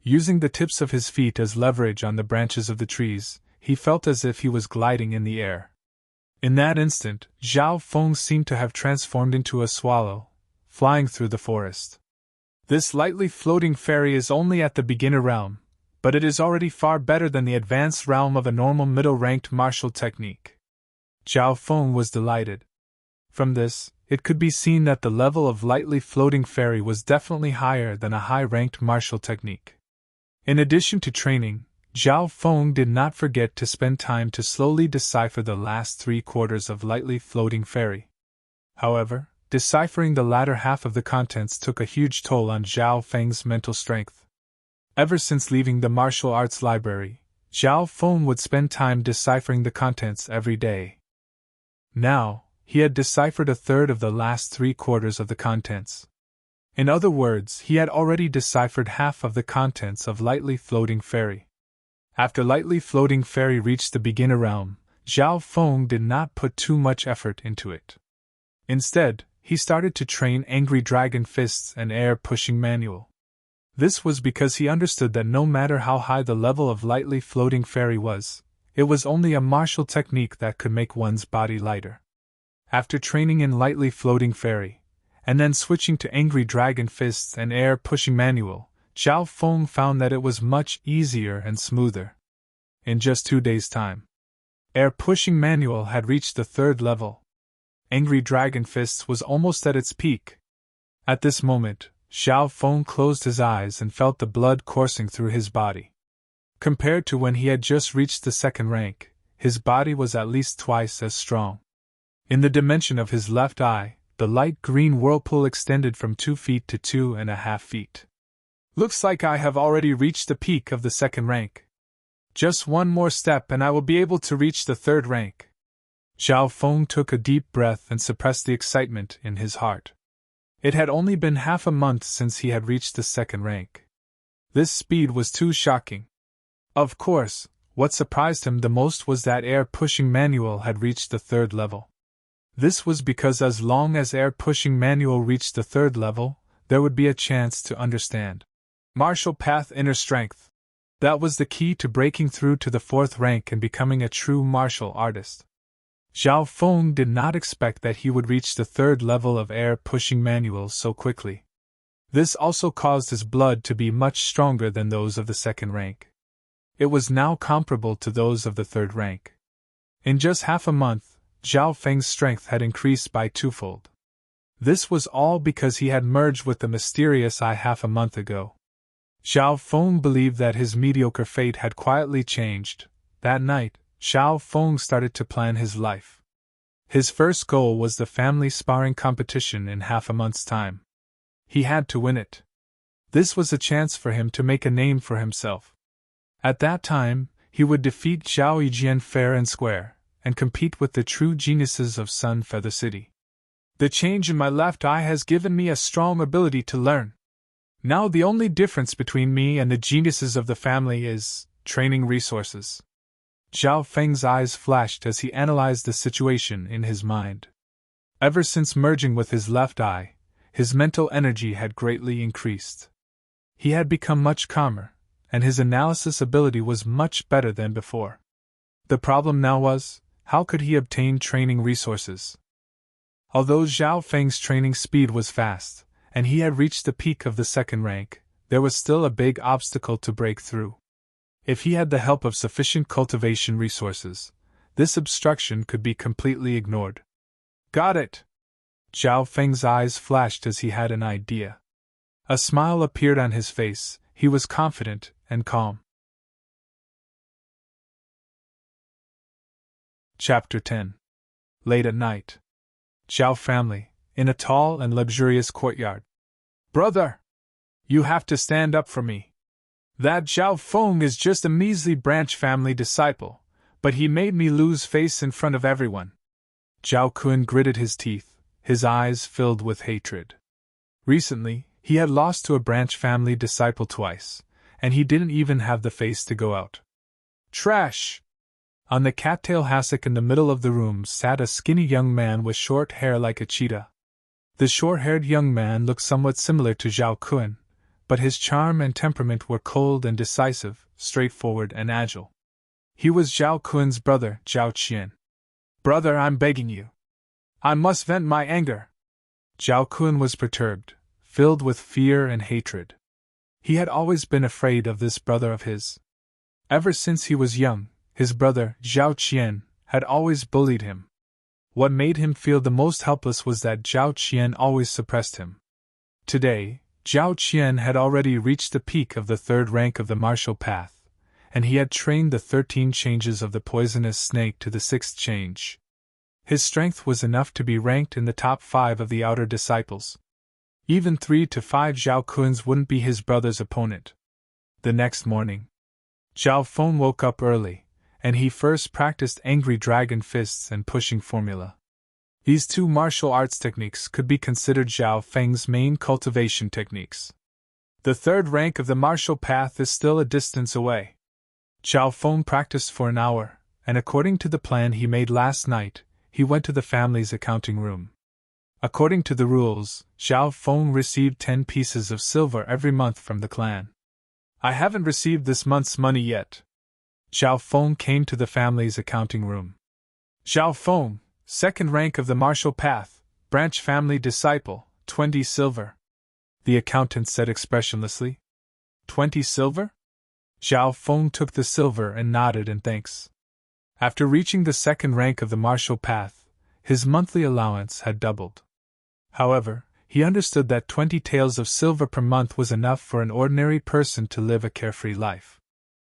Using the tips of his feet as leverage on the branches of the trees, he felt as if he was gliding in the air. In that instant, Zhao Feng seemed to have transformed into a swallow, flying through the forest. This lightly floating fairy is only at the beginner realm, but it is already far better than the advanced realm of a normal middle-ranked martial technique. Zhao Feng was delighted. From this, it could be seen that the level of lightly floating fairy was definitely higher than a high-ranked martial technique. In addition to training, Zhao Feng did not forget to spend time to slowly decipher the last 3 quarters of lightly floating fairy. However, deciphering the latter half of the contents took a huge toll on Zhao Feng's mental strength. Ever since leaving the martial arts library, Zhao Feng would spend time deciphering the contents every day. Now, he had deciphered a third of the last 3 quarters of the contents. In other words, he had already deciphered half of the contents of lightly floating fairy. After lightly floating fairy reached the beginner realm, Zhao Feng did not put too much effort into it. Instead, he started to train angry dragon fists and air-pushing manual. This was because he understood that no matter how high the level of lightly floating fairy was, it was only a martial technique that could make one's body lighter. After training in lightly floating fairy, and then switching to angry dragon fists and air-pushing manual, Zhao Feng found that it was much easier and smoother. In just 2 days' time, air-pushing manual had reached the 3rd level. Angry dragon fists was almost at its peak. At this moment, Zhao Feng closed his eyes and felt the blood coursing through his body. Compared to when he had just reached the 2nd rank, his body was at least twice as strong. In the dimension of his left eye, the light green whirlpool extended from 2 feet to 2.5 feet. Looks like I have already reached the peak of the 2nd rank. Just one more step and I will be able to reach the 3rd rank. Zhao Feng took a deep breath and suppressed the excitement in his heart. It had only been half a month since he had reached the 2nd rank. This speed was too shocking. Of course, what surprised him the most was that air-pushing manual had reached the 3rd level. This was because as long as air-pushing manual reached the 3rd level, there would be a chance to understand martial path inner strength. That was the key to breaking through to the 4th rank and becoming a true martial artist. Zhao Feng did not expect that he would reach the 3rd level of air-pushing manual so quickly. This also caused his blood to be much stronger than those of the 2nd rank. It was now comparable to those of the 3rd rank. In just half a month, Zhao Feng's strength had increased by 2-fold. This was all because he had merged with the mysterious eye half a month ago. Zhao Feng believed that his mediocre fate had quietly changed. That night, Zhao Feng started to plan his life. His first goal was the family sparring competition in half a month's time. He had to win it. This was a chance for him to make a name for himself. At that time, he would defeat Zhao Yijian fair and square, and compete with the true geniuses of Sun Feather City. The change in my left eye has given me a strong ability to learn. Now the only difference between me and the geniuses of the family is training resources. Zhao Feng's eyes flashed as he analyzed the situation in his mind. Ever since merging with his left eye, his mental energy had greatly increased. He had become much calmer, and his analysis ability was much better than before. The problem now was, how could he obtain training resources? Although Zhao Feng's training speed was fast, and he had reached the peak of the 2nd rank, there was still a big obstacle to break through. If he had the help of sufficient cultivation resources, this obstruction could be completely ignored. Got it! Zhao Feng's eyes flashed as he had an idea. A smile appeared on his face. He was confident and calm. Chapter 10. Late at night. Zhao family, in a tall and luxurious courtyard. Brother! You have to stand up for me. That Zhao Feng is just a measly branch family disciple, but he made me lose face in front of everyone. Zhao Kun gritted his teeth, his eyes filled with hatred. Recently, he had lost to a branch family disciple twice, and he didn't even have the face to go out. Trash! On the cattail hassock in the middle of the room sat a skinny young man with short hair like a cheetah. The short-haired young man looked somewhat similar to Zhao Kun, but his charm and temperament were cold and decisive, straightforward and agile. He was Zhao Kun's brother, Zhao Qian. Brother, I'm begging you. I must vent my anger. Zhao Kun was perturbed, filled with fear and hatred. He had always been afraid of this brother of his. Ever since he was young, his brother, Zhao Qian, had always bullied him. What made him feel the most helpless was that Zhao Qian always suppressed him. Today, Zhao Qian had already reached the peak of the third rank of the martial path, and he had trained the 13 changes of the poisonous snake to the 6th change. His strength was enough to be ranked in the top 5 of the outer disciples. Even 3 to 5 Zhao Kuns wouldn't be his brother's opponent. The next morning, Zhao Feng woke up early, and he first practiced angry dragon fists and pushing formula. These 2 martial arts techniques could be considered Zhao Feng's main cultivation techniques. The third rank of the martial path is still a distance away. Zhao Feng practiced for an hour, and according to the plan he made last night, he went to the family's accounting room. According to the rules, Zhao Feng received 10 pieces of silver every month from the clan. I haven't received this month's money yet. Zhao Feng came to the family's accounting room. Zhao Feng, 2nd rank of the martial path, branch family disciple, 20 silver. The accountant said expressionlessly. 20 silver? Zhao Feng took the silver and nodded in thanks. After reaching the 2nd rank of the martial path, his monthly allowance had doubled. However, he understood that 20 taels of silver per month was enough for an ordinary person to live a carefree life.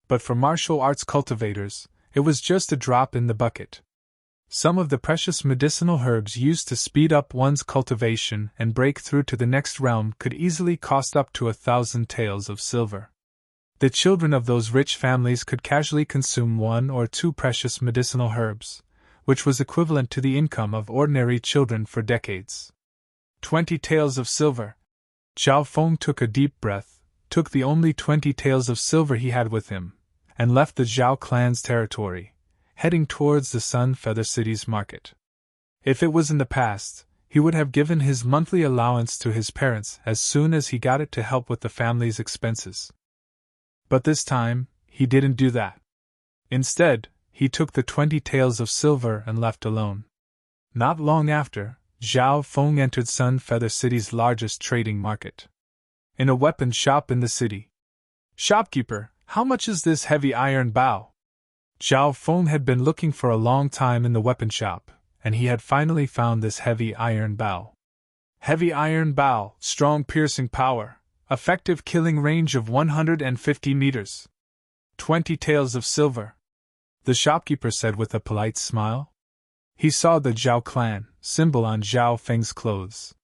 But for martial arts cultivators, it was just a drop in the bucket. Some of the precious medicinal herbs used to speed up one's cultivation and break through to the next realm could easily cost up to 1,000 taels of silver. The children of those rich families could casually consume 1 or 2 precious medicinal herbs, which was equivalent to the income of ordinary children for decades. 20 taels of silver. Zhao Feng took a deep breath, took the only 20 taels of silver he had with him, and left the Zhao clan's territory, heading towards the Sun Feather City's market. If it was in the past, he would have given his monthly allowance to his parents as soon as he got it to help with the family's expenses. But this time, he didn't do that. Instead, he took the 20 taels of silver and left alone. Not long after, Zhao Feng entered Sun Feather City's largest trading market. In a weapon shop in the city. Shopkeeper, how much is this heavy iron bow? Zhao Feng had been looking for a long time in the weapon shop, and he had finally found this heavy iron bow. Heavy iron bow, strong piercing power, effective killing range of 150 meters. 20 taels of silver. The shopkeeper said with a polite smile. He saw the Zhao clan symbol on Zhao Feng's clothes.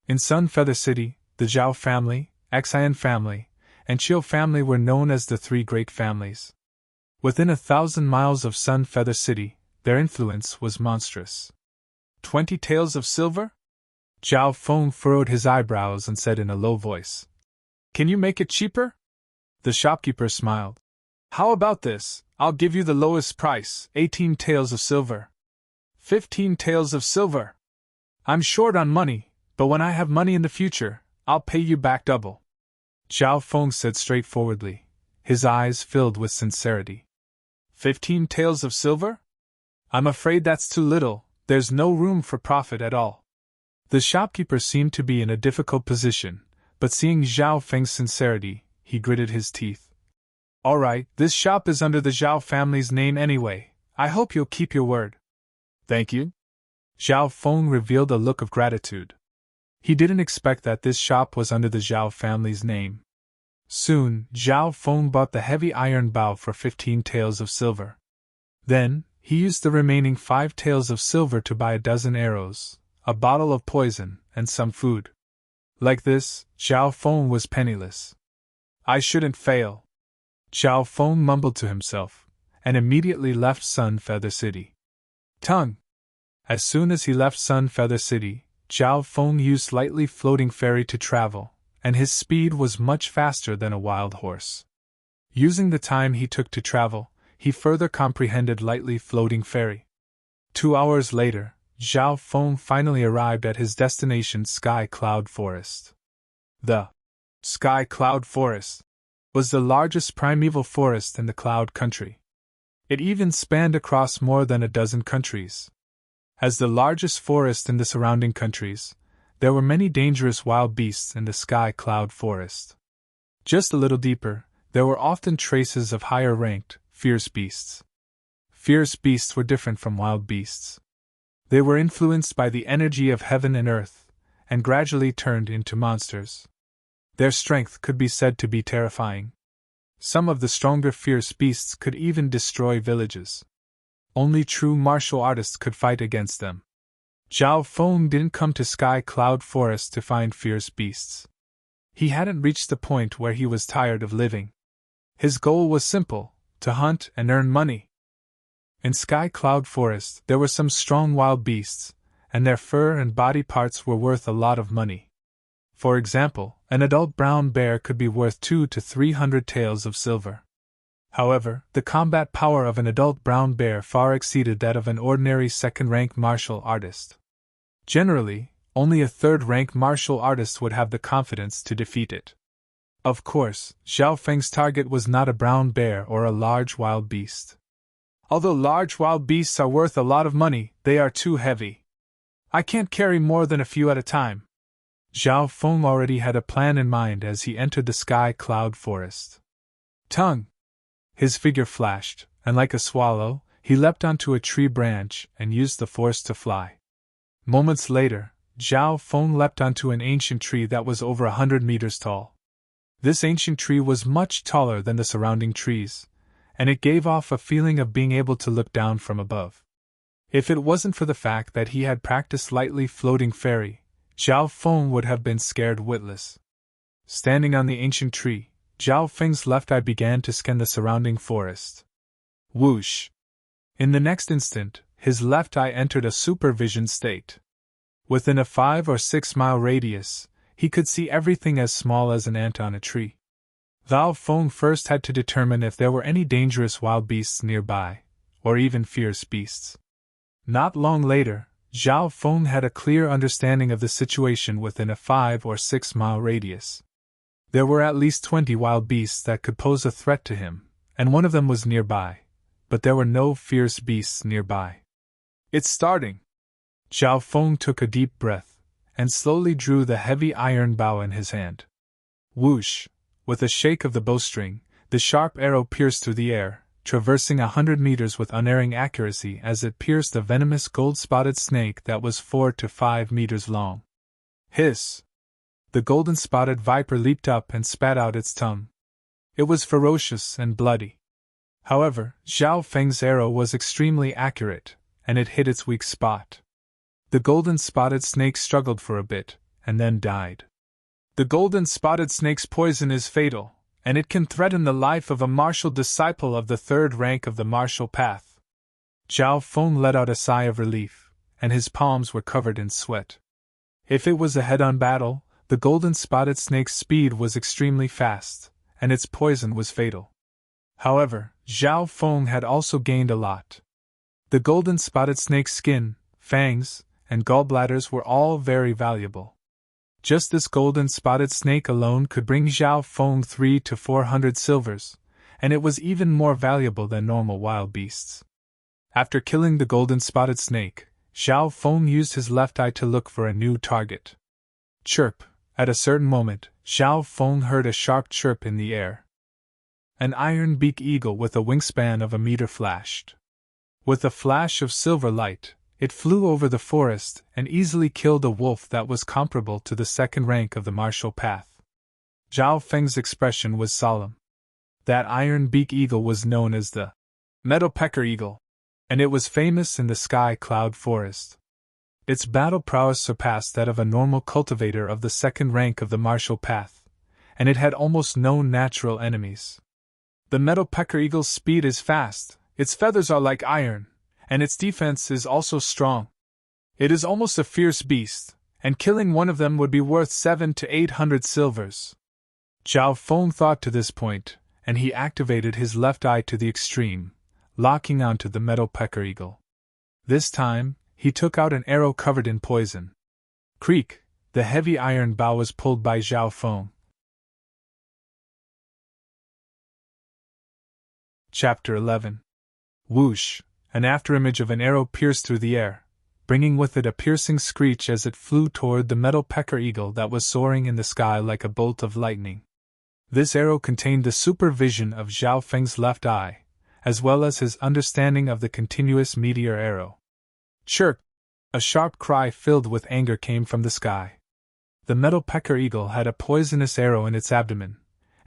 In Sun Feather City, the Zhao family, Xian family, and Qiu family were known as the 3 great families. Within 1,000 miles of Sun Feather City, their influence was monstrous. 20 taels of silver? Zhao Feng furrowed his eyebrows and said in a low voice. Can you make it cheaper? The shopkeeper smiled. How about this? I'll give you the lowest price, 18 taels of silver. 15 taels of silver. I'm short on money, but when I have money in the future, I'll pay you back double. Zhao Feng said straightforwardly, his eyes filled with sincerity. 15 taels of silver? I'm afraid that's too little, there's no room for profit at all. The shopkeeper seemed to be in a difficult position, but seeing Zhao Feng's sincerity, he gritted his teeth. "All right, this shop is under the Zhao family's name anyway. I hope you'll keep your word." "Thank you." Zhao Feng revealed a look of gratitude. He didn't expect that this shop was under the Zhao family's name. Soon, Zhao Feng bought the heavy iron bow for 15 taels of silver. Then, he used the remaining 5 taels of silver to buy a dozen arrows, a bottle of poison, and some food. Like this, Zhao Feng was penniless. "I shouldn't fail," Zhao Feng mumbled to himself, and immediately left Sun Feather City. Tongue. As soon as he left Sun Feather City, Zhao Feng used lightly floating ferry to travel, and his speed was much faster than a wild horse. Using the time he took to travel, he further comprehended lightly floating ferry. 2 hours later, Zhao Feng finally arrived at his destination, Sky Cloud Forest. The Sky Cloud Forest was the largest primeval forest in the Cloud Country. It even spanned across more than a dozen countries. As the largest forest in the surrounding countries, there were many dangerous wild beasts in the Sky Cloud Forest. Just a little deeper, there were often traces of higher-ranked, fierce beasts. Fierce beasts were different from wild beasts. They were influenced by the energy of heaven and earth, and gradually turned into monsters. Their strength could be said to be terrifying. Some of the stronger fierce beasts could even destroy villages. Only true martial artists could fight against them. Zhao Feng didn't come to Sky Cloud Forest to find fierce beasts. He hadn't reached the point where he was tired of living. His goal was simple: to hunt and earn money. In Sky Cloud Forest, there were some strong wild beasts, and their fur and body parts were worth a lot of money. For example, an adult brown bear could be worth 200 to 300 taels of silver. However, the combat power of an adult brown bear far exceeded that of an ordinary second-rank martial artist. Generally, only a third-rank martial artist would have the confidence to defeat it. Of course, Zhao Feng's target was not a brown bear or a large wild beast. Although large wild beasts are worth a lot of money, they are too heavy. I can't carry more than a few at a time. Zhao Feng already had a plan in mind as he entered the Sky Cloud Forest. Tongue! His figure flashed, and like a swallow, he leapt onto a tree branch and used the force to fly. Moments later, Zhao Feng leapt onto an ancient tree that was over 100 meters tall. This ancient tree was much taller than the surrounding trees, and it gave off a feeling of being able to look down from above. If it wasn't for the fact that he had practiced lightly floating fairy, Zhao Feng would have been scared witless. Standing on the ancient tree, Zhao Feng's left eye began to scan the surrounding forest. Whoosh! In the next instant, his left eye entered a supervision state. Within a 5 or 6 mile radius, he could see everything as small as an ant on a tree. Zhao Feng first had to determine if there were any dangerous wild beasts nearby, or even fierce beasts. Not long later, Zhao Feng had a clear understanding of the situation within a 5 or 6 mile radius. There were at least 20 wild beasts that could pose a threat to him, and one of them was nearby, but there were no fierce beasts nearby. It's starting! Zhao Feng took a deep breath, and slowly drew the heavy iron bow in his hand. Whoosh! With a shake of the bowstring, the sharp arrow pierced through the air, traversing 100 meters with unerring accuracy as it pierced a venomous gold-spotted snake that was 4 to 5 meters long. Hiss! The golden-spotted viper leaped up and spat out its tongue. It was ferocious and bloody. However, Zhao Feng's arrow was extremely accurate, and it hit its weak spot. The golden-spotted snake struggled for a bit, and then died. The golden-spotted snake's poison is fatal, and it can threaten the life of a martial disciple of the 3rd rank of the martial path. Zhao Feng let out a sigh of relief, and his palms were covered in sweat. If it was a head-on battle, the golden-spotted snake's speed was extremely fast, and its poison was fatal. However, Zhao Feng had also gained a lot. The golden-spotted snake's skin, fangs, and gallbladders were all very valuable. Just this golden-spotted snake alone could bring Zhao Feng 300 to 400 silvers, and it was even more valuable than normal wild beasts. After killing the golden-spotted snake, Zhao Feng used his left eye to look for a new target. Chirp! At a certain moment, Zhao Feng heard a sharp chirp in the air. An iron-beak eagle with a wingspan of a meter flashed. With a flash of silver light, it flew over the forest and easily killed a wolf that was comparable to the second rank of the martial path. Zhao Feng's expression was solemn. That iron-beak eagle was known as the meadow pecker eagle, and it was famous in the sky cloud forest. Its battle prowess surpassed that of a normal cultivator of the second rank of the martial path, and it had almost no natural enemies. The meadow pecker eagle's speed is fast, its feathers are like iron, and its defense is also strong. It is almost a fierce beast, and killing one of them would be worth 700 to 800 silvers. Zhao Feng thought to this point, and he activated his left eye to the extreme, locking onto the meadow pecker eagle. This time, he took out an arrow covered in poison. Creak! The heavy iron bow was pulled by Zhao Feng. Chapter 11. Whoosh! An afterimage of an arrow pierced through the air, bringing with it a piercing screech as it flew toward the meadow pecker eagle that was soaring in the sky like a bolt of lightning. This arrow contained the supervision of Zhao Feng's left eye, as well as his understanding of the continuous meteor arrow. Chirp! A sharp cry filled with anger came from the sky. The meadow pecker eagle had a poisonous arrow in its abdomen,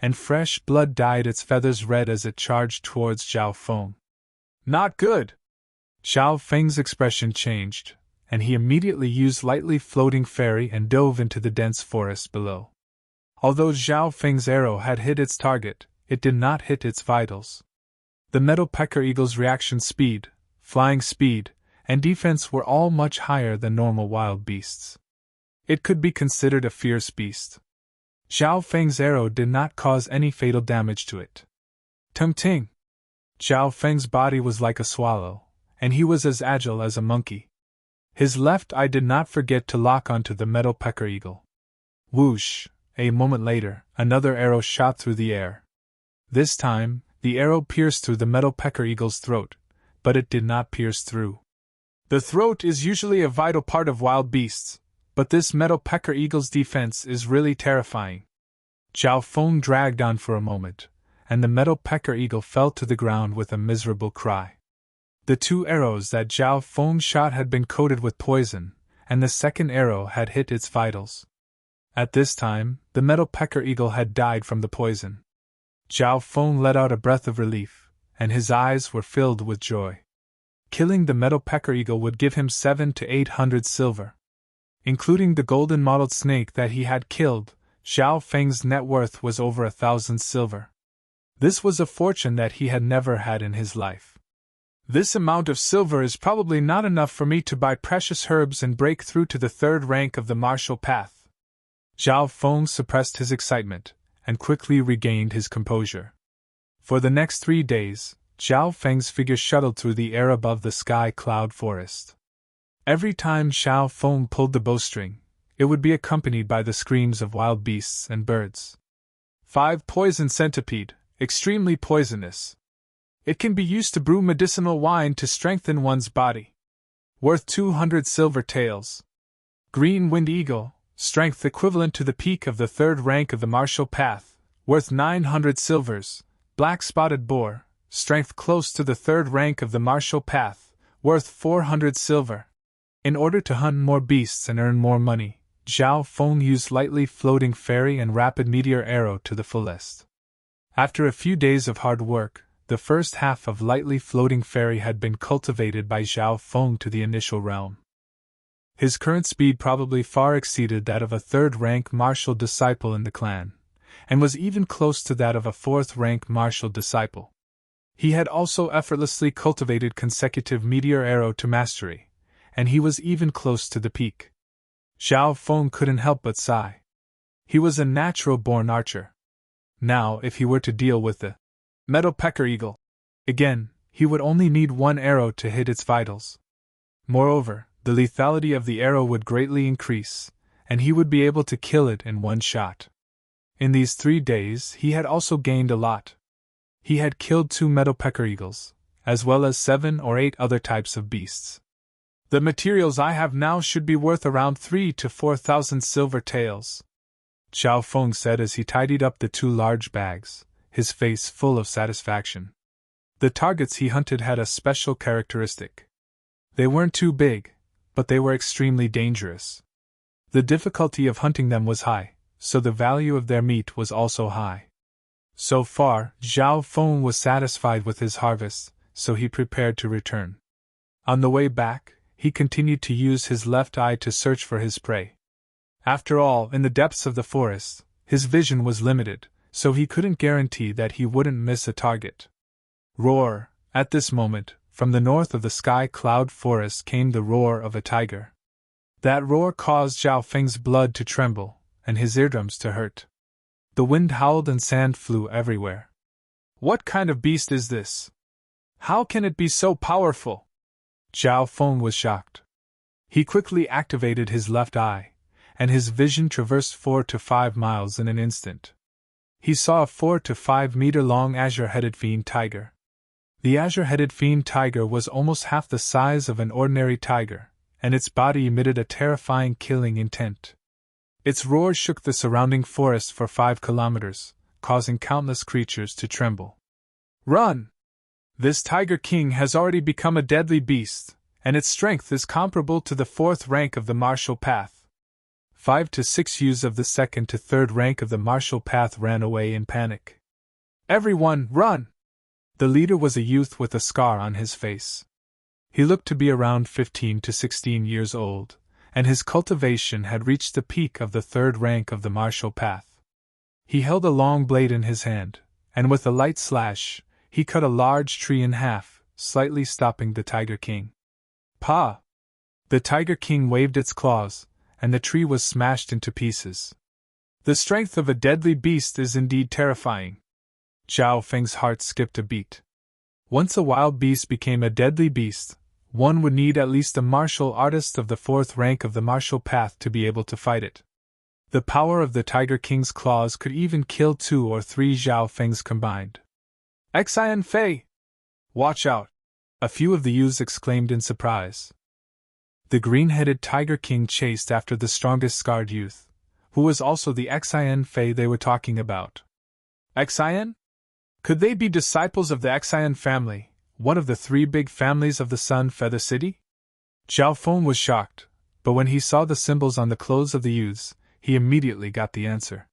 and fresh blood dyed its feathers red as it charged towards Zhao Feng. Not good! Zhao Feng's expression changed, and he immediately used lightly floating fairy and dove into the dense forest below. Although Zhao Feng's arrow had hit its target, it did not hit its vitals. The meadow pecker eagle's reaction speed, flying speed, and defense were all much higher than normal wild beasts. It could be considered a fierce beast. Zhao Feng's arrow did not cause any fatal damage to it. Tung-ting! Zhao Feng's body was like a swallow, and he was as agile as a monkey. His left eye did not forget to lock onto the meadow pecker eagle. Whoosh! A moment later, another arrow shot through the air. This time, the arrow pierced through the meadow pecker eagle's throat, but it did not pierce through. The throat is usually a vital part of wild beasts, but this meadow pecker eagle's defense is really terrifying. Zhao Feng dragged on for a moment, and the meadow pecker eagle fell to the ground with a miserable cry. The two arrows that Zhao Feng shot had been coated with poison, and the second arrow had hit its vitals. At this time, the meadow pecker eagle had died from the poison. Zhao Feng let out a breath of relief, and his eyes were filled with joy. Killing the meadow pecker eagle would give him 700 to 800 silver. Including the golden mottled snake that he had killed, Zhao Feng's net worth was over 1,000 silver. This was a fortune that he had never had in his life. This amount of silver is probably not enough for me to buy precious herbs and break through to the third rank of the martial path. Zhao Feng suppressed his excitement, and quickly regained his composure. For the next 3 days, Zhao Feng's figure shuttled through the air above the sky cloud forest. Every time Zhao Feng pulled the bowstring, it would be accompanied by the screams of wild beasts and birds. 5 Poison centipede, extremely poisonous. It can be used to brew medicinal wine to strengthen one's body. Worth 200 silver taels. Green wind eagle, strength equivalent to the peak of the third rank of the martial path, worth 900 silvers. Black spotted boar, strength close to the third rank of the martial path, worth 400 silver. In order to hunt more beasts and earn more money, Zhao Feng used lightly floating fairy and rapid meteor arrow to the fullest. After a few days of hard work, the first half of lightly floating fairy had been cultivated by Zhao Feng to the initial realm. His current speed probably far exceeded that of a third-rank martial disciple in the clan, and was even close to that of a fourth-rank martial disciple. He had also effortlessly cultivated consecutive meteor arrow to mastery, and he was even close to the peak. Zhao Feng couldn't help but sigh. He was a natural-born archer. Now, if he were to deal with the meadow pecker eagle again, he would only need 1 arrow to hit its vitals. Moreover, the lethality of the arrow would greatly increase, and he would be able to kill it in 1 shot. In these 3 days, he had also gained a lot. He had killed 2 meadow pecker eagles, as well as 7 or 8 other types of beasts. The materials I have now should be worth around 3,000 to 4,000 silver taels. Zhao Feng said as he tidied up the two large bags, his face full of satisfaction. The targets he hunted had a special characteristic. They weren't too big, but they were extremely dangerous. The difficulty of hunting them was high, so the value of their meat was also high. So far, Zhao Feng was satisfied with his harvest, so he prepared to return. On the way back, he continued to use his left eye to search for his prey. After all, in the depths of the forest, his vision was limited, so he couldn't guarantee that he wouldn't miss a target. Roar! At this moment, from the north of the sky cloud forest came the roar of a tiger. That roar caused Zhao Feng's blood to tremble, and his eardrums to hurt. The wind howled and sand flew everywhere. What kind of beast is this? How can it be so powerful? Zhao Feng was shocked. He quickly activated his left eye, and his vision traversed 4 to 5 miles in an instant. He saw a 4 to 5 meter long azure-headed fiend tiger. The azure-headed fiend tiger was almost half the size of an ordinary tiger, and its body emitted a terrifying killing intent. Its roar shook the surrounding forest for 5 kilometers, causing countless creatures to tremble. Run! This Tiger King has already become a deadly beast, and its strength is comparable to the 4th rank of the martial path. 5 to 6 youths of the 2nd to 3rd rank of the martial path ran away in panic. Everyone, run! The leader was a youth with a scar on his face. He looked to be around 15 to 16 years old, and his cultivation had reached the peak of the 3rd rank of the martial path. He held a long blade in his hand, and with a light slash, he cut a large tree in half, slightly stopping the Tiger King. Pa! The Tiger King waved its claws, and the tree was smashed into pieces. The strength of a deadly beast is indeed terrifying. Zhao Feng's heart skipped a beat. Once a wild beast became a deadly beast, one would need at least a martial artist of the 4th rank of the martial path to be able to fight it. The power of the Tiger King's claws could even kill 2 or 3 Zhao Fengs combined. Xian Fei! Watch out! A few of the youths exclaimed in surprise. The green-headed Tiger King chased after the strongest scarred youth, who was also the Xian Fei they were talking about. Xian? Could they be disciples of the Xian family, one of the 3 big families of the Sun Feather City? Zhao Feng was shocked, but when he saw the symbols on the clothes of the youths, he immediately got the answer.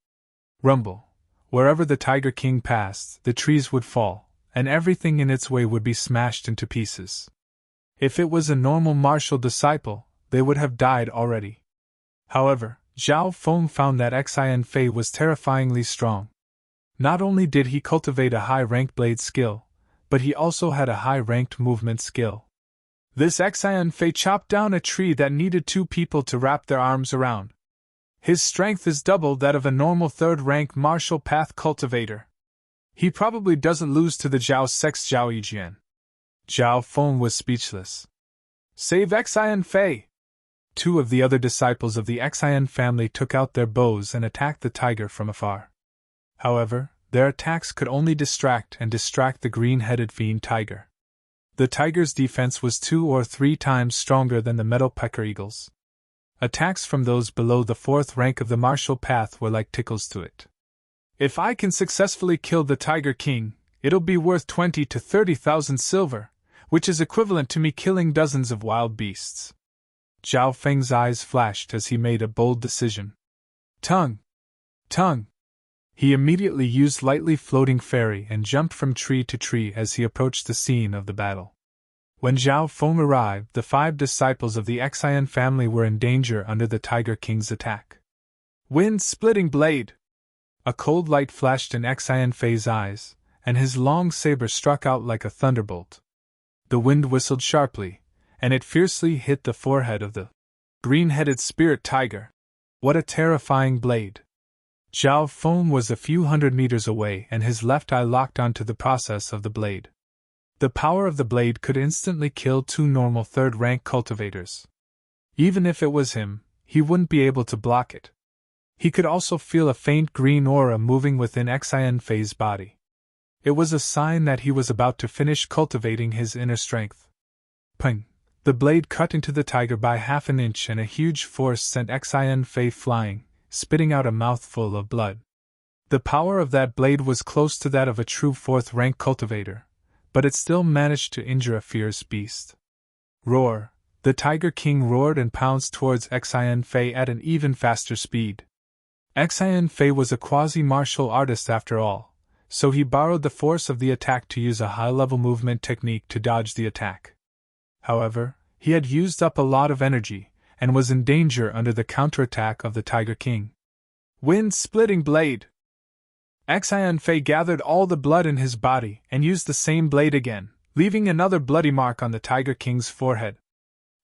Rumble. Wherever the Tiger King passed, the trees would fall, and everything in its way would be smashed into pieces. If it was a normal martial disciple, they would have died already. However, Zhao Feng found that Xian Fei was terrifyingly strong. Not only did he cultivate a high-ranked blade skill, but he also had a high-ranked movement skill. This Xian Fei chopped down a tree that needed 2 people to wrap their arms around. His strength is double that of a normal 3rd-rank martial path cultivator. He probably doesn't lose to the Zhao Sex Zhao Yijian. Zhao Feng was speechless. Save Xian Fei! 2 of the other disciples of the Xian family took out their bows and attacked the tiger from afar. However, their attacks could only distract the green-headed fiend tiger. The tiger's defense was 2 or 3 times stronger than the metal pecker eagle's. Attacks from those below the 4th rank of the martial path were like tickles to it. If I can successfully kill the Tiger King, it'll be worth 20 to 30,000 silver, which is equivalent to me killing dozens of wild beasts. Zhao Feng's eyes flashed as he made a bold decision. Tongue! Tongue! He immediately used lightly floating fairy and jumped from tree to tree as he approached the scene of the battle. When Zhao Feng arrived, the 5 disciples of the Xian family were in danger under the Tiger King's attack. Wind-splitting blade! A cold light flashed in Xian Fei's eyes, and his long saber struck out like a thunderbolt. The wind whistled sharply, and it fiercely hit the forehead of the green-headed spirit tiger. What a terrifying blade! Zhao Feng was a few hundred meters away and his left eye locked onto the process of the blade. The power of the blade could instantly kill 2 normal 3rd-rank cultivators. Even if it was him, he wouldn't be able to block it. He could also feel a faint green aura moving within Xian Fei's body. It was a sign that he was about to finish cultivating his inner strength. Ping! The blade cut into the tiger by half an inch and a huge force sent Xian Fei flying, spitting out a mouthful of blood. The power of that blade was close to that of a true fourth-rank cultivator, but it still managed to injure a fierce beast. Roar! The Tiger King roared and pounced towards Xian Fei at an even faster speed. Xian Fei was a quasi-martial artist after all, so he borrowed the force of the attack to use a high-level movement technique to dodge the attack. However, he had used up a lot of energy, and was in danger under the counterattack of the Tiger King. Wind-splitting blade! Xian Fei gathered all the blood in his body and used the same blade again, leaving another bloody mark on the Tiger King's forehead.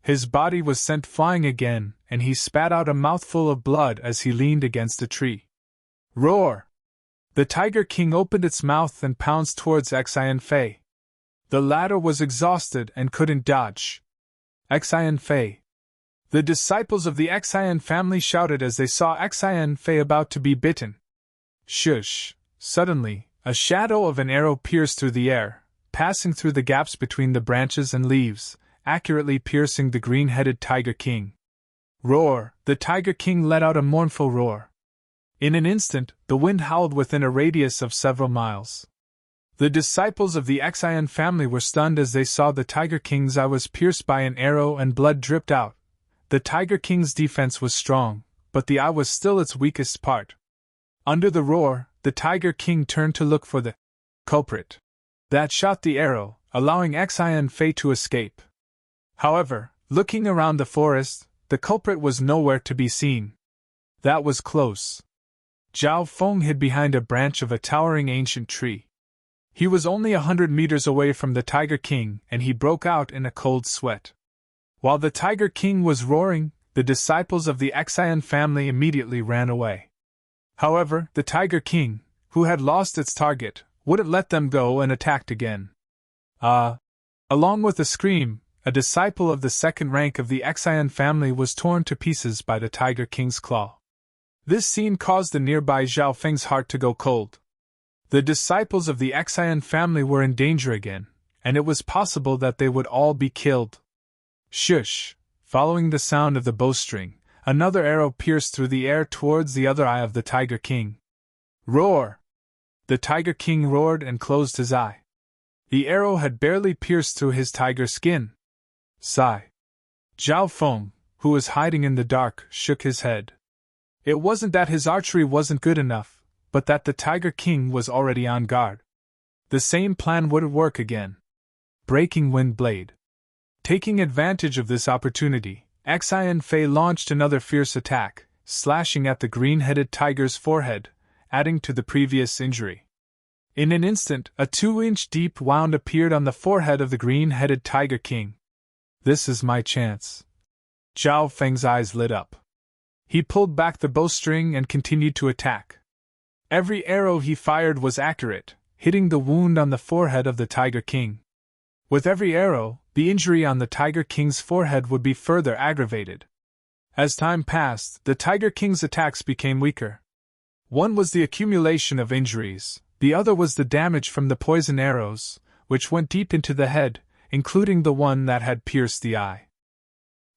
His body was sent flying again, and he spat out a mouthful of blood as he leaned against a tree. Roar! The Tiger King opened its mouth and pounced towards Xian Fei. The latter was exhausted and couldn't dodge. Xian Fei! The disciples of the Xian family shouted as they saw Xian Fei about to be bitten. Shush! Suddenly, a shadow of an arrow pierced through the air, passing through the gaps between the branches and leaves, accurately piercing the green-headed Tiger King. Roar! The Tiger King let out a mournful roar. In an instant, the wind howled within a radius of several miles. The disciples of the Xian family were stunned as they saw the Tiger King's eye was pierced by an arrow and blood dripped out. The Tiger King's defense was strong, but the eye was still its weakest part. Under the roar, the Tiger King turned to look for the culprit that shot the arrow, allowing Xian Fei to escape. However, looking around the forest, the culprit was nowhere to be seen. That was close. Zhao Feng hid behind a branch of a towering ancient tree. He was only 100 meters away from the Tiger King, and he broke out in a cold sweat. While the Tiger King was roaring, the disciples of the Xian family immediately ran away. However, the Tiger King, who had lost its target, wouldn't let them go and attacked again. Along with a scream, a disciple of the second rank of the Xian family was torn to pieces by the Tiger King's claw. This scene caused the nearby Zhao Feng's heart to go cold. The disciples of the Xian family were in danger again, and it was possible that they would all be killed. Shush! Following the sound of the bowstring, another arrow pierced through the air towards the other eye of the Tiger King. Roar! The Tiger King roared and closed his eye. The arrow had barely pierced through his tiger skin. Sigh. Zhao Feng, who was hiding in the dark, shook his head. It wasn't that his archery wasn't good enough, but that the Tiger King was already on guard. The same plan would work again. Breaking Wind Blade. Taking advantage of this opportunity, Xian Fei launched another fierce attack, slashing at the green-headed tiger's forehead, adding to the previous injury. In an instant, a 2-inch deep wound appeared on the forehead of the green-headed Tiger King. This is my chance. Zhao Feng's eyes lit up. He pulled back the bowstring and continued to attack. Every arrow he fired was accurate, hitting the wound on the forehead of the Tiger King. With every arrow, the injury on the Tiger King's forehead would be further aggravated. As time passed, the Tiger King's attacks became weaker. One was the accumulation of injuries, the other was the damage from the poison arrows, which went deep into the head, including the one that had pierced the eye.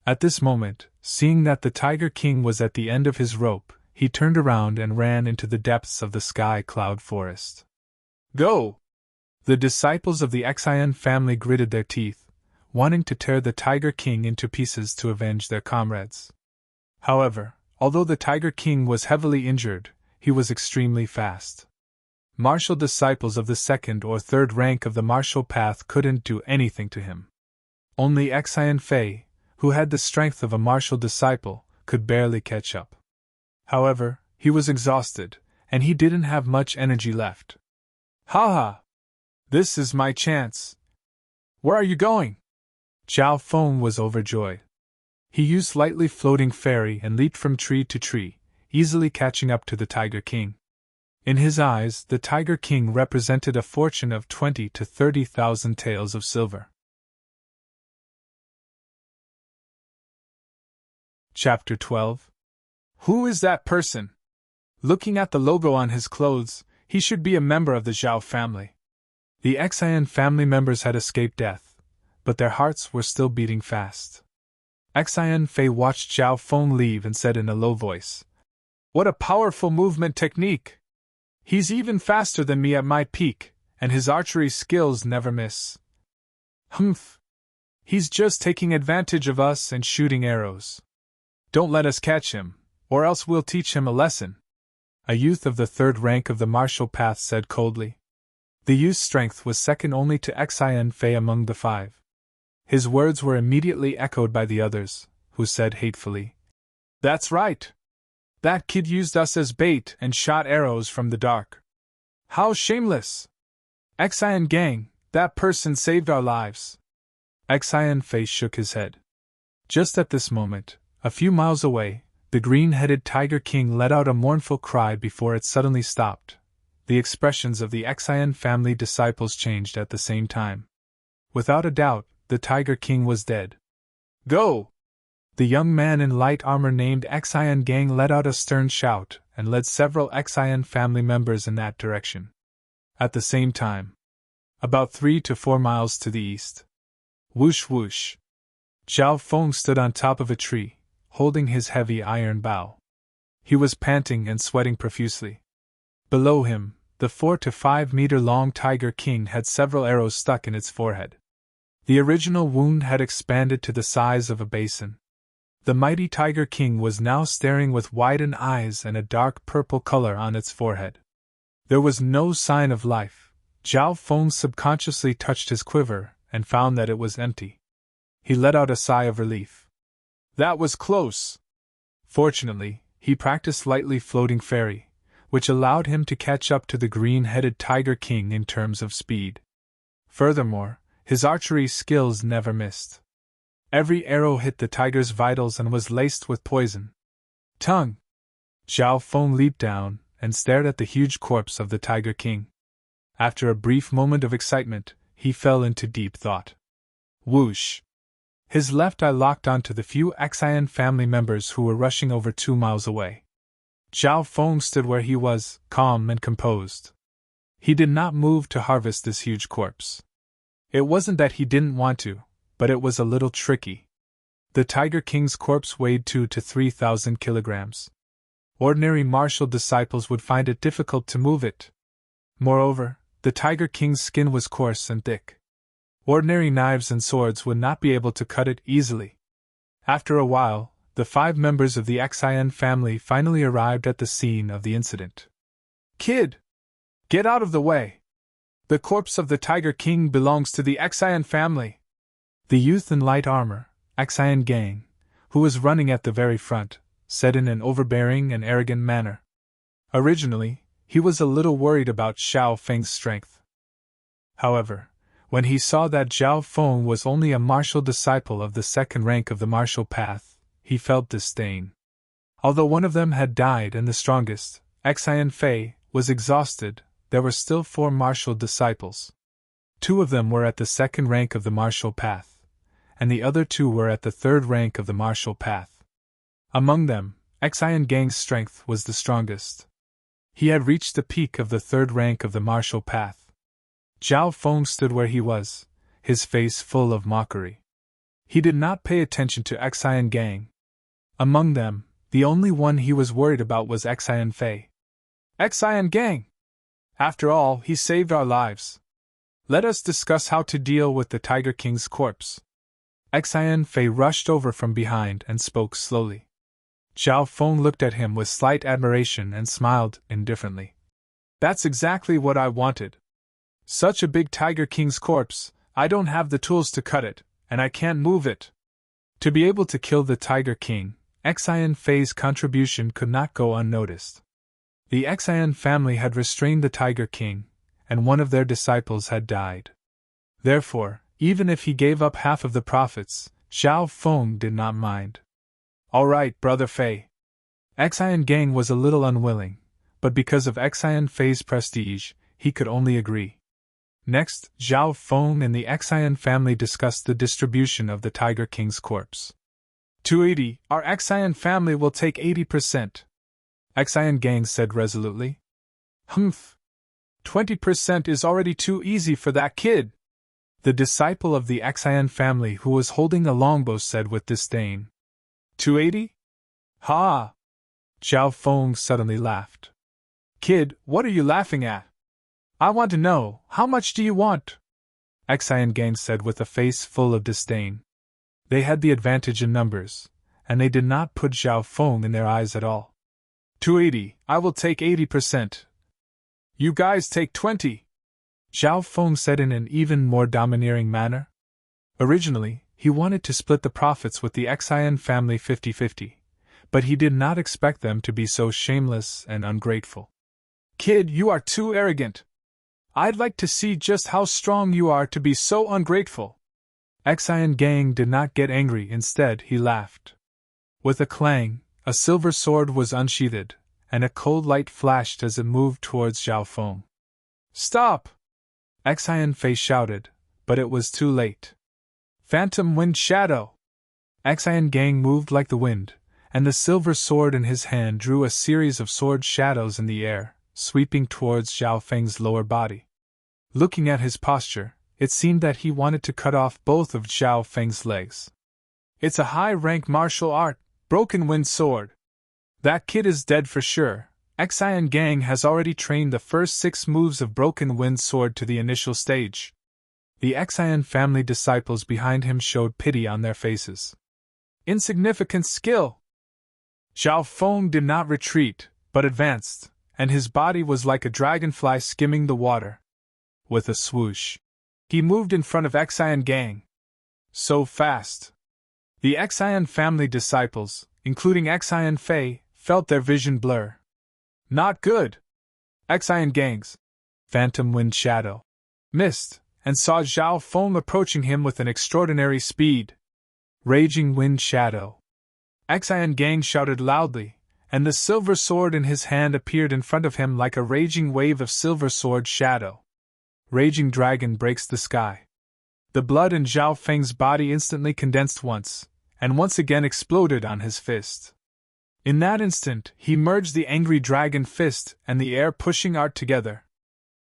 At this moment, seeing that the Tiger King was at the end of his rope, he turned around and ran into the depths of the sky cloud forest. Go! The disciples of the Xian family gritted their teeth, wanting to tear the Tiger King into pieces to avenge their comrades. However, although the Tiger King was heavily injured, he was extremely fast. Martial disciples of the second or third rank of the martial path couldn't do anything to him. Only Xian Fei, who had the strength of a martial disciple, could barely catch up. However, he was exhausted, and he didn't have much energy left. Ha ha! This is my chance! Where are you going? Zhao Feng was overjoyed. He used lightly floating fairy and leaped from tree to tree, easily catching up to the Tiger King. In his eyes, the Tiger King represented a fortune of 20,000 to 30,000 taels of silver. Chapter 12. Who is that person? Looking at the logo on his clothes, he should be a member of the Zhao family. The Xian family members had escaped death, but their hearts were still beating fast. Xian Fei watched Zhao Feng leave and said in a low voice, What a powerful movement technique! He's even faster than me at my peak, and his archery skills never miss. Humph! He's just taking advantage of us and shooting arrows. Don't let us catch him, or else we'll teach him a lesson, a youth of the third rank of the martial path said coldly. The youth's strength was second only to Exhilarating among the five. His words were immediately echoed by the others, who said hatefully, "That's right! That kid used us as bait and shot arrows from the dark. How shameless! Exhilarating, that person saved our lives." Exhilarating shook his head. Just at this moment, a few miles away, the green-headed Tiger King let out a mournful cry before it suddenly stopped. The expressions of the Exhilarating family disciples changed at the same time. Without a doubt, the Tiger King was dead. "Go!" The young man in light armor named Exhilarating let out a stern shout and led several Exhilarating family members in that direction. At the same time, about 3 to 4 miles to the east. Whoosh whoosh! Zhao Feng stood on top of a tree, holding his heavy iron bow. He was panting and sweating profusely. Below him, the 4 to 5 meter long Tiger King had several arrows stuck in its forehead. The original wound had expanded to the size of a basin. The mighty Tiger King was now staring with widened eyes and a dark purple color on its forehead. There was no sign of life. Zhao Feng subconsciously touched his quiver and found that it was empty. He let out a sigh of relief. That was close! Fortunately, he practiced lightly floating fairy, which allowed him to catch up to the green-headed Tiger King in terms of speed. Furthermore, his archery skills never missed. Every arrow hit the tiger's vitals and was laced with poison. Tongue! Zhao Feng leaped down and stared at the huge corpse of the Tiger King. After a brief moment of excitement, he fell into deep thought. Whoosh! His left eye locked onto the few Exhilarating family members who were rushing over 2 miles away. Zhao Feng stood where he was, calm and composed. He did not move to harvest this huge corpse. It wasn't that he didn't want to, but it was a little tricky. The Tiger King's corpse weighed 2 to 3,000 kilograms. Ordinary martial disciples would find it difficult to move it. Moreover, the Tiger King's skin was coarse and thick. Ordinary knives and swords would not be able to cut it easily. After a while, the 5 members of the Exhilarating family finally arrived at the scene of the incident. Kid! Get out of the way! The corpse of the Tiger King belongs to the Exhilarating family! The youth in light armor, Exhilarating, who was running at the very front, said in an overbearing and arrogant manner. Originally, he was a little worried about Zhao Feng's strength. However, when he saw that Zhao Feng was only a martial disciple of the second rank of the martial path, he felt disdain. Although one of them had died and the strongest, Exhilarating, was exhausted, there were still 4 martial disciples. 2 of them were at the second rank of the martial path, and the other 2 were at the third rank of the martial path. Among them, Exhilarating's strength was the strongest. He had reached the peak of the third rank of the martial path. Zhao Feng stood where he was, his face full of mockery. He did not pay attention to Exhilarating. Among them, the only one he was worried about was Exhilarating. Exhilarating! After all, he saved our lives. Let us discuss how to deal with the Tiger King's corpse. Exhilarating rushed over from behind and spoke slowly. Zhao Feng looked at him with slight admiration and smiled indifferently. That's exactly what I wanted. Such a big Tiger King's corpse, I don't have the tools to cut it, and I can't move it. To be able to kill the Tiger King, Exhilarating's contribution could not go unnoticed. The Exhilarating family had restrained the Tiger King, and one of their disciples had died. Therefore, even if he gave up half of the profits, Zhao Feng did not mind. All right, Brother Fei. Exhilarating was a little unwilling, but because of Exhilarating's prestige, he could only agree. Next, Zhao Feng and the Exhilarating family discussed the distribution of the Tiger King's corpse. 280, our Exhilarating family will take 80%. Exhilarating said resolutely. Humph. 20% is already too easy for that kid. The disciple of the Exhilarating family who was holding a longbow said with disdain. 280? Ha! Zhao Feng suddenly laughed. Kid, what are you laughing at? I want to know, how much do you want? Xian Gang said with a face full of disdain. They had the advantage in numbers, and they did not put Zhao Feng in their eyes at all. 280, I will take 80%. You guys take 20. Zhao Feng said in an even more domineering manner. Originally, he wanted to split the profits with the Xian family 50-50, but he did not expect them to be so shameless and ungrateful. Kid, you are too arrogant. I'd like to see just how strong you are to be so ungrateful. Xian Gang did not get angry, instead he laughed. With a clang, a silver sword was unsheathed, and a cold light flashed as it moved towards Zhao Feng. Stop! Xian Fei shouted, but it was too late. Phantom Wind Shadow! Xian Gang moved like the wind, and the silver sword in his hand drew a series of sword shadows in the air, sweeping towards Zhao Feng's lower body. Looking at his posture, it seemed that he wanted to cut off both of Zhao Feng's legs. It's a high-rank martial art, Broken Wind Sword. That kid is dead for sure. Xian Gang has already trained the first 6 moves of Broken Wind Sword to the initial stage. The Xian family disciples behind him showed pity on their faces. Insignificant skill! Zhao Feng did not retreat, but advanced, and his body was like a dragonfly skimming the water. With a swoosh, he moved in front of Xian Gang. So fast! The Xian family disciples, including Xian Fei, felt their vision blur. Not good! Xian Gang's Phantom Wind Shadow missed, and saw Zhao Feng approaching him with an extraordinary speed. Raging Wind Shadow! Xian Gang shouted loudly, and the silver sword in his hand appeared in front of him like a raging wave of silver sword shadow. Raging Dragon breaks the sky. The blood in Zhao Feng's body instantly condensed once, and once again exploded on his fist. In that instant, he merged the angry dragon fist and the air-pushing art together.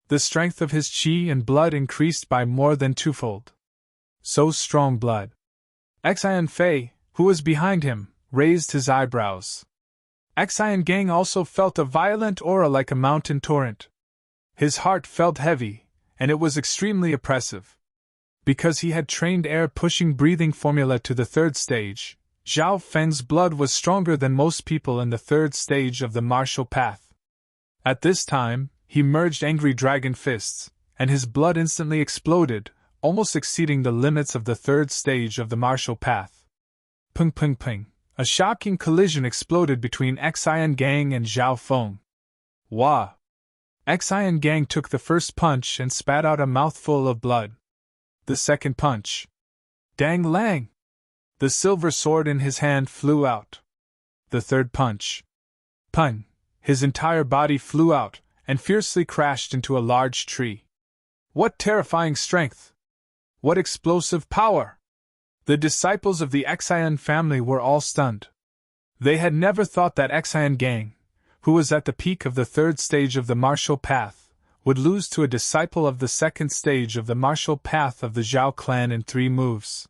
The strength of his chi and blood increased by more than twofold. So strong blood. Xian Fei, who was behind him, raised his eyebrows. Xian Gang also felt a violent aura like a mountain torrent. His heart felt heavy, and it was extremely oppressive. Because he had trained air-pushing breathing formula to the 3rd stage, Zhao Feng's blood was stronger than most people in the 3rd stage of the martial path. At this time, he merged angry dragon fists, and his blood instantly exploded, almost exceeding the limits of the 3rd stage of the martial path. Ping ping ping. A shocking collision exploded between Xian Gang and Zhao Feng. Wah! Xian Gang took the first punch and spat out a mouthful of blood. The second punch. Dang lang! The silver sword in his hand flew out. The third punch. Pun! His entire body flew out, and fiercely crashed into a large tree. What terrifying strength! What explosive power! The disciples of the Xian family were all stunned. They had never thought that Xian Gang, who was at the peak of the 3rd stage of the martial path, would lose to a disciple of the 2nd stage of the martial path of the Zhao clan in 3 moves.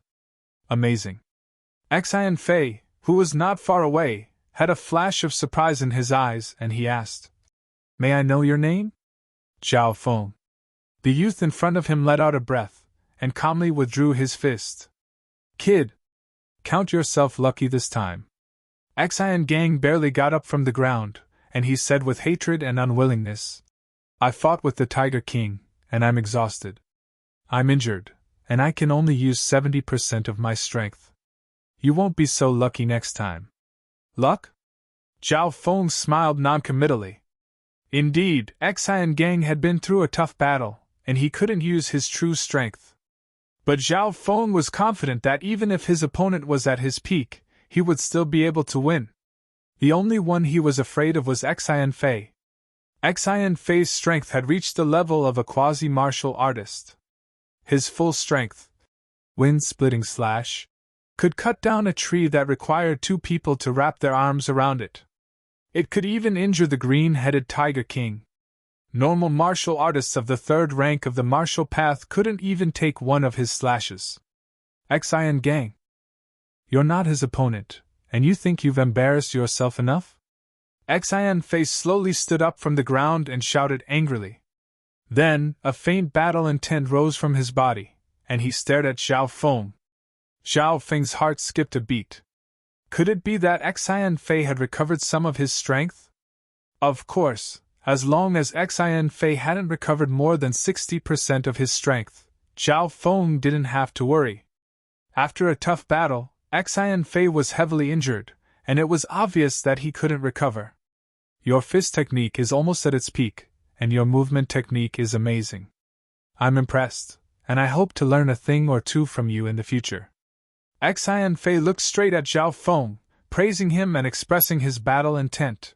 Amazing. Xian Fei, who was not far away, had a flash of surprise in his eyes, and he asked, "May I know your name?" Zhao Feng. The youth in front of him let out a breath, and calmly withdrew his fist. Kid! Count yourself lucky this time. Xian Gang barely got up from the ground, and he said with hatred and unwillingness, I fought with the Tiger King, and I'm exhausted. I'm injured, and I can only use 70% of my strength. You won't be so lucky next time. Luck? Zhao Feng smiled noncommittally. Indeed, Xian Gang had been through a tough battle, and he couldn't use his true strength. But Zhao Feng was confident that even if his opponent was at his peak, he would still be able to win. The only one he was afraid of was Xian Fei. Xian Fei's strength had reached the level of a quasi-martial artist. His full strength, wind-splitting slash, could cut down a tree that required 2 people to wrap their arms around it. It could even injure the green-headed Tiger King. Normal martial artists of the 3rd rank of the martial path couldn't even take one of his slashes. Xian Gang. You're not his opponent, and you think you've embarrassed yourself enough? Xian Fei slowly stood up from the ground and shouted angrily. Then, a faint battle intent rose from his body, and he stared at Zhao Feng. Zhao Feng's heart skipped a beat. Could it be that Xian Fei had recovered some of his strength? Of course, as long as Xian Fei hadn't recovered more than 60% of his strength, Zhao Feng didn't have to worry. After a tough battle, Xian Fei was heavily injured, and it was obvious that he couldn't recover. Your fist technique is almost at its peak, and your movement technique is amazing. I'm impressed, and I hope to learn a thing or two from you in the future. Xian Fei looked straight at Zhao Feng, praising him and expressing his battle intent.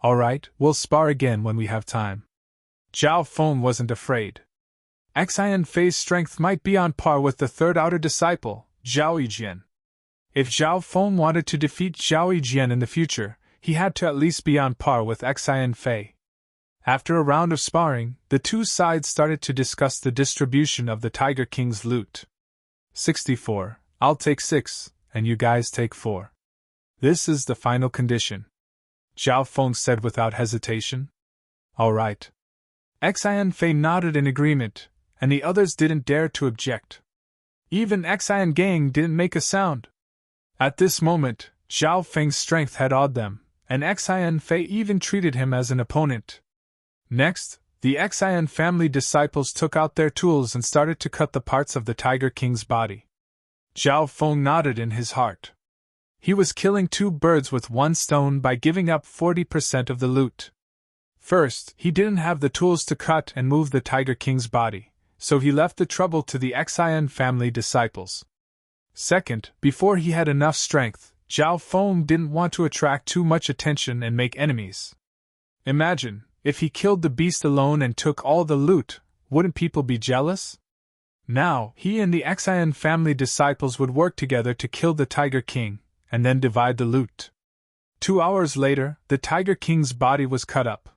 All right, we'll spar again when we have time. Zhao Feng wasn't afraid. Xian Fei's strength might be on par with the third outer disciple, Zhao Yijian. If Zhao Feng wanted to defeat Zhao Yijian in the future, he had to at least be on par with Xian Fei. After a round of sparring, the two sides started to discuss the distribution of the Tiger King's loot. 64. I'll take 6, and you guys take 4. This is the final condition. Zhao Feng said without hesitation. All right. Xian Fei nodded in agreement, and the others didn't dare to object. Even Xian Gang didn't make a sound. At this moment, Zhao Feng's strength had awed them, and Xian Fei even treated him as an opponent. Next, the Xian family disciples took out their tools and started to cut the parts of the Tiger King's body. Zhao Feng nodded in his heart. He was killing 2 birds with 1 stone by giving up 40% of the loot. First, he didn't have the tools to cut and move the Tiger King's body, so he left the trouble to the Xian family disciples. Second, before he had enough strength, Zhao Feng didn't want to attract too much attention and make enemies. Imagine, if he killed the beast alone and took all the loot, wouldn't people be jealous? Now, he and the Xian family disciples would work together to kill the Tiger King, and then divide the loot. 2 hours later, the Tiger King's body was cut up.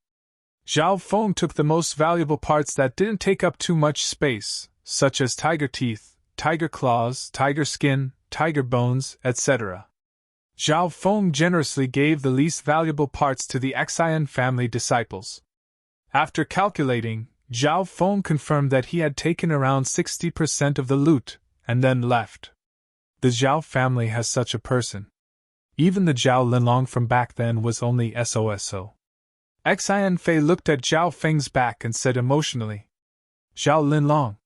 Zhao Feng took the most valuable parts that didn't take up too much space, such as tiger teeth, tiger claws, tiger skin, tiger bones, etc. Zhao Feng generously gave the least valuable parts to the Xian family disciples. After calculating, Zhao Feng confirmed that he had taken around 60% of the loot, and then left. The Zhao family has such a person. Even the Zhao Linlong from back then was only SOSO. Xian Fei looked at Zhao Feng's back and said emotionally, Zhao Linlong.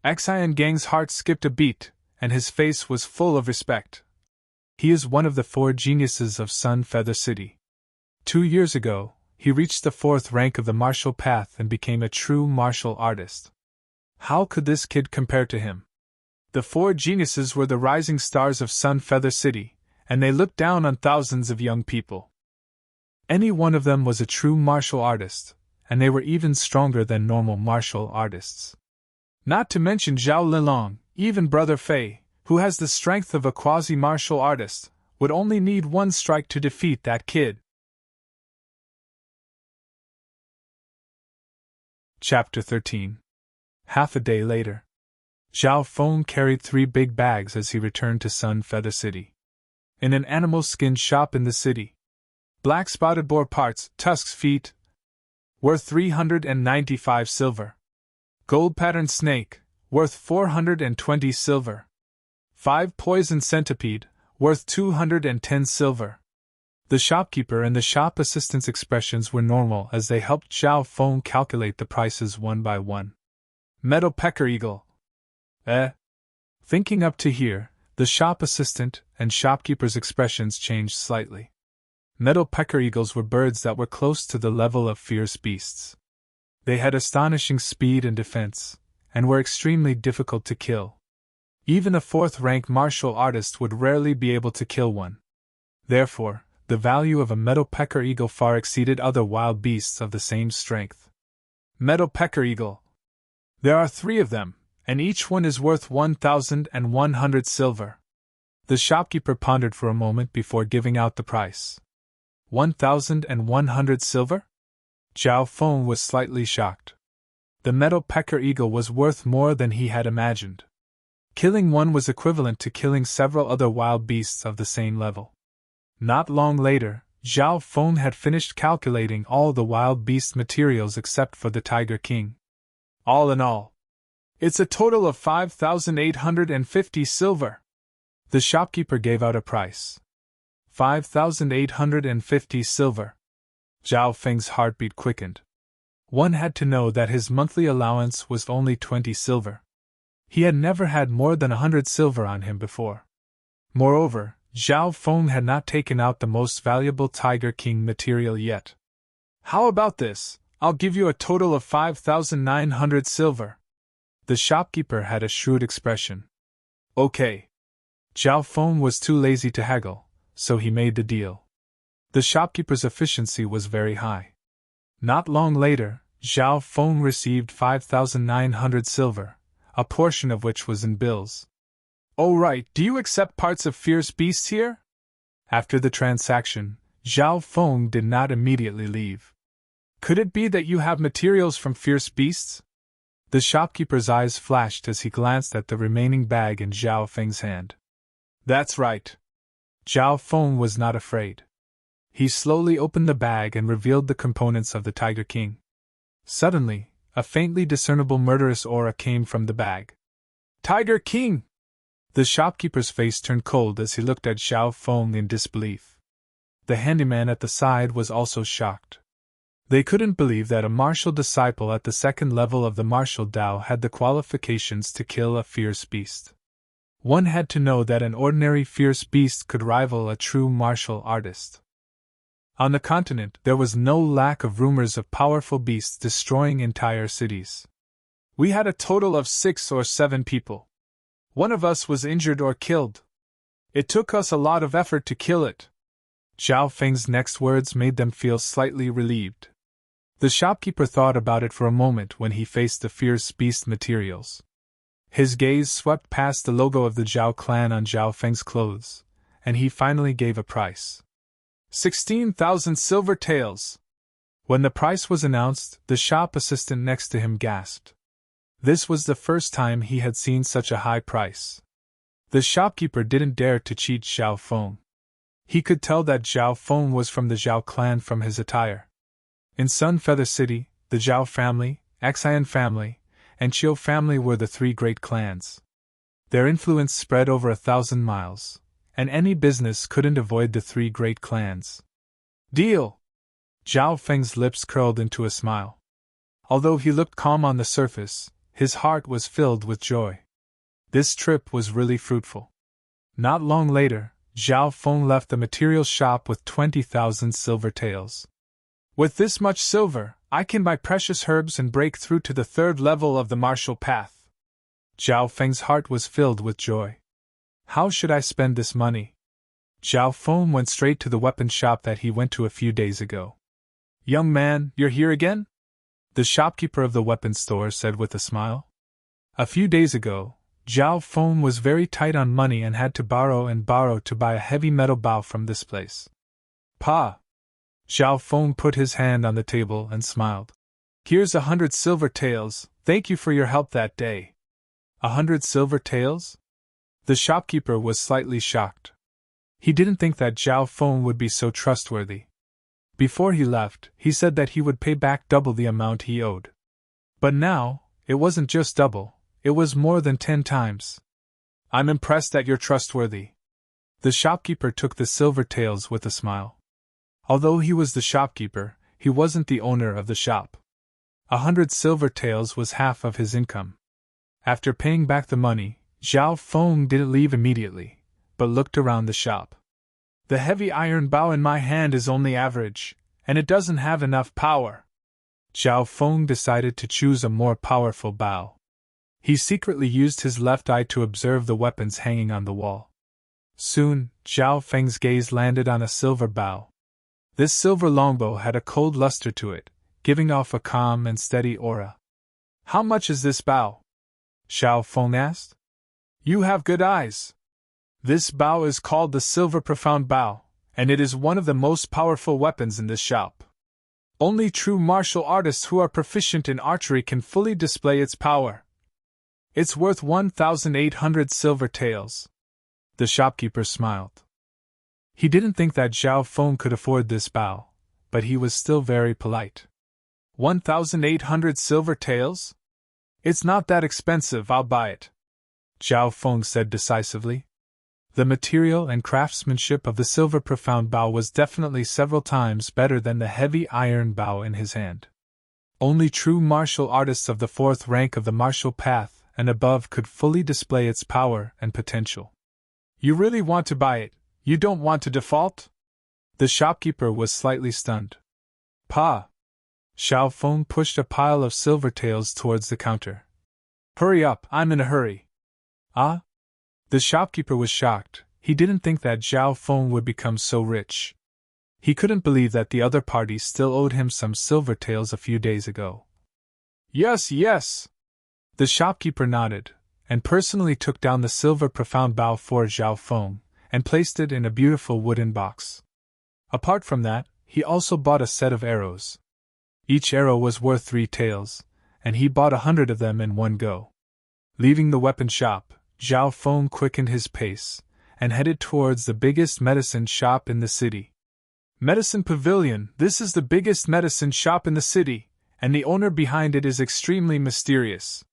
Xian Gang's heart skipped a beat, and his face was full of respect. He is one of the 4 geniuses of Sun Feather City. 2 years ago, he reached the 4th rank of the martial path and became a true martial artist. How could this kid compare to him? The 4 geniuses were the rising stars of Sun Feather City, and they looked down on thousands of young people. Any one of them was a true martial artist, and they were even stronger than normal martial artists. Not to mention Zhao Linlong, even Brother Fei, who has the strength of a quasi-martial artist, would only need 1 strike to defeat that kid. Chapter 13. Half a day later. Zhao Feng carried 3 big bags as he returned to Sun Feather City. In an animal skin shop in the city. Black spotted boar parts, tusks, feet, worth 395 silver. Gold patterned snake, worth 420 silver. 5 poison centipede, worth 210 silver. The shopkeeper and the shop assistant's expressions were normal as they helped Zhao Feng calculate the prices one by one. Metal pecker eagle. Thinking up to here, the shop assistant and shopkeeper's expressions changed slightly. Metal pecker eagles were birds that were close to the level of fierce beasts. They had astonishing speed and defense, and were extremely difficult to kill. Even a 4th-rank martial artist would rarely be able to kill one. Therefore, the value of a metal pecker eagle far exceeded other wild beasts of the same strength. Metal pecker eagle. There are 3 of them, and each one is worth 1,100 silver. The shopkeeper pondered for a moment before giving out the price. 1,100 silver? Zhao Feng was slightly shocked. The metal pecker eagle was worth more than he had imagined. Killing one was equivalent to killing several other wild beasts of the same level. Not long later, Zhao Feng had finished calculating all the wild beast materials except for the Tiger King. All in all, it's a total of 5,850 silver. The shopkeeper gave out a price. 5,850 silver. Zhao Feng's heartbeat quickened. One had to know that his monthly allowance was only 20 silver. He had never had more than 100 silver on him before. Moreover, Zhao Feng had not taken out the most valuable Tiger King material yet. How about this? I'll give you a total of 5,900 silver. The shopkeeper had a shrewd expression. Okay. Zhao Feng was too lazy to haggle, so he made the deal. The shopkeeper's efficiency was very high. Not long later, Zhao Feng received 5,900 silver, a portion of which was in bills. Oh right, do you accept parts of fierce beasts here? After the transaction, Zhao Feng did not immediately leave. Could it be that you have materials from fierce beasts? The shopkeeper's eyes flashed as he glanced at the remaining bag in Zhao Feng's hand. That's right. Zhao Feng was not afraid. He slowly opened the bag and revealed the components of the Tiger King. Suddenly, a faintly discernible murderous aura came from the bag. Tiger King! The shopkeeper's face turned cold as he looked at Zhao Feng in disbelief. The handyman at the side was also shocked. They couldn't believe that a martial disciple at the second level of the martial Dao had the qualifications to kill a fierce beast. One had to know that an ordinary fierce beast could rival a true martial artist. On the continent, there was no lack of rumors of powerful beasts destroying entire cities. We had a total of 6 or 7 people. One of us was injured or killed. It took us a lot of effort to kill it. Zhao Feng's next words made them feel slightly relieved. The shopkeeper thought about it for a moment when he faced the fierce beast materials. His gaze swept past the logo of the Zhao clan on Zhao Feng's clothes, and he finally gave a price. 16,000 silver taels. When the price was announced, the shop assistant next to him gasped. This was the first time he had seen such a high price. The shopkeeper didn't dare to cheat Zhao Feng. He could tell that Zhao Feng was from the Zhao clan from his attire. In Sun Feather City, the Zhao family, Xian family, and Qiu family were the 3 great clans. Their influence spread over 1,000 miles, and any business couldn't avoid the 3 great clans. Deal! Zhao Feng's lips curled into a smile. Although he looked calm on the surface, his heart was filled with joy. This trip was really fruitful. Not long later, Zhao Feng left the material shop with 20,000 silver taels. With this much silver, I can buy precious herbs and break through to the 3rd level of the martial path. Zhao Feng's heart was filled with joy. How should I spend this money? Zhao Feng went straight to the weapon shop that he went to a few days ago. Young man, you're here again? The shopkeeper of the weapon store said with a smile. A few days ago, Zhao Feng was very tight on money and had to borrow to buy a heavy metal bow from this place. Pa! Zhao Feng put his hand on the table and smiled. Here's 100 silver taels, thank you for your help that day. 100 silver taels? The shopkeeper was slightly shocked. He didn't think that Zhao Feng would be so trustworthy. Before he left, he said that he would pay back double the amount he owed. But now, it wasn't just double, it was more than 10 times. I'm impressed that you're trustworthy. The shopkeeper took the silver taels with a smile. Although he was the shopkeeper, he wasn't the owner of the shop. 100 silver taels was half of his income. After paying back the money, Zhao Feng didn't leave immediately, but looked around the shop. The heavy iron bow in my hand is only average, and it doesn't have enough power. Zhao Feng decided to choose a more powerful bow. He secretly used his left eye to observe the weapons hanging on the wall. Soon, Zhao Feng's gaze landed on a silver bow. This silver longbow had a cold luster to it, giving off a calm and steady aura. How much is this bow? Zhao Feng asked. You have good eyes. This bow is called the Silver Profound Bow, and it is one of the most powerful weapons in this shop. Only true martial artists who are proficient in archery can fully display its power. It's worth 1,800 silver taels. The shopkeeper smiled. He didn't think that Zhao Feng could afford this bow, but he was still very polite. 1,800 silver taels? It's not that expensive, I'll buy it, Zhao Feng said decisively. The material and craftsmanship of the silver profound bow was definitely several times better than the heavy iron bow in his hand. Only true martial artists of the fourth rank of the martial path and above could fully display its power and potential. You really want to buy it? You don't want to default? The shopkeeper was slightly stunned. Pa! Zhao Feng pushed a pile of silver taels towards the counter. Hurry up, I'm in a hurry. Ah? The shopkeeper was shocked. He didn't think that Zhao Feng would become so rich. He couldn't believe that the other party still owed him some silver taels a few days ago. Yes, yes! The shopkeeper nodded, and personally took down the silver profound bow for Zhao Feng, and placed it in a beautiful wooden box. Apart from that, he also bought a set of arrows. Each arrow was worth 3 taels, and he bought 100 of them in one go. Leaving the weapon shop, Zhao Feng quickened his pace, and headed towards the biggest medicine shop in the city. Medicine Pavilion, this is the biggest medicine shop in the city, and the owner behind it is extremely mysterious.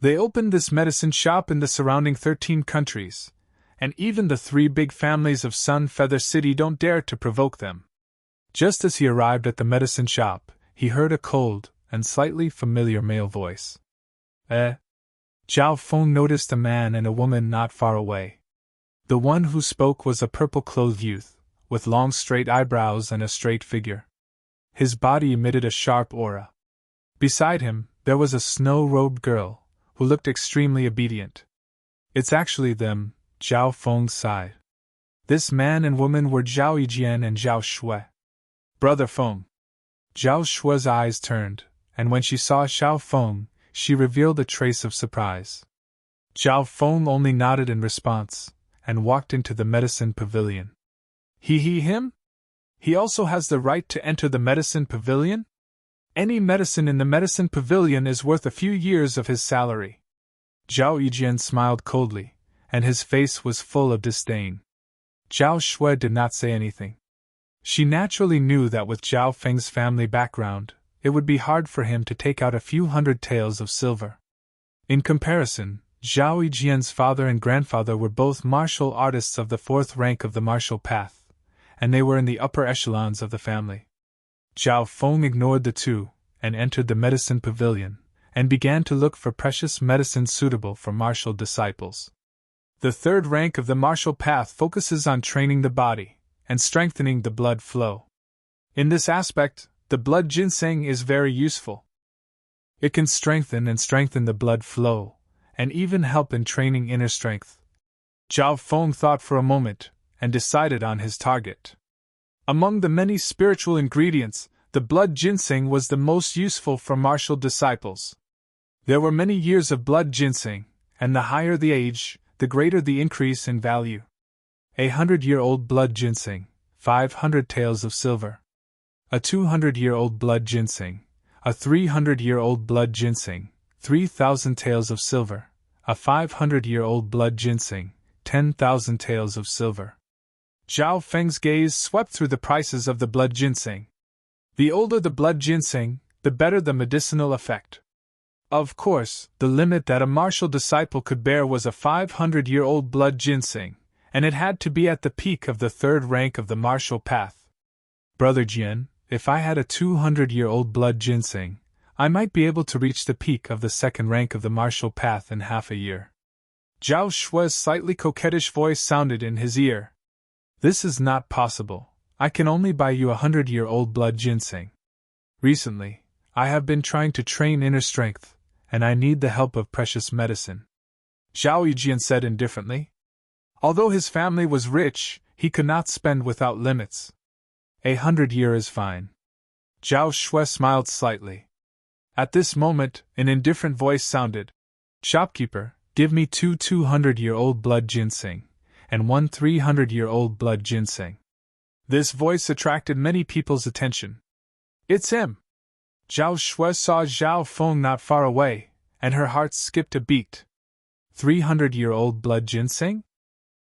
They opened this medicine shop in the surrounding 13 countries, and even the 3 big families of Sun Feather City don't dare to provoke them. Just as he arrived at the medicine shop, he heard a cold and slightly familiar male voice. Zhao Feng noticed a man and a woman not far away. The one who spoke was a purple-clothed youth, with long straight eyebrows and a straight figure. His body emitted a sharp aura. Beside him, there was a snow-robed girl, who looked extremely obedient. It's actually them, Zhao Feng sighed. This man and woman were Zhao Yijian and Zhao Shui. Brother Feng. Zhao Shui's eyes turned, and when she saw Zhao Feng, she revealed a trace of surprise. Zhao Feng only nodded in response, and walked into the medicine pavilion. Him? He also has the right to enter the medicine pavilion? Any medicine in the medicine pavilion is worth a few years of his salary. Zhao Yijian smiled coldly, and his face was full of disdain. Zhao Shui did not say anything. She naturally knew that with Zhao Feng's family background, it would be hard for him to take out a few hundred taels of silver. In comparison, Zhao Yijian's father and grandfather were both martial artists of the fourth rank of the martial path, and they were in the upper echelons of the family. Zhao Feng ignored the two, and entered the medicine pavilion, and began to look for precious medicine suitable for martial disciples. The third rank of the martial path focuses on training the body, and strengthening the blood flow. In this aspect, the blood ginseng is very useful. It can strengthen the blood flow, and even help in training inner strength. Zhao Feng thought for a moment, and decided on his target. Among the many spiritual ingredients, the blood ginseng was the most useful for martial disciples. There were many years of blood ginseng, and the higher the age, the greater the increase in value. 100-year-old blood ginseng, 500 taels of silver. A 200-year-old blood ginseng, a 300-year-old blood ginseng, 3,000 taels of silver. A 500-year-old blood ginseng, 10,000 taels of silver. Zhao Feng's gaze swept through the prices of the blood ginseng. The older the blood ginseng, the better the medicinal effect. Of course, the limit that a martial disciple could bear was a 500-year-old blood ginseng, and it had to be at the peak of the third rank of the martial path. Brother Jian, if I had a 200-year-old blood ginseng, I might be able to reach the peak of the second rank of the martial path in half a year. Zhao Shui's slightly coquettish voice sounded in his ear. This is not possible. I can only buy you a 100-year-old blood ginseng. Recently, I have been trying to train inner strength, and I need the help of precious medicine. Zhao Yijian said indifferently. Although his family was rich, he could not spend without limits. 100 years is fine. Zhao Shui smiled slightly. At this moment, an indifferent voice sounded. Shopkeeper, give me 2 200-year-old blood ginseng, and 1 300-year-old blood ginseng. This voice attracted many people's attention. It's him! Zhao Shui saw Zhao Feng not far away, and her heart skipped a beat. 300-year-old blood ginseng?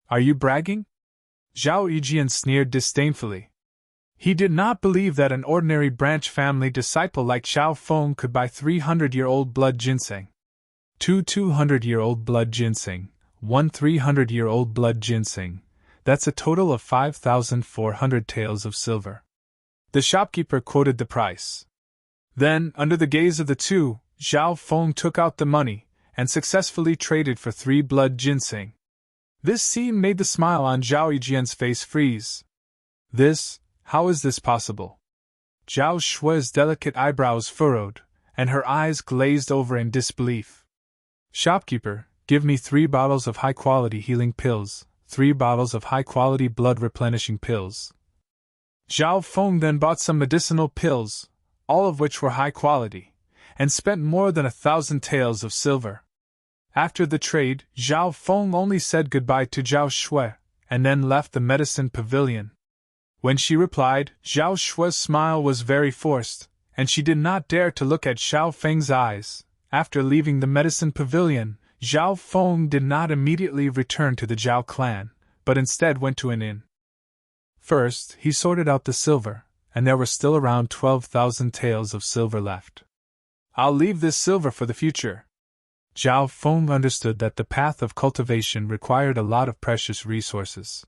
Are you bragging? Zhao Yijian sneered disdainfully. He did not believe that an ordinary branch family disciple like Xiao Feng could buy 300-year-old blood ginseng. 2 200-year-old blood ginseng, 1 300-year-old blood ginseng. That's a total of 5,400 taels of silver. The shopkeeper quoted the price. Then, under the gaze of the two, Zhao Feng took out the money and successfully traded for 3 blood ginseng. This scene made the smile on Zhao Yijian's face freeze. How is this possible? Zhao Shui's delicate eyebrows furrowed, and her eyes glazed over in disbelief. Shopkeeper, give me 3 bottles of high-quality healing pills, 3 bottles of high-quality blood-replenishing pills. Zhao Feng then bought some medicinal pills, all of which were high quality, and spent more than 1,000 taels of silver. After the trade, Zhao Feng only said goodbye to Zhao Shui, and then left the medicine pavilion. When she replied, Zhao Shui's smile was very forced, and she did not dare to look at Xiao Feng's eyes. After leaving the medicine pavilion, Zhao Feng did not immediately return to the Zhao clan, but instead went to an inn. First, he sorted out the silver, and there were still around 12,000 taels of silver left. I'll leave this silver for the future. Zhao Feng understood that the path of cultivation required a lot of precious resources.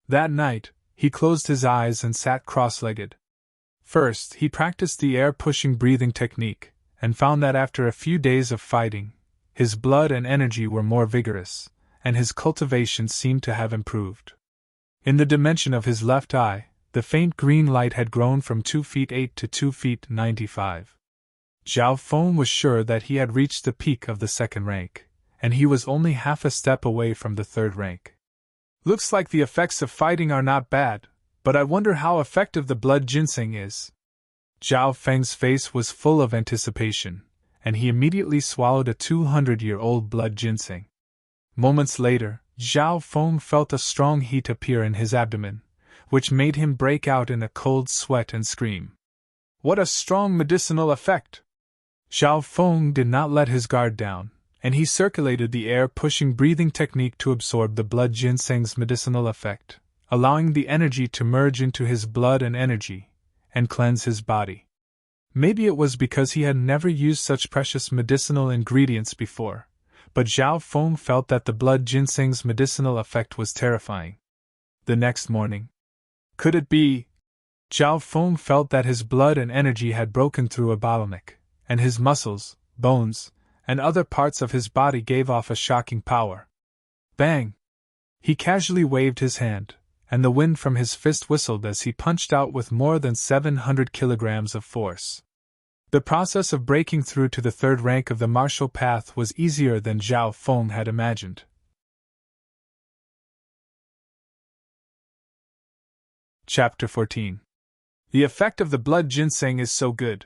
That night, he closed his eyes and sat cross-legged. First, he practiced the air-pushing breathing technique, and found that after a few days of fighting, his blood and energy were more vigorous, and his cultivation seemed to have improved. In the dimension of his left eye, the faint green light had grown from 2 feet 8 to 2 feet 95. Zhao Feng was sure that he had reached the peak of the 2nd rank, and he was only half a step away from the 3rd rank. Looks like the effects of fighting are not bad, but I wonder how effective the blood ginseng is. Zhao Feng's face was full of anticipation, and he immediately swallowed a 200-year-old blood ginseng. Moments later, Zhao Feng felt a strong heat appear in his abdomen, which made him break out in a cold sweat and scream. What a strong medicinal effect! Zhao Feng did not let his guard down, and he circulated the air-pushing breathing technique to absorb the blood ginseng's medicinal effect, allowing the energy to merge into his blood and energy, and cleanse his body. Maybe it was because he had never used such precious medicinal ingredients before, but Zhao Feng felt that the blood ginseng's medicinal effect was terrifying. The next morning. Could it be? Zhao Feng felt that his blood and energy had broken through a bottleneck, and his muscles, bones, and other parts of his body gave off a shocking power. Bang! He casually waved his hand, and the wind from his fist whistled as he punched out with more than 700 kilograms of force. The process of breaking through to the 3rd rank of the martial path was easier than Zhao Feng had imagined. Chapter 14. The effect of the blood ginseng is so good.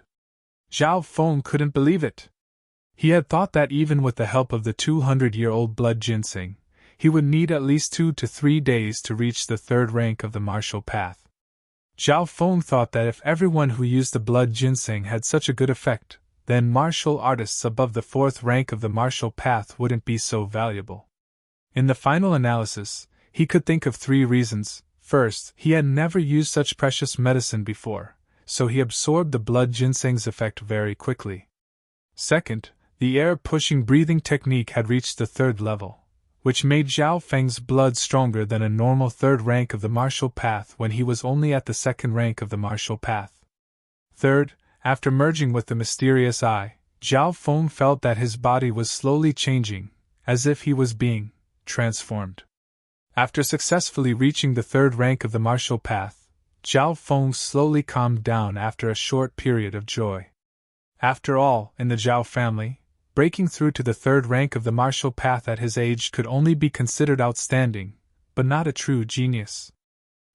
Zhao Feng couldn't believe it. He had thought that even with the help of the 200-year-old blood ginseng, he would need at least 2 to 3 days to reach the 3rd rank of the martial path. Zhao Feng thought that if everyone who used the blood ginseng had such a good effect, then martial artists above the 4th rank of the martial path wouldn't be so valuable. In the final analysis, he could think of 3 reasons. First, he had never used such precious medicine before, so he absorbed the blood ginseng's effect very quickly. Second, the air-pushing breathing technique had reached the 3rd level, which made Zhao Feng's blood stronger than a normal 3rd rank of the martial path when he was only at the 2nd rank of the martial path. Third, after merging with the mysterious eye, Zhao Feng felt that his body was slowly changing, as if he was being transformed. After successfully reaching the 3rd rank of the martial path, Zhao Feng slowly calmed down after a short period of joy. After all, in the Zhao family, breaking through to the 3rd rank of the martial path at his age could only be considered outstanding, but not a true genius.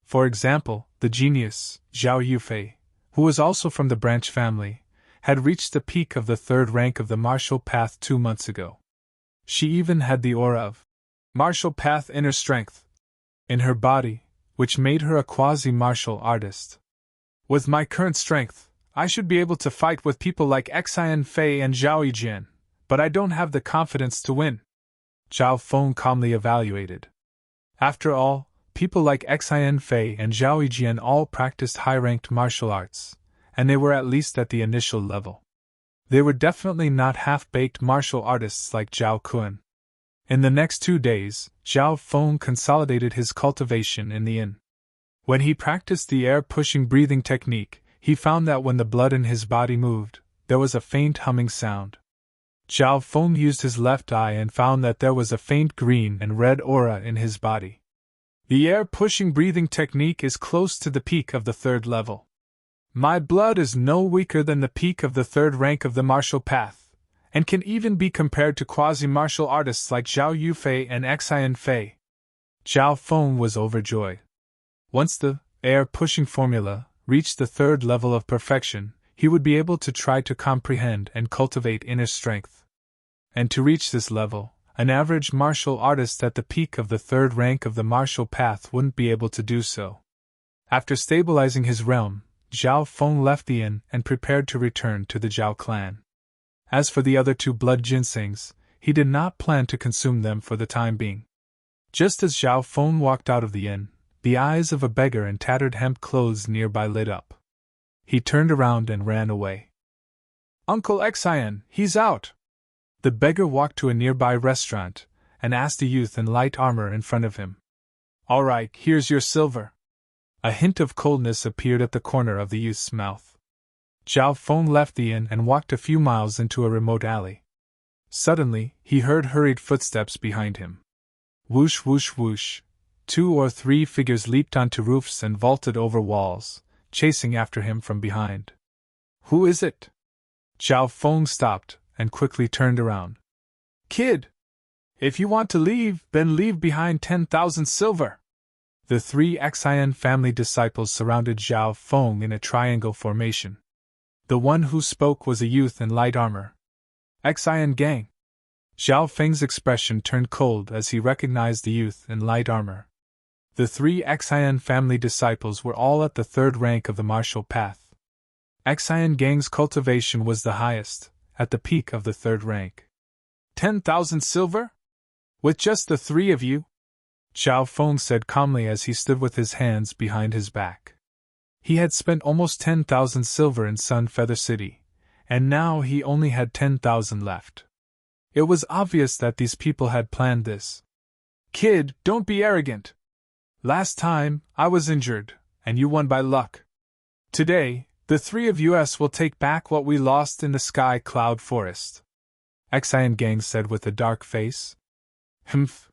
For example, the genius, Zhao Yufei, who was also from the branch family, had reached the peak of the 3rd rank of the martial path 2 months ago. She even had the aura of martial path inner strength in her body, which made her a quasi-martial artist. With my current strength, I should be able to fight with people like Xian Fei and Zhao Yijian, but I don't have the confidence to win. Zhao Feng calmly evaluated. After all, people like Xin Fei and Zhao Yijian all practiced high-ranked martial arts, and they were at least at the initial level. They were definitely not half-baked martial artists like Zhao Kun. In the next 2 days, Zhao Feng consolidated his cultivation in the inn. When he practiced the air-pushing breathing technique, he found that when the blood in his body moved, there was a faint humming sound. Zhao Feng used his left eye and found that there was a faint green and red aura in his body. The air-pushing breathing technique is close to the peak of the 3rd level. My blood is no weaker than the peak of the 3rd rank of the martial path, and can even be compared to quasi-martial artists like Zhao Yufei and Xin Fei. Zhao Feng was overjoyed. Once the air-pushing formula reached the 3rd level of perfection, he would be able to try to comprehend and cultivate inner strength. And to reach this level, an average martial artist at the peak of the 3rd rank of the martial path wouldn't be able to do so. After stabilizing his realm, Zhao Feng left the inn and prepared to return to the Zhao clan. As for the other 2 blood ginsengs, he did not plan to consume them for the time being. Just as Zhao Feng walked out of the inn, the eyes of a beggar in tattered hemp clothes nearby lit up. He turned around and ran away. Uncle Xian, he's out! The beggar walked to a nearby restaurant and asked a youth in light armor in front of him. All right, here's your silver. A hint of coldness appeared at the corner of the youth's mouth. Zhao Feng left the inn and walked a few miles into a remote alley. Suddenly, he heard hurried footsteps behind him. Whoosh, whoosh, whoosh. 2 or 3 figures leaped onto roofs and vaulted over walls, chasing after him from behind. Who is it? Zhao Feng stopped and quickly turned around. Kid! If you want to leave, then leave behind 10,000 silver! The 3 Xin family disciples surrounded Zhao Feng in a triangle formation. The one who spoke was a youth in light armor. Xin gang! Zhao Feng's expression turned cold as he recognized the youth in light armor. The 3 Xin family disciples were all at the 3rd rank of the martial path. Xin gang's cultivation was the highest, at the peak of the 3rd rank. 10,000 silver? With just the 3 of you? Zhao Feng said calmly as he stood with his hands behind his back. He had spent almost 10,000 silver in Sun Feather City, and now he only had 10,000 left. It was obvious that these people had planned this. Kid, don't be arrogant! Last time, I was injured, and you won by luck. Today, the 3 of us will take back what we lost in the Sky Cloud Forest. Xin gang said with a dark face. Humph.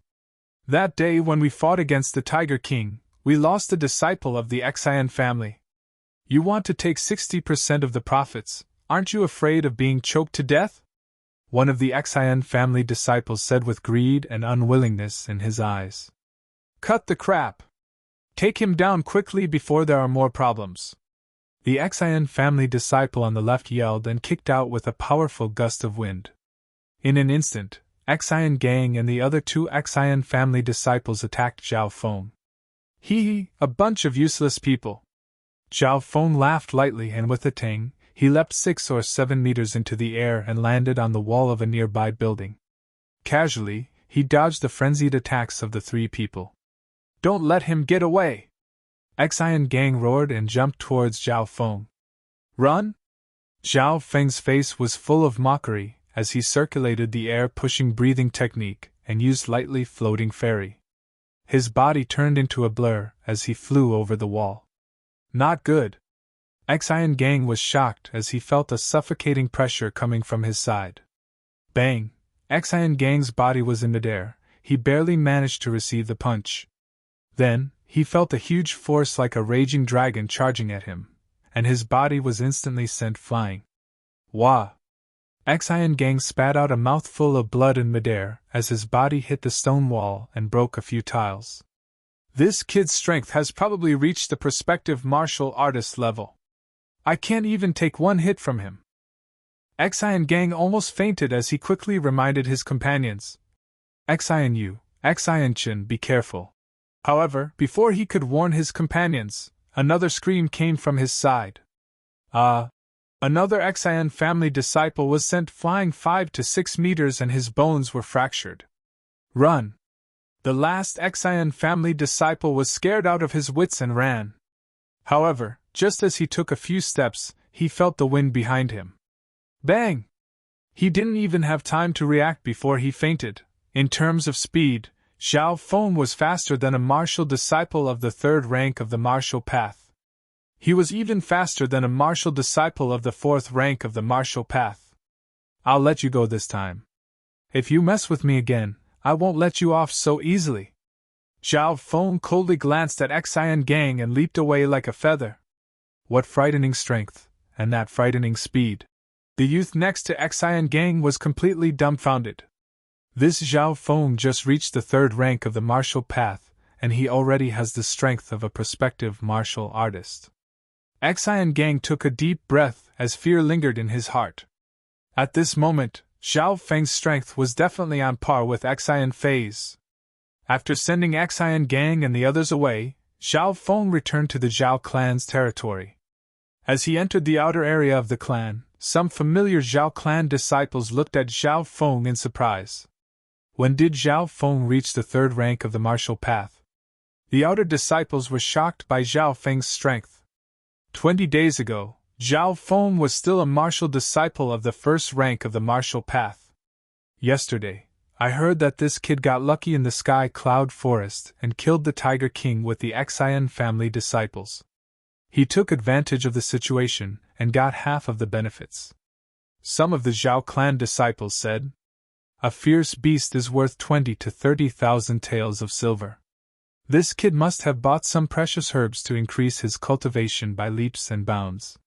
That day when we fought against the Tiger King, we lost a disciple of the Xin family. You want to take 60% of the profits, aren't you afraid of being choked to death? One of the Xin family disciples said with greed and unwillingness in his eyes. Cut the crap! Take him down quickly before there are more problems. The Xin family disciple on the left yelled and kicked out with a powerful gust of wind. In an instant, Xin gang and the other 2 Xin family disciples attacked Zhao Feng. Hee, a bunch of useless people. Zhao Feng laughed lightly and with a tang, he leapt 6 or 7 meters into the air and landed on the wall of a nearby building. Casually, he dodged the frenzied attacks of the 3 people. Don't let him get away! Xin gang roared and jumped towards Zhao Feng. Run? Zhao Feng's face was full of mockery as he circulated the air-pushing breathing technique and used lightly floating fairy. His body turned into a blur as he flew over the wall. Not good. Xin gang was shocked as he felt a suffocating pressure coming from his side. Bang! Xin gang's body was in midair, he barely managed to receive the punch. Then, he felt a huge force like a raging dragon charging at him, and his body was instantly sent flying. Wah! Xin gang spat out a mouthful of blood in midair as his body hit the stone wall and broke a few tiles. This kid's strength has probably reached the prospective martial artist level. I can't even take one hit from him. Xin gang almost fainted as he quickly reminded his companions. Xin Yu, Xin Chen, be careful. However, before he could warn his companions, another scream came from his side. Another Xin family disciple was sent flying 5 to 6 meters and his bones were fractured. Run! The last Xian family disciple was scared out of his wits and ran. However, just as he took a few steps, he felt the wind behind him. Bang! He didn't even have time to react before he fainted. In terms of speed, Zhao Feng was faster than a martial disciple of the third rank of the martial path. He was even faster than a martial disciple of the fourth rank of the martial path. I'll let you go this time. If you mess with me again, I won't let you off so easily. Zhao Feng coldly glanced at Xian Gang and leaped away like a feather. What frightening strength, and that frightening speed. The youth next to Xian Gang was completely dumbfounded. This Zhao Feng just reached the third rank of the martial path, and he already has the strength of a prospective martial artist. Xian Gang took a deep breath as fear lingered in his heart. At this moment, Zhao Feng's strength was definitely on par with Xian Fei's. After sending Xian Gang and the others away, Zhao Feng returned to the Zhao clan's territory. As he entered the outer area of the clan, some familiar Zhao clan disciples looked at Zhao Feng in surprise. When did Zhao Feng reach the third rank of the martial path? The outer disciples were shocked by Zhao Feng's strength. 20 days ago, Zhao Feng was still a martial disciple of the first rank of the martial path. Yesterday, I heard that this kid got lucky in the Sky Cloud Forest and killed the Tiger King with the Xian family disciples. He took advantage of the situation and got half of the benefits. Some of the Zhao clan disciples said, "A fierce beast is worth 20 to 30,000 taels of silver. This kid must have bought some precious herbs to increase his cultivation by leaps and bounds.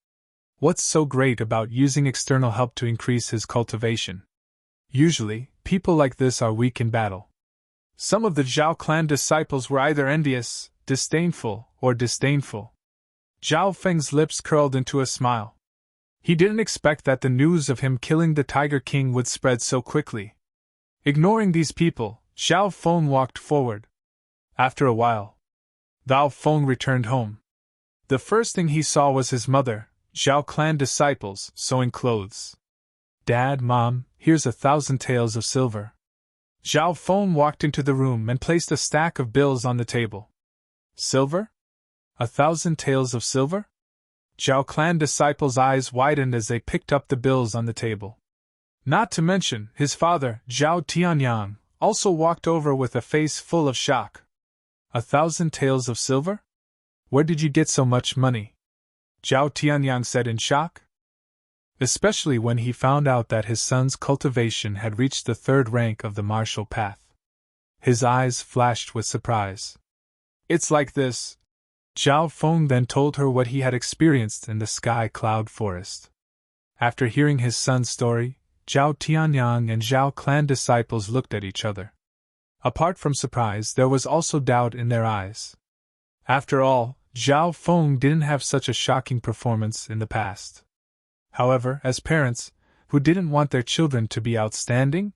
What's so great about using external help to increase his cultivation? Usually, people like this are weak in battle." Some of the Zhao clan disciples were either envious, disdainful, or disdainful. Zhao Feng's lips curled into a smile. He didn't expect that the news of him killing the Tiger King would spread so quickly. Ignoring these people, Zhao Feng walked forward. After a while, Zhao Feng returned home. The first thing he saw was his mother, Zhao clan disciples, sewing clothes. "Dad, Mom, here's 1,000 taels of silver." Zhao Feng walked into the room and placed a stack of bills on the table. "Silver? 1,000 taels of silver?" Zhao clan disciples' eyes widened as they picked up the bills on the table. Not to mention, his father, Zhao Tianyang, also walked over with a face full of shock. 1,000 taels of silver? Where did you get so much money? Zhao Tianyang said in shock. Especially when he found out that his son's cultivation had reached the third rank of the martial path. His eyes flashed with surprise. "It's like this." Zhao Feng then told her what he had experienced in the Sky Cloud Forest. After hearing his son's story, Zhao Tianyang and Zhao clan disciples looked at each other. Apart from surprise, there was also doubt in their eyes. After all, Zhao Feng didn't have such a shocking performance in the past. However, as parents, who didn't want their children to be outstanding?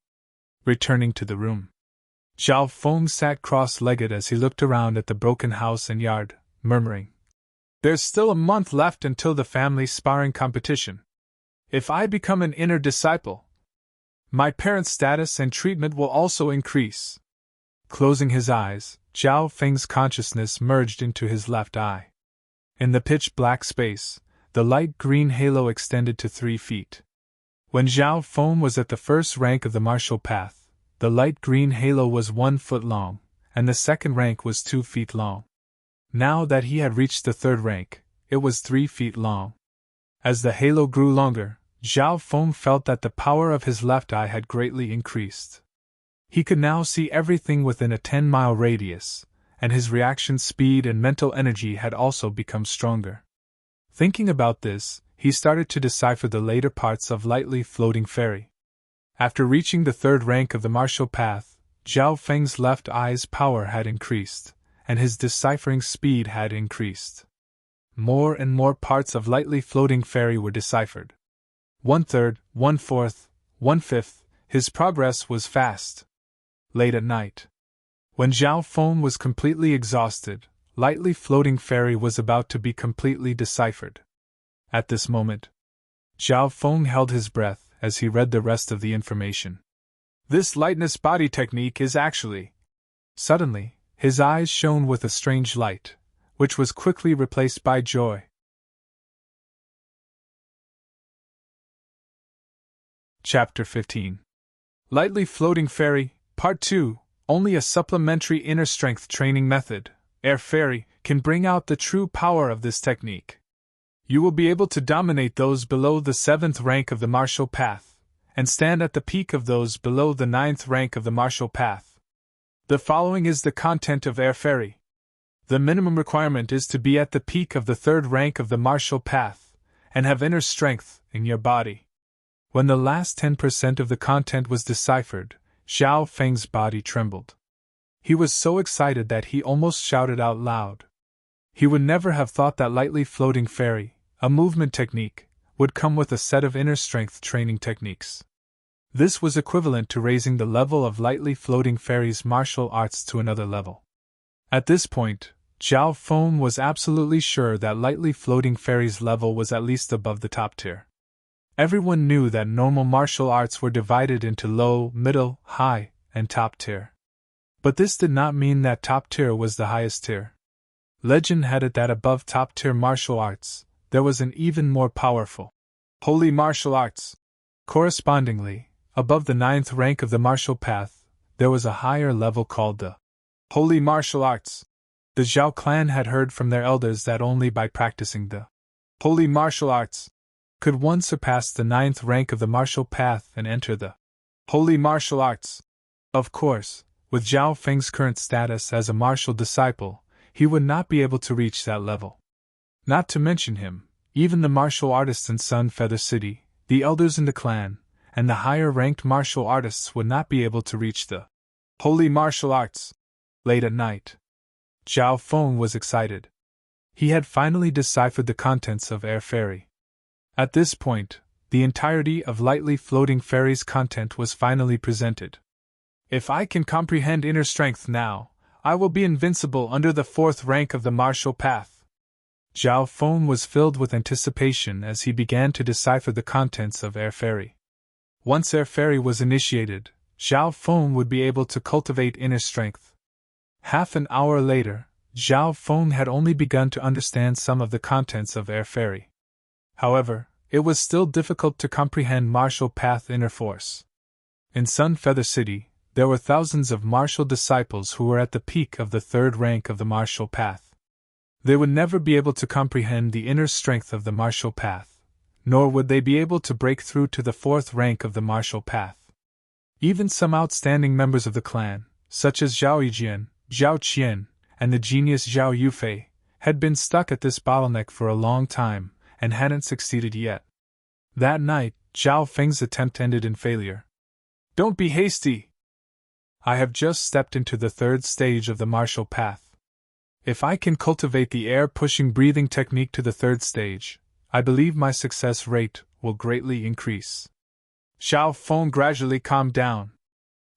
Returning to the room, Zhao Feng sat cross-legged as he looked around at the broken house and yard, murmuring, "There's still a month left until the family sparring competition. If I become an inner disciple, my parents' status and treatment will also increase." Closing his eyes, Zhao Feng's consciousness merged into his left eye. In the pitch-black space, the light green halo extended to 3 feet. When Zhao Feng was at the first rank of the martial path, the light green halo was 1 foot long, and the second rank was 2 feet long. Now that he had reached the third rank, it was 3 feet long. As the halo grew longer, Zhao Feng felt that the power of his left eye had greatly increased. He could now see everything within a 10-mile radius, and his reaction speed and mental energy had also become stronger. Thinking about this, he started to decipher the later parts of Lightly Floating Fairy. After reaching the third rank of the martial path, Zhao Feng's left eye's power had increased, and his deciphering speed had increased. More and more parts of Lightly Floating Fairy were deciphered. 1/3, 1/4, 1/5, his progress was fast. Late at night, when Zhao Feng was completely exhausted, Lightly Floating Fairy was about to be completely deciphered. At this moment, Zhao Feng held his breath as he read the rest of the information. "This lightness body technique is actually Suddenly, his eyes shone with a strange light, which was quickly replaced by joy. Chapter 15. Lightly Floating Fairy, Part 2. Only a supplementary inner strength training method, Air Fairy, can bring out the true power of this technique. You will be able to dominate those below the 7th rank of the martial path, and stand at the peak of those below the 9th rank of the martial path. The following is the content of Air Fairy. The minimum requirement is to be at the peak of the 3rd rank of the martial path, and have inner strength in your body. When the last 10% of the content was deciphered, Xiao Feng's body trembled. He was so excited that he almost shouted out loud. He would never have thought that lightly floating fairy, a movement technique, would come with a set of inner strength training techniques. This was equivalent to raising the level of lightly floating fairy's martial arts to another level. At this point, Xiao Feng was absolutely sure that lightly floating fairy's level was at least above the top tier. Everyone knew that normal martial arts were divided into low, middle, high, and top tier. But this did not mean that top tier was the highest tier. Legend had it that above top tier martial arts, there was an even more powerful holy martial arts. Correspondingly, above the 9th rank of the martial path, there was a higher level called the holy martial arts. The Zhao clan had heard from their elders that only by practicing the holy martial arts could one surpass the 9th rank of the martial path and enter the holy martial arts. Of course, with Zhao Feng's current status as a martial disciple, he would not be able to reach that level. Not to mention him, even the martial artists in Sun Feather City, the elders in the clan, and the higher-ranked martial artists would not be able to reach the holy martial arts. Late at night, Zhao Feng was excited. He had finally deciphered the contents of Air Fairy. At this point, the entirety of lightly floating fairy's content was finally presented. If I can comprehend inner strength now, I will be invincible under the 4th rank of the martial path. Zhao Feng was filled with anticipation as he began to decipher the contents of Air Fairy. Once Air Fairy was initiated, Zhao Feng would be able to cultivate inner strength. Half an hour later, Zhao Feng had only begun to understand some of the contents of Air Fairy. However, it was still difficult to comprehend martial path inner force. In Sun Feather City, there were thousands of martial disciples who were at the peak of the 3rd rank of the martial path. They would never be able to comprehend the inner strength of the martial path, nor would they be able to break through to the 4th rank of the martial path. Even some outstanding members of the clan, such as Zhao Yijian, Zhao Qian, and the genius Zhao Yufei, had been stuck at this bottleneck for a long time and hadn't succeeded yet. That night, Zhao Feng's attempt ended in failure. Don't be hasty. I have just stepped into the 3rd stage of the martial path. If I can cultivate the air-pushing breathing technique to the 3rd stage, I believe my success rate will greatly increase. Zhao Feng gradually calmed down.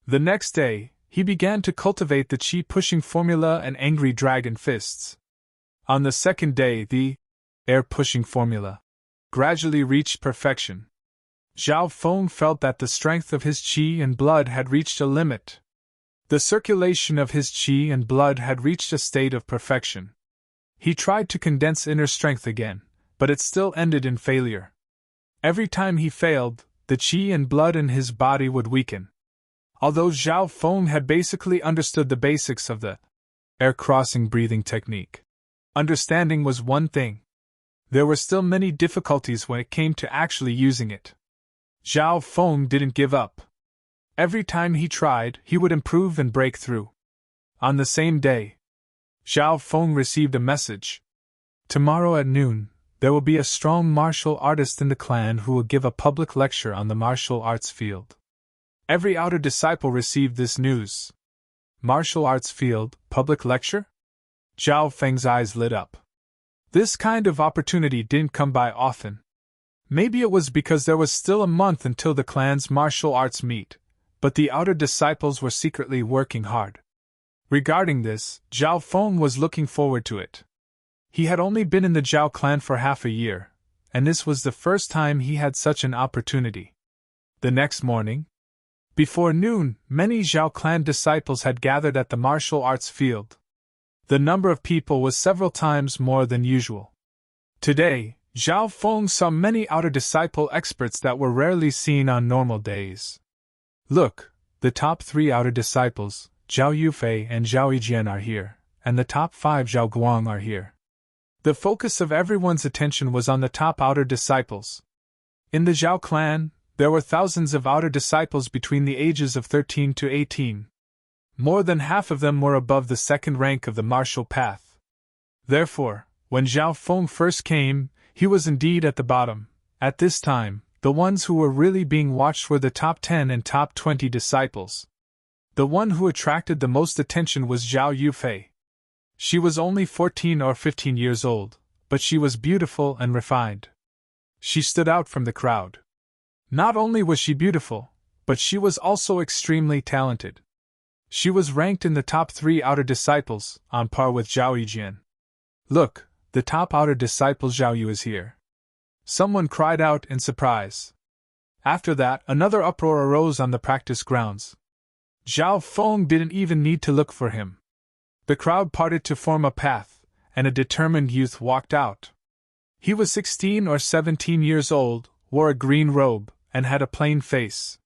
The next day, he began to cultivate the chi-pushing formula and angry dragon fists. On the 2nd day, the air-pushing formula gradually reached perfection. Zhao Feng felt that the strength of his qi and blood had reached a limit. The circulation of his qi and blood had reached a state of perfection. He tried to condense inner strength again, but it still ended in failure. Every time he failed, the qi and blood in his body would weaken. Although Zhao Feng had basically understood the basics of the air-crossing breathing technique, understanding was one thing. There were still many difficulties when it came to actually using it. Zhao Feng didn't give up. Every time he tried, he would improve and break through. On the same day, Zhao Feng received a message. Tomorrow at noon, there will be a strong martial artist in the clan who will give a public lecture on the martial arts field. Every outer disciple received this news. Martial arts field, public lecture? Zhao Feng's eyes lit up. This kind of opportunity didn't come by often. Maybe it was because there was still a month until the clan's martial arts meet, but the outer disciples were secretly working hard. Regarding this, Zhao Feng was looking forward to it. He had only been in the Zhao clan for half a year, and this was the first time he had such an opportunity. The next morning, Before noon, many Zhao clan disciples had gathered at the martial arts field. The number of people was several times more than usual. Today, Zhao Feng saw many outer disciple experts that were rarely seen on normal days. Look, the top 3 outer disciples, Zhao Yufei and Zhao Yijian are here, and the top 5 Zhao Guang are here. The focus of everyone's attention was on the top outer disciples. In the Zhao clan, there were thousands of outer disciples between the ages of 13 to 18. More than half of them were above the second rank of the martial path. Therefore, when Zhao Feng first came, he was indeed at the bottom. At this time, the ones who were really being watched were the top 10 and top 20 disciples. The one who attracted the most attention was Zhao Yufei. She was only 14 or 15 years old, but she was beautiful and refined. She stood out from the crowd. Not only was she beautiful, but she was also extremely talented. She was ranked in the top 3 outer disciples, on par with Zhao Yijian. Look, the top outer disciple Zhao Yu is here. Someone cried out in surprise. After that, another uproar arose on the practice grounds. Zhao Feng didn't even need to look for him. The crowd parted to form a path, and a determined youth walked out. He was 16 or 17 years old, wore a green robe, and had a plain face.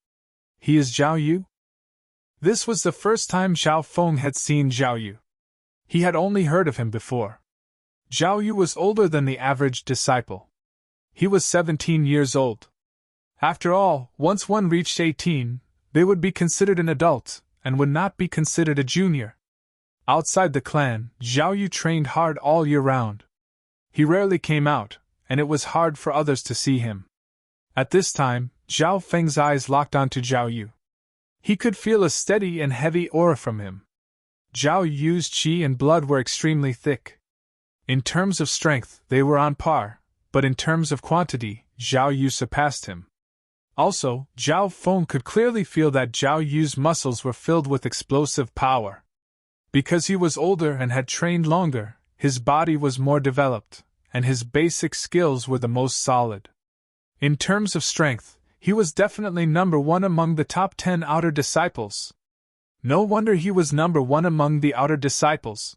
He is Zhao Yu? This was the first time Zhao Feng had seen Zhao Yu. He had only heard of him before. Zhao Yu was older than the average disciple. He was 17 years old. After all, once one reached 18, they would be considered an adult, and would not be considered a junior. Outside the clan, Zhao Yu trained hard all year round. He rarely came out, and it was hard for others to see him. At this time, Zhao Feng's eyes locked onto Zhao Yu. He could feel a steady and heavy aura from him. Zhao Yu's qi and blood were extremely thick. In terms of strength, they were on par, but in terms of quantity, Zhao Yu surpassed him. Also, Zhao Feng could clearly feel that Zhao Yu's muscles were filled with explosive power. Because he was older and had trained longer, his body was more developed, and his basic skills were the most solid. In terms of strength, he was definitely number 1 among the top 10 outer disciples. No wonder he was number 1 among the outer disciples.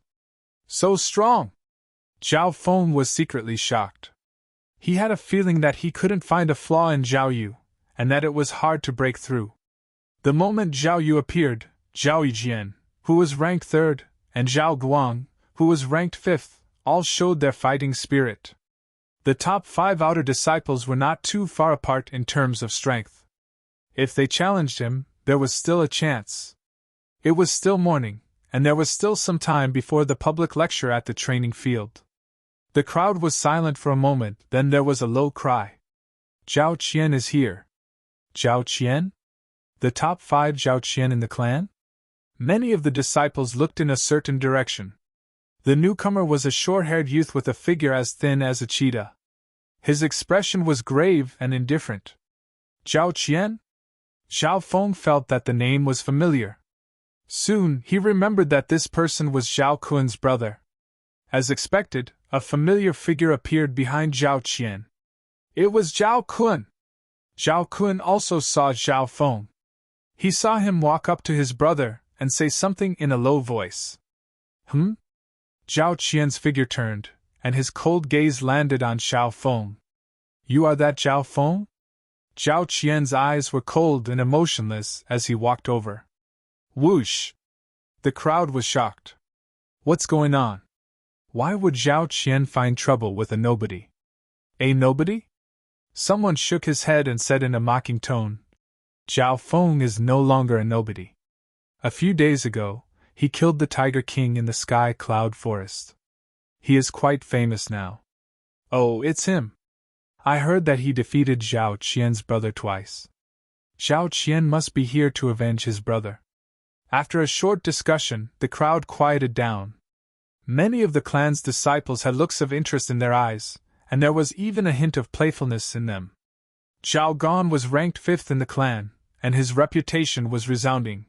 So strong! Zhao Feng was secretly shocked. He had a feeling that he couldn't find a flaw in Zhao Yu, and that it was hard to break through. The moment Zhao Yu appeared, Zhao Yijian, who was ranked 3rd, and Zhao Guang, who was ranked 5th, all showed their fighting spirit. The top 5 outer disciples were not too far apart in terms of strength. If they challenged him, there was still a chance. It was still morning, and there was still some time before the public lecture at the training field. The crowd was silent for a moment, then there was a low cry. Zhao Qian is here. Zhao Qian? The top 5 Zhao Qian in the clan? Many of the disciples looked in a certain direction. The newcomer was a short-haired youth with a figure as thin as a cheetah. His expression was grave and indifferent. Zhao Qian? Zhao Feng felt that the name was familiar. Soon, he remembered that this person was Zhao Kun's brother. As expected, a familiar figure appeared behind Zhao Qian. It was Zhao Kun. Zhao Kun also saw Zhao Feng. He saw him walk up to his brother and say something in a low voice. Zhao Qian's figure turned, and his cold gaze landed on Zhao Feng. You are that Zhao Feng? Zhao Qian's eyes were cold and emotionless as he walked over. Whoosh! The crowd was shocked. What's going on? Why would Zhao Qian find trouble with a nobody? A nobody? Someone shook his head and said in a mocking tone, Zhao Feng is no longer a nobody. A few days ago, he killed the Tiger King in the Sky Cloud Forest. He is quite famous now. Oh, it's him. I heard that he defeated Zhao Qian's brother twice. Zhao Qian must be here to avenge his brother. After a short discussion, the crowd quieted down. Many of the clan's disciples had looks of interest in their eyes, and there was even a hint of playfulness in them. Zhao Gan was ranked 5th in the clan, and his reputation was resounding.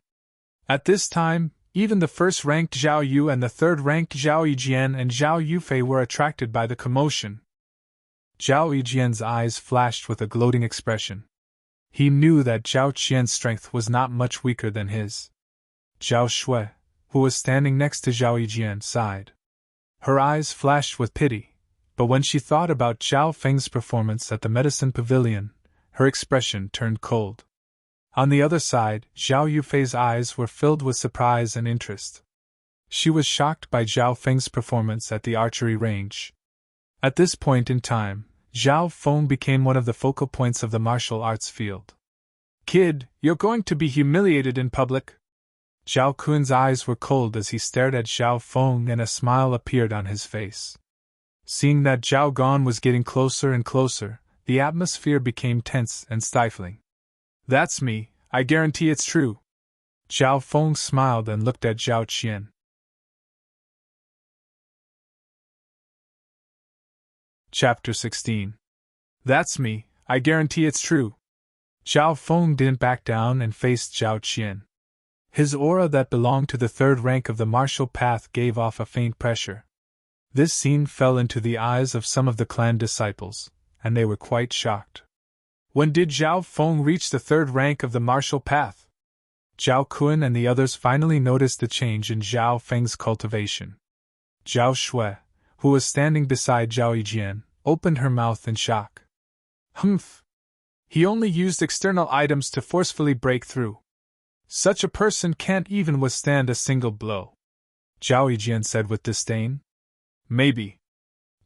At this time, even the first-ranked Zhao Yu and the third-ranked Zhao Yijian and Zhao Yufei were attracted by the commotion. Zhao Yijian's eyes flashed with a gloating expression. He knew that Zhao Qian's strength was not much weaker than his. Zhao Shui, who was standing next to Zhao Yijian, sighed. Her eyes flashed with pity, but when she thought about Zhao Feng's performance at the medicine pavilion, her expression turned cold. On the other side, Zhao Yufei's eyes were filled with surprise and interest. She was shocked by Zhao Feng's performance at the archery range. At this point in time, Zhao Feng became one of the focal points of the martial arts field. "Kid, you're going to be humiliated in public." Zhao Kun's eyes were cold as he stared at Zhao Feng, and a smile appeared on his face. Seeing that Zhao Gan was getting closer and closer, the atmosphere became tense and stifling. "That's me, I guarantee it's true." Zhao Feng smiled and looked at Zhao Qian. Chapter 16. "That's me, I guarantee it's true." Zhao Feng didn't back down and faced Zhao Qian. His aura that belonged to the third rank of the martial path gave off a faint pressure. This scene fell into the eyes of some of the clan disciples, and they were quite shocked. When did Zhao Feng reach the third rank of the martial path? Zhao Kun and the others finally noticed the change in Zhao Feng's cultivation. Zhao Shui, who was standing beside Zhao Yijian, opened her mouth in shock. "Humph! He only used external items to forcefully break through. Such a person can't even withstand a single blow," Zhao Yijian said with disdain. "Maybe."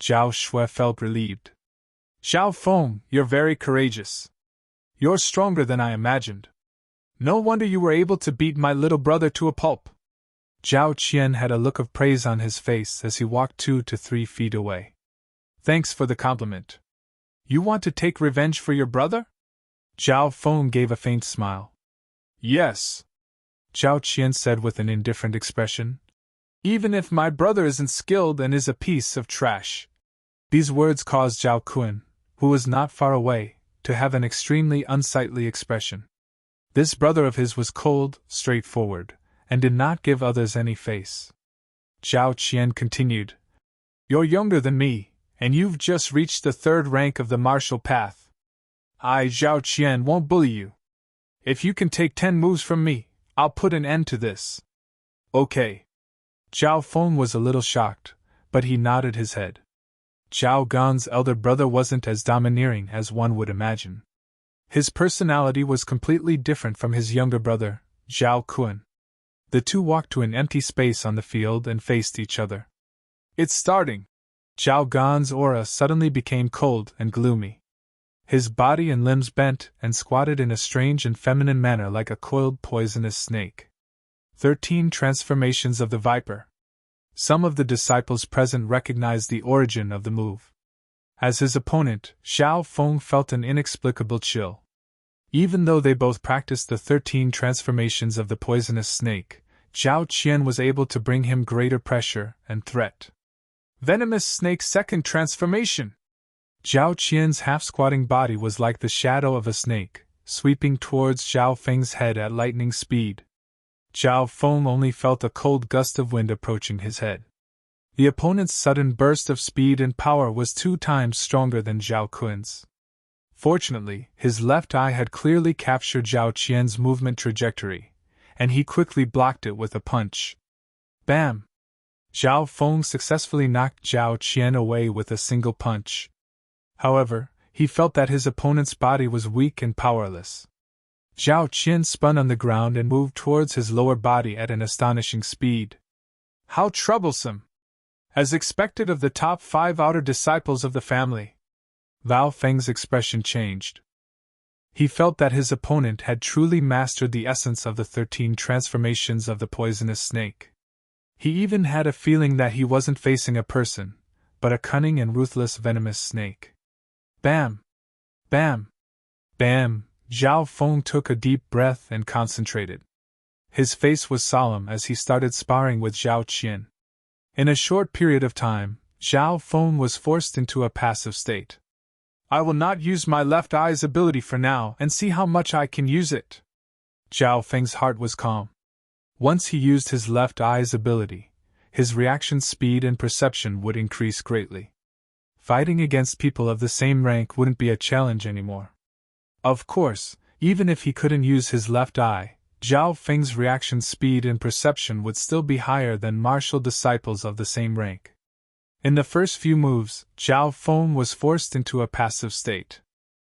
Zhao Shui felt relieved. "Zhao Feng, you're very courageous. You're stronger than I imagined. No wonder you were able to beat my little brother to a pulp." Zhao Qian had a look of praise on his face as he walked 2 to 3 feet away. "Thanks for the compliment. You want to take revenge for your brother?" Zhao Feng gave a faint smile. "Yes," Zhao Qian said with an indifferent expression. "Even if my brother isn't skilled and is a piece of trash." These words caused Zhao Kun, who was not far away, to have an extremely unsightly expression. This brother of his was cold, straightforward, and did not give others any face. Zhao Qian continued, "You're younger than me, and you've just reached the third rank of the martial path. I, Zhao Qian, won't bully you. If you can take 10 moves from me, I'll put an end to this." "Okay." Zhao Feng was a little shocked, but he nodded his head. Zhao Gan's elder brother wasn't as domineering as one would imagine. His personality was completely different from his younger brother, Zhao Kun. The two walked to an empty space on the field and faced each other. "It's starting." Zhao Gan's aura suddenly became cold and gloomy. His body and limbs bent and squatted in a strange and feminine manner like a coiled poisonous snake. 13 transformations of the viper. Some of the disciples present recognized the origin of the move. As his opponent, Zhao Feng felt an inexplicable chill. Even though they both practiced the 13 transformations of the poisonous snake, Zhao Qian was able to bring him greater pressure and threat. Venomous snake second transformation! Zhao Qian's half-squatting body was like the shadow of a snake, sweeping towards Zhao Feng's head at lightning speed. Zhao Feng only felt a cold gust of wind approaching his head. The opponent's sudden burst of speed and power was 2 times stronger than Zhao Kun's. Fortunately, his left eye had clearly captured Zhao Qian's movement trajectory, and he quickly blocked it with a punch. Bam! Zhao Feng successfully knocked Zhao Qian away with a single punch. However, he felt that his opponent's body was weak and powerless. Zhao Qian spun on the ground and moved towards his lower body at an astonishing speed. How troublesome! As expected of the top 5 outer disciples of the family. Zhao Feng's expression changed. He felt that his opponent had truly mastered the essence of the 13 transformations of the poisonous snake. He even had a feeling that he wasn't facing a person, but a cunning and ruthless venomous snake. Bam! Bam! Bam! Zhao Feng took a deep breath and concentrated. His face was solemn as he started sparring with Zhao Qian. In a short period of time, Zhao Feng was forced into a passive state. I will not use my left eye's ability for now and see how much I can use it. Zhao Feng's heart was calm. Once he used his left eye's ability, his reaction speed and perception would increase greatly. Fighting against people of the same rank wouldn't be a challenge anymore. Of course, Even if he couldn't use his left eye, Zhao Feng's reaction speed and perception would still be higher than martial disciples of the same rank. In the first few moves, Zhao Feng was forced into a passive state.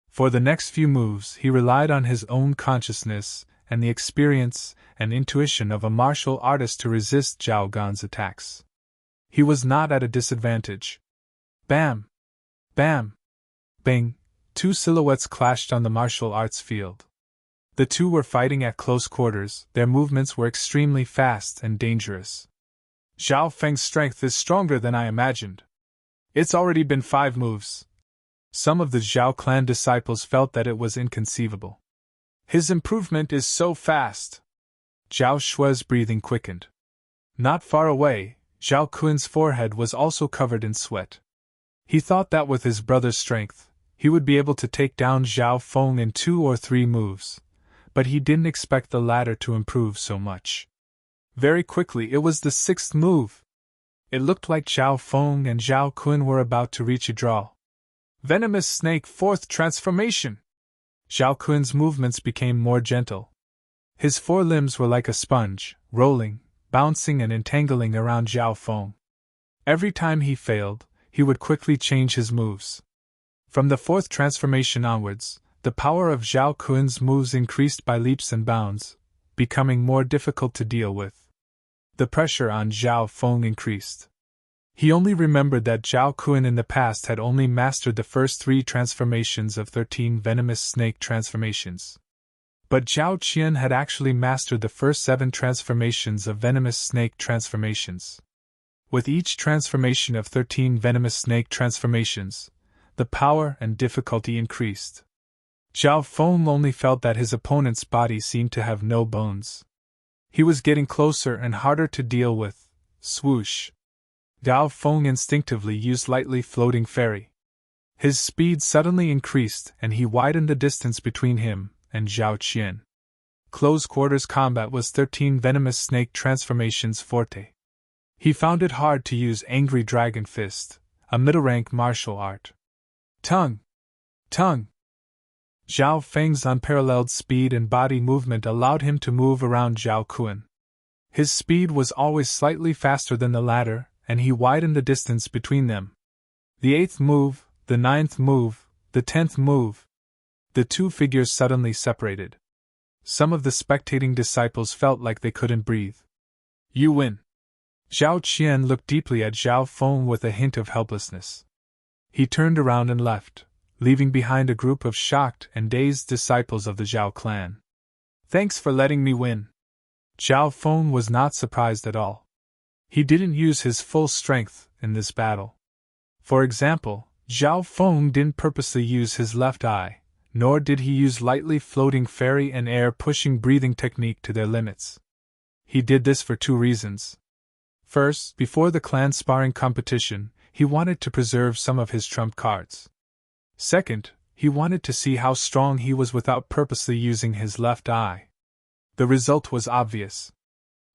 For the next few moves, he relied on his own consciousness and the experience and intuition of a martial artist to resist Zhao Gan's attacks. He was not at a disadvantage. Bam! Bam! Bang! Two silhouettes clashed on the martial arts field. The two were fighting at close quarters, their movements were extremely fast and dangerous. Zhao Feng's strength is stronger than I imagined. It's already been 5 moves. Some of the Zhao clan disciples felt that it was inconceivable. His improvement is so fast. Zhao Shui's breathing quickened. Not far away, Zhao Kun's forehead was also covered in sweat. He thought that with his brother's strength, he would be able to take down Zhao Feng in 2 or 3 moves, but he didn't expect the latter to improve so much. Very quickly it was the 6th move. It looked like Zhao Feng and Zhao Kun were about to reach a draw. Venomous Snake 4th Transformation! Zhao Kun's movements became more gentle. His forelimbs were like a sponge, rolling, bouncing and entangling around Zhao Feng. Every time he failed, he would quickly change his moves. From the 4th transformation onwards, the power of Zhao Kun's moves increased by leaps and bounds, becoming more difficult to deal with. The pressure on Zhao Feng increased. He only remembered that Zhao Kun in the past had only mastered the first 3 transformations of 13 venomous snake transformations. But Zhao Qian had actually mastered the first 7 transformations of venomous snake transformations. With each transformation of 13 venomous snake transformations, the power and difficulty increased. Zhao Feng only felt that his opponent's body seemed to have no bones. He was getting closer and harder to deal with. Swoosh! Zhao Feng instinctively used lightly floating fairy. His speed suddenly increased and he widened the distance between him and Zhao Qian. Close quarters combat was 13 venomous snake transformations forte. He found it hard to use Angry Dragon Fist, a middle-rank martial art. Tongue! Tongue! Zhao Feng's unparalleled speed and body movement allowed him to move around Zhao Kun. His speed was always slightly faster than the latter, and he widened the distance between them. The 8th move, the 9th move, the 10th move. The 2 figures suddenly separated. Some of the spectating disciples felt like they couldn't breathe. You win. Zhao Qian looked deeply at Zhao Feng with a hint of helplessness. He turned around and left, leaving behind a group of shocked and dazed disciples of the Zhao clan. Thanks for letting me win. Zhao Feng was not surprised at all. He didn't use his full strength in this battle. For example, Zhao Feng didn't purposely use his left eye, nor did he use lightly floating fairy and air-pushing breathing technique to their limits. He did this for 2 reasons. First, before the clan sparring competition, he wanted to preserve some of his trump cards. Second, he wanted to see how strong he was without purposely using his left eye. The result was obvious.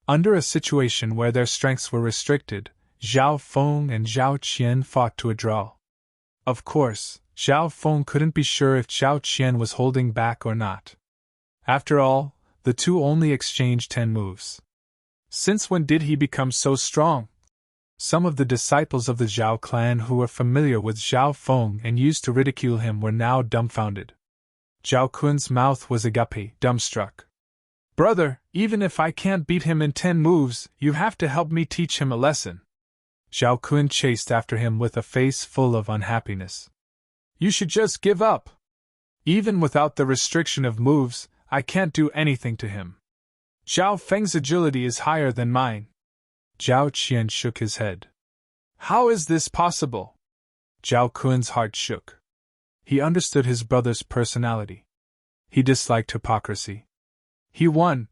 Under a situation where their strengths were restricted, Zhao Feng and Zhao Qian fought to a draw. Of course, Zhao Feng couldn't be sure if Zhao Qian was holding back or not. After all, the 2 only exchanged 10 moves. Since when did he become so strong? Some of the disciples of the Zhao clan who were familiar with Zhao Feng and used to ridicule him were now dumbfounded. Zhao Kun's mouth was agape, dumbstruck. Brother, even if I can't beat him in 10 moves, you have to help me teach him a lesson. Zhao Kun chased after him with a face full of unhappiness. You should just give up. Even without the restriction of moves, I can't do anything to him. Zhao Feng's agility is higher than mine. Zhao Qian shook his head. How is this possible? Zhao Kun's heart shook. He understood his brother's personality. He disliked hypocrisy. He won.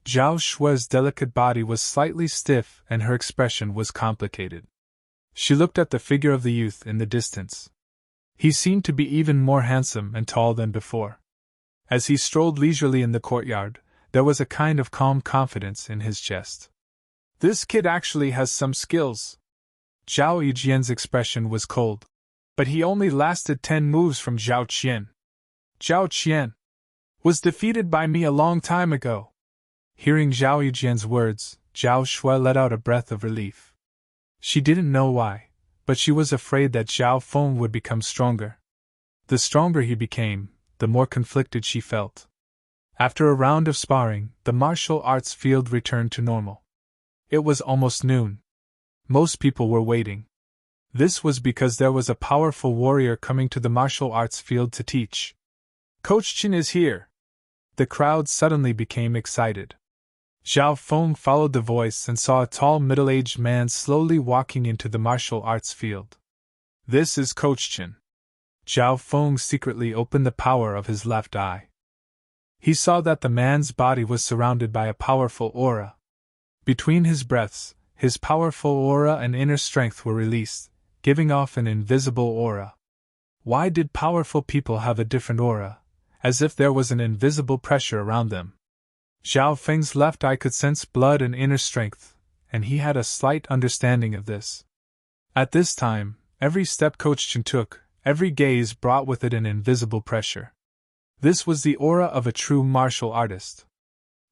Zhao Shui's delicate body was slightly stiff and her expression was complicated. She looked at the figure of the youth in the distance. He seemed to be even more handsome and tall than before. As he strolled leisurely in the courtyard, there was a kind of calm confidence in his chest. This kid actually has some skills. Zhao Yijian's expression was cold. But he only lasted 10 moves from Zhao Qian. Zhao Qian! was defeated by me a long time ago." Hearing Zhao Yujian's words, Zhao Shui let out a breath of relief. She didn't know why, but she was afraid that Zhao Feng would become stronger. The stronger he became, the more conflicted she felt. After a round of sparring, the martial arts field returned to normal. It was almost noon. Most people were waiting. This was because there was a powerful warrior coming to the martial arts field to teach. "Coach Qin is here!" The crowd suddenly became excited. Zhao Feng followed the voice and saw a tall middle-aged man slowly walking into the martial arts field. "This is Coach Qin." Zhao Feng secretly opened the power of his left eye. He saw that the man's body was surrounded by a powerful aura. Between his breaths, his powerful aura and inner strength were released, giving off an invisible aura. Why did powerful people have a different aura, as if there was an invisible pressure around them? Zhao Feng's left eye could sense blood and inner strength, and he had a slight understanding of this. At this time, every step Coach Qin took, every gaze brought with it an invisible pressure. This was the aura of a true martial artist.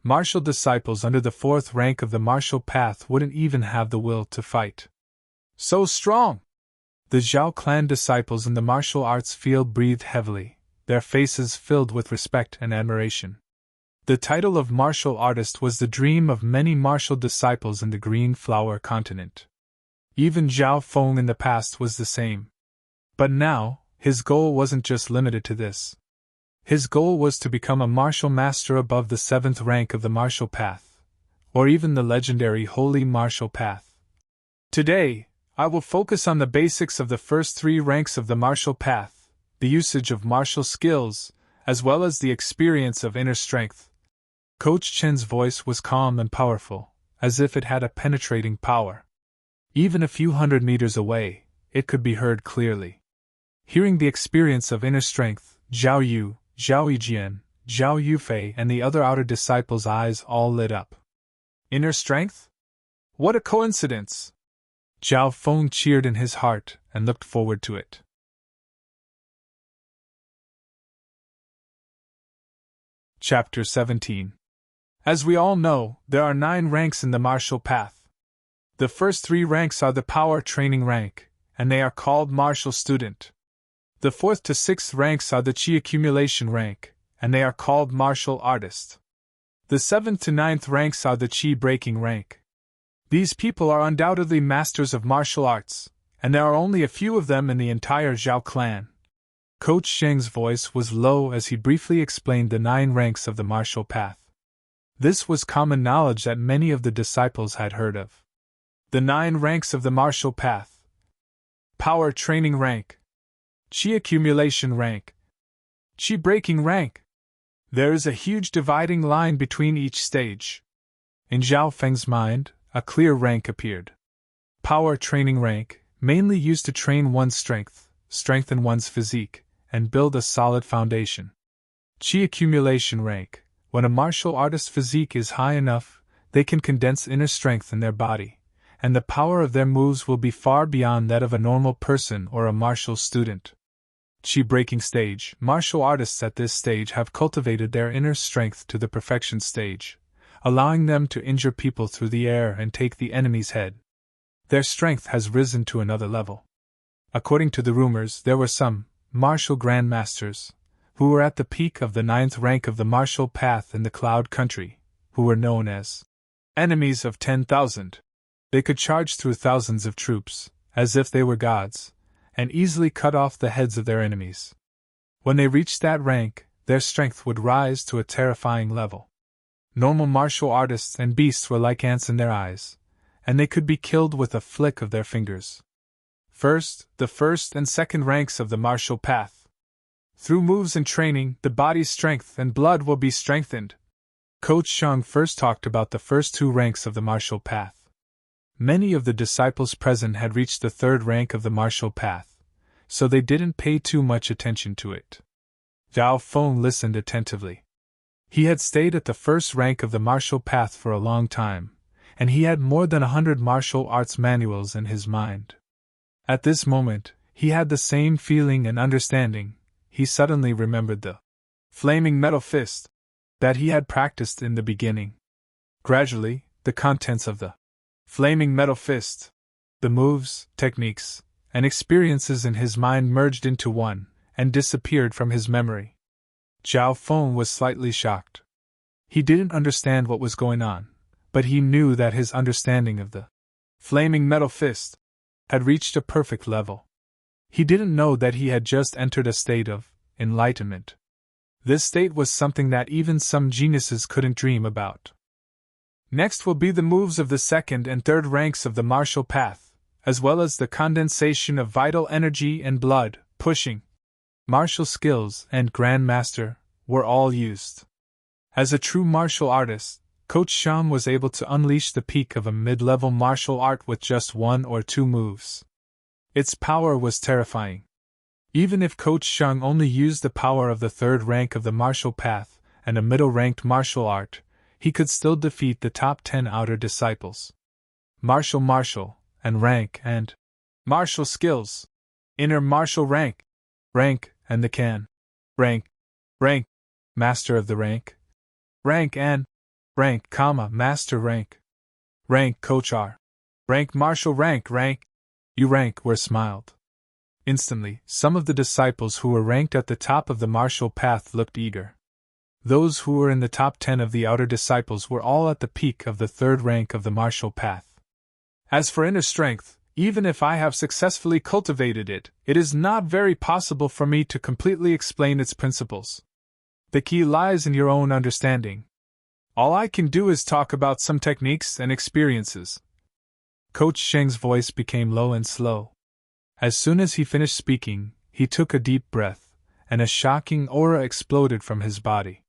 Martial disciples under the 4th rank of the martial path wouldn't even have the will to fight. "So strong!" The Zhao clan disciples in the martial arts field breathed heavily, their faces filled with respect and admiration. The title of martial artist was the dream of many martial disciples in the Green Flower continent. Even Zhao Feng in the past was the same. But now, his goal wasn't just limited to this. His goal was to become a martial master above the 7th rank of the martial path, or even the legendary Holy Martial Path. "Today, I will focus on the basics of the first 3 ranks of the martial path, the usage of martial skills, as well as the experience of inner strength." Coach Chen's voice was calm and powerful, as if it had a penetrating power. Even a few hundred meters away, it could be heard clearly. Hearing the experience of inner strength, Zhao Yu, Zhao Yijian, Zhao Yufei, and the other outer disciples' eyes all lit up. Inner strength? What a coincidence! Zhao Feng cheered in his heart and looked forward to it. Chapter 17. As we all know, there are 9 ranks in the martial path. The first 3 ranks are the power training rank, and they are called martial student. The 4th to 6th ranks are the chi accumulation rank, and they are called martial artist. The 7th to 9th ranks are the chi breaking rank. These people are undoubtedly masters of martial arts, and there are only a few of them in the entire Zhao clan. Coach Sheng's voice was low as he briefly explained the 9 ranks of the martial path. This was common knowledge that many of the disciples had heard of. The 9 ranks of the martial path. Power training rank. Chi accumulation rank. Chi breaking rank. There is a huge dividing line between each stage. In Zhao Feng's mind, a clear rank appeared. Power training rank, mainly used to train one's strength, strengthen one's physique, and build a solid foundation. Chi accumulation rank. When a martial artist's physique is high enough, they can condense inner strength in their body, and the power of their moves will be far beyond that of a normal person or a martial student. Chi breaking stage. Martial artists at this stage have cultivated their inner strength to the perfection stage, allowing them to injure people through the air and take the enemy's head. Their strength has risen to another level. According to the rumors, there were some martial grandmasters who were at the peak of the 9th rank of the martial path in the Cloud Country, who were known as enemies of 10,000. They could charge through thousands of troops, as if they were gods, and easily cut off the heads of their enemies. When they reached that rank, their strength would rise to a terrifying level. Normal martial artists and beasts were like ants in their eyes, and they could be killed with a flick of their fingers. First, the 1st and 2nd ranks of the martial path. Through moves and training, the body's strength and blood will be strengthened. Coach Shang first talked about the first 2 ranks of the martial path. Many of the disciples present had reached the 3rd rank of the martial path, so they didn't pay too much attention to it. Zhao Feng listened attentively. He had stayed at the 1st rank of the martial path for a long time, and he had more than 100 martial arts manuals in his mind. At this moment, he had the same feeling and understanding. He suddenly remembered the flaming metal fist that he had practiced in the beginning. Gradually, the contents of the flaming metal fist, the moves, techniques, and experiences in his mind merged into one and disappeared from his memory. Zhao Feng was slightly shocked. He didn't understand what was going on, but he knew that his understanding of the flaming metal fist had reached a perfect level. He didn't know that he had just entered a state of enlightenment. This state was something that even some geniuses couldn't dream about. Next will be the moves of the second and third ranks of the martial path, as well as the condensation of vital energy and blood, pushing. Martial skills and Grandmaster were all used. As a true martial artist, Coach Shang was able to unleash the peak of a mid-level martial art with just one or two moves. Its power was terrifying. Even if Coach Shang only used the power of the third rank of the martial path and a middle-ranked martial art, he could still defeat the top 10 outer disciples. Martial, and rank and martial skills. Inner martial rank, and the can. Rank, master of the rank. Rank and rank, master rank. Rank Coach R. Rank martial rank. You rank were smiled. Instantly, some of the disciples who were ranked at the top of the martial path looked eager. Those who were in the top 10 of the outer disciples were all at the peak of the third rank of the martial path. As for inner strength, even if I have successfully cultivated it, it is not very possible for me to completely explain its principles. The key lies in your own understanding. All I can do is talk about some techniques and experiences. Coach Sheng's voice became low and slow. As soon as he finished speaking, he took a deep breath, and a shocking aura exploded from his body.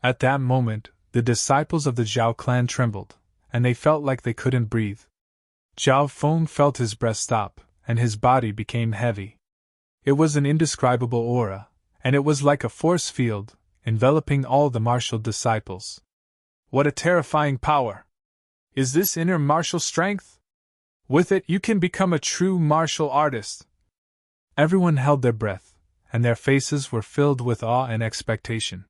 At that moment, the disciples of the Zhao clan trembled, and they felt like they couldn't breathe. Zhao Feng felt his breath stop, and his body became heavy. It was an indescribable aura, and it was like a force field, enveloping all the martial disciples. What a terrifying power! Is this inner martial strength? With it you can become a true martial artist. Everyone held their breath, and their faces were filled with awe and expectation.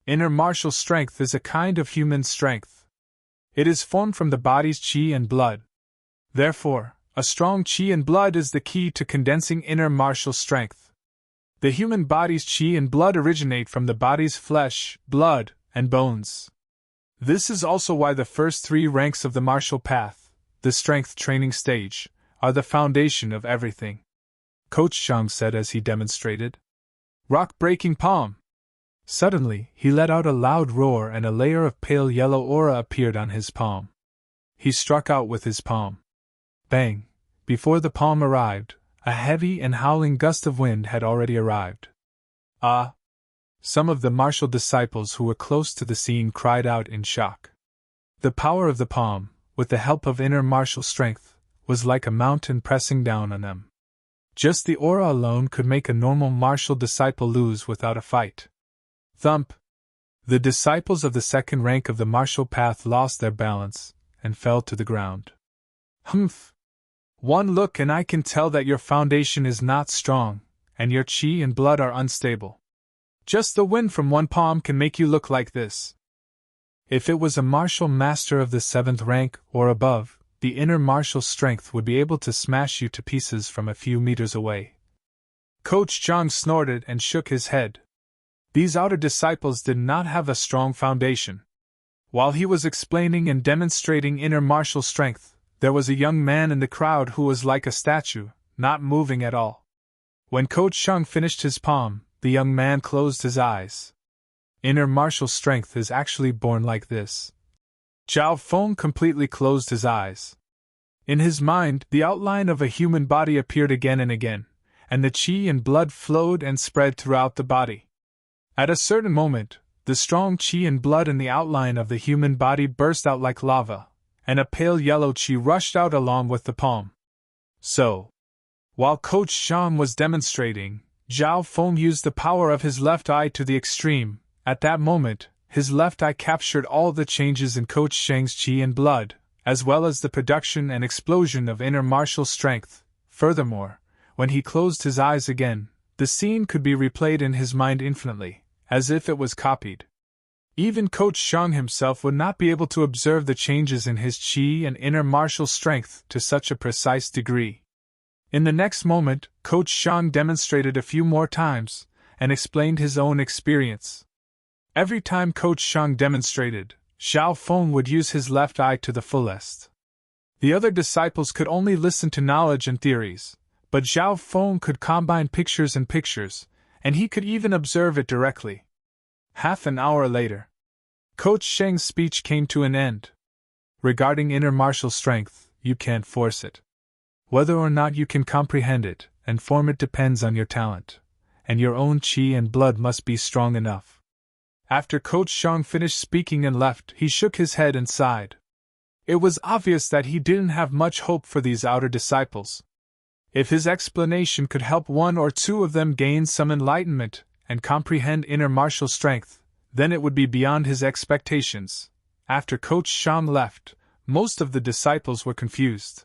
Inner martial strength is a kind of human strength. It is formed from the body's qi and blood. Therefore, a strong qi and blood is the key to condensing inner martial strength. The human body's qi and blood originate from the body's flesh, blood, and bones. This is also why the first 3 ranks of the martial path, the strength training stage, are the foundation of everything. Coach Shang said as he demonstrated. Rock-breaking palm! Suddenly, he let out a loud roar and a layer of pale yellow aura appeared on his palm. He struck out with his palm. Bang! Before the palm arrived, a heavy and howling gust of wind had already arrived. Ah! Some of the martial disciples who were close to the scene cried out in shock. The power of the palm, with the help of inner martial strength, was like a mountain pressing down on them. Just the aura alone could make a normal martial disciple lose without a fight. Thump! The disciples of the second rank of the martial path lost their balance and fell to the ground. Humph! One look and I can tell that your foundation is not strong, and your qi and blood are unstable. Just the wind from one palm can make you look like this. If it was a martial master of the 7th rank or above, the inner martial strength would be able to smash you to pieces from a few meters away. Coach Zhang snorted and shook his head. These outer disciples did not have a strong foundation. While he was explaining and demonstrating inner martial strength, there was a young man in the crowd who was like a statue, not moving at all. When Coach Shang finished his palm, the young man closed his eyes. Inner martial strength is actually born like this. Zhao Feng completely closed his eyes. In his mind, the outline of a human body appeared again and again, and the qi and blood flowed and spread throughout the body. At a certain moment, the strong qi and blood in the outline of the human body burst out like lava, and a pale yellow qi rushed out along with the palm. So, while Coach Shang was demonstrating, Zhao Feng used the power of his left eye to the extreme. At that moment, his left eye captured all the changes in Coach Shang's qi and blood, as well as the production and explosion of inner martial strength. Furthermore, when he closed his eyes again, the scene could be replayed in his mind infinitely, as if it was copied. Even Coach Shang himself would not be able to observe the changes in his qi and inner martial strength to such a precise degree. In the next moment, Coach Shang demonstrated a few more times, and explained his own experience. Every time Coach Shang demonstrated, Zhao Feng would use his left eye to the fullest. The other disciples could only listen to knowledge and theories, but Zhao Feng could combine pictures and pictures, and he could even observe it directly. Half an hour later, Coach Sheng's speech came to an end. Regarding inner martial strength, you can't force it. Whether or not you can comprehend it and form it depends on your talent, and your own qi and blood must be strong enough. After Coach Shang finished speaking and left, he shook his head and sighed. It was obvious that he didn't have much hope for these outer disciples. If his explanation could help one or two of them gain some enlightenment and comprehend inner martial strength, then it would be beyond his expectations. After Coach Shang left, most of the disciples were confused.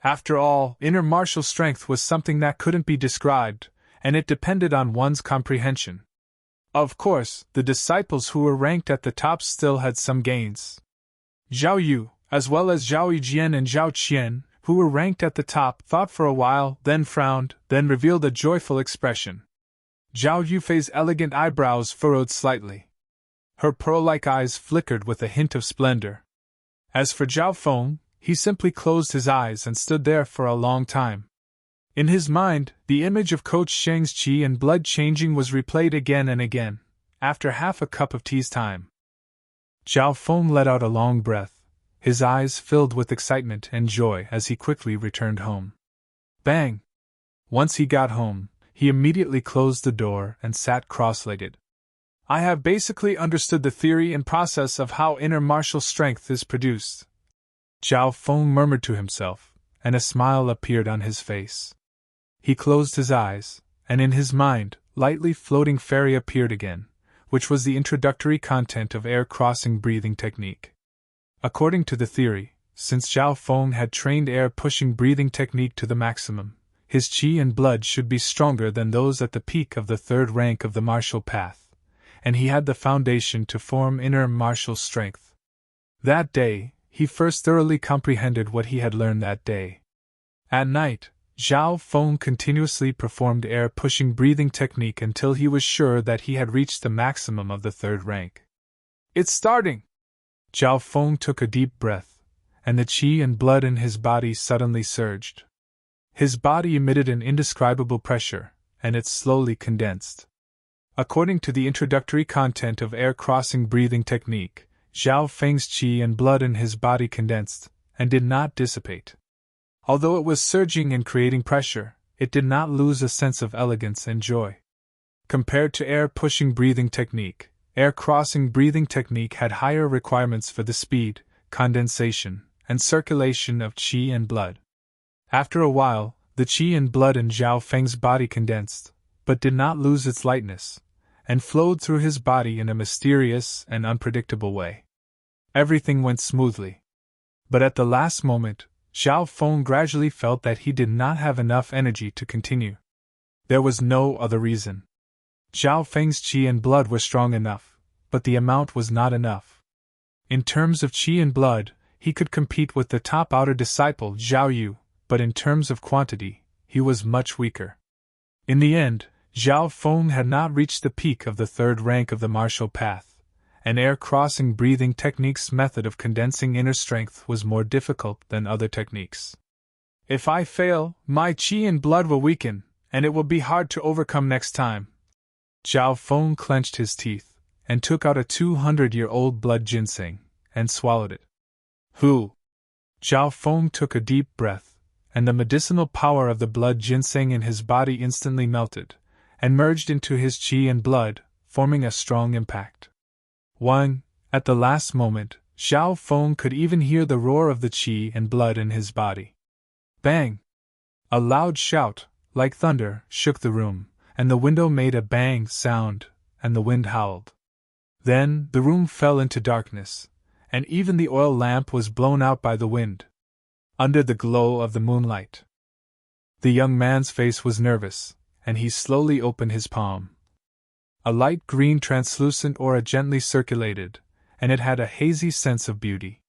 After all, inner martial strength was something that couldn't be described, and it depended on one's comprehension. Of course, the disciples who were ranked at the top still had some gains. Zhao Yu, as well as Zhao Yijian and Zhao Qian, who were ranked at the top, thought for a while, then frowned, then revealed a joyful expression. Zhao Yufei's elegant eyebrows furrowed slightly. Her pearl-like eyes flickered with a hint of splendor. As for Zhao Feng, he simply closed his eyes and stood there for a long time. In his mind, the image of Coach Sheng's qi and blood changing was replayed again and again, after half a cup of tea's time. Zhao Feng let out a long breath, his eyes filled with excitement and joy as he quickly returned home. Bang! Once he got home, he immediately closed the door and sat cross-legged. I have basically understood the theory and process of how inner martial strength is produced, Zhao Feng murmured to himself, and a smile appeared on his face. He closed his eyes, and in his mind, lightly floating fairy appeared again, which was the introductory content of air-crossing breathing technique. According to the theory, since Zhao Feng had trained air-pushing breathing technique to the maximum, his qi and blood should be stronger than those at the peak of the third rank of the martial path, and he had the foundation to form inner martial strength. That day, he first thoroughly comprehended what he had learned that day. At night, Zhao Feng continuously performed air-pushing breathing technique until he was sure that he had reached the maximum of the third rank. It's starting! Zhao Feng took a deep breath, and the qi and blood in his body suddenly surged. His body emitted an indescribable pressure, and it slowly condensed. According to the introductory content of air-crossing breathing technique, Zhao Feng's qi and blood in his body condensed, and did not dissipate. Although it was surging and creating pressure, it did not lose a sense of elegance and joy. Compared to air-pushing breathing technique, air-crossing breathing technique had higher requirements for the speed, condensation, and circulation of qi and blood. After a while, the qi and blood in Zhao Feng's body condensed, but did not lose its lightness, and flowed through his body in a mysterious and unpredictable way. Everything went smoothly. But at the last moment, Zhao Feng gradually felt that he did not have enough energy to continue. There was no other reason. Zhao Feng's qi and blood were strong enough, but the amount was not enough. In terms of qi and blood, he could compete with the top outer disciple Zhao Yu, but in terms of quantity, he was much weaker. In the end, Zhao Feng had not reached the peak of the third rank of the martial path, and air-crossing breathing technique's method of condensing inner strength was more difficult than other techniques. If I fail, my qi and blood will weaken, and it will be hard to overcome next time. Zhao Feng clenched his teeth, and took out a 200-year-old blood ginseng, and swallowed it. Who? Zhao Feng took a deep breath, and the medicinal power of the blood ginseng in his body instantly melted, and merged into his qi and blood, forming a strong impact. At the last moment, Zhao Feng could even hear the roar of the qi and blood in his body. Bang! A loud shout, like thunder, shook the room, and the window made a bang sound, and the wind howled. Then the room fell into darkness, and even the oil lamp was blown out by the wind. Under the glow of the moonlight, the young man's face was nervous, and he slowly opened his palm. A light green translucent aura gently circulated, and it had a hazy sense of beauty.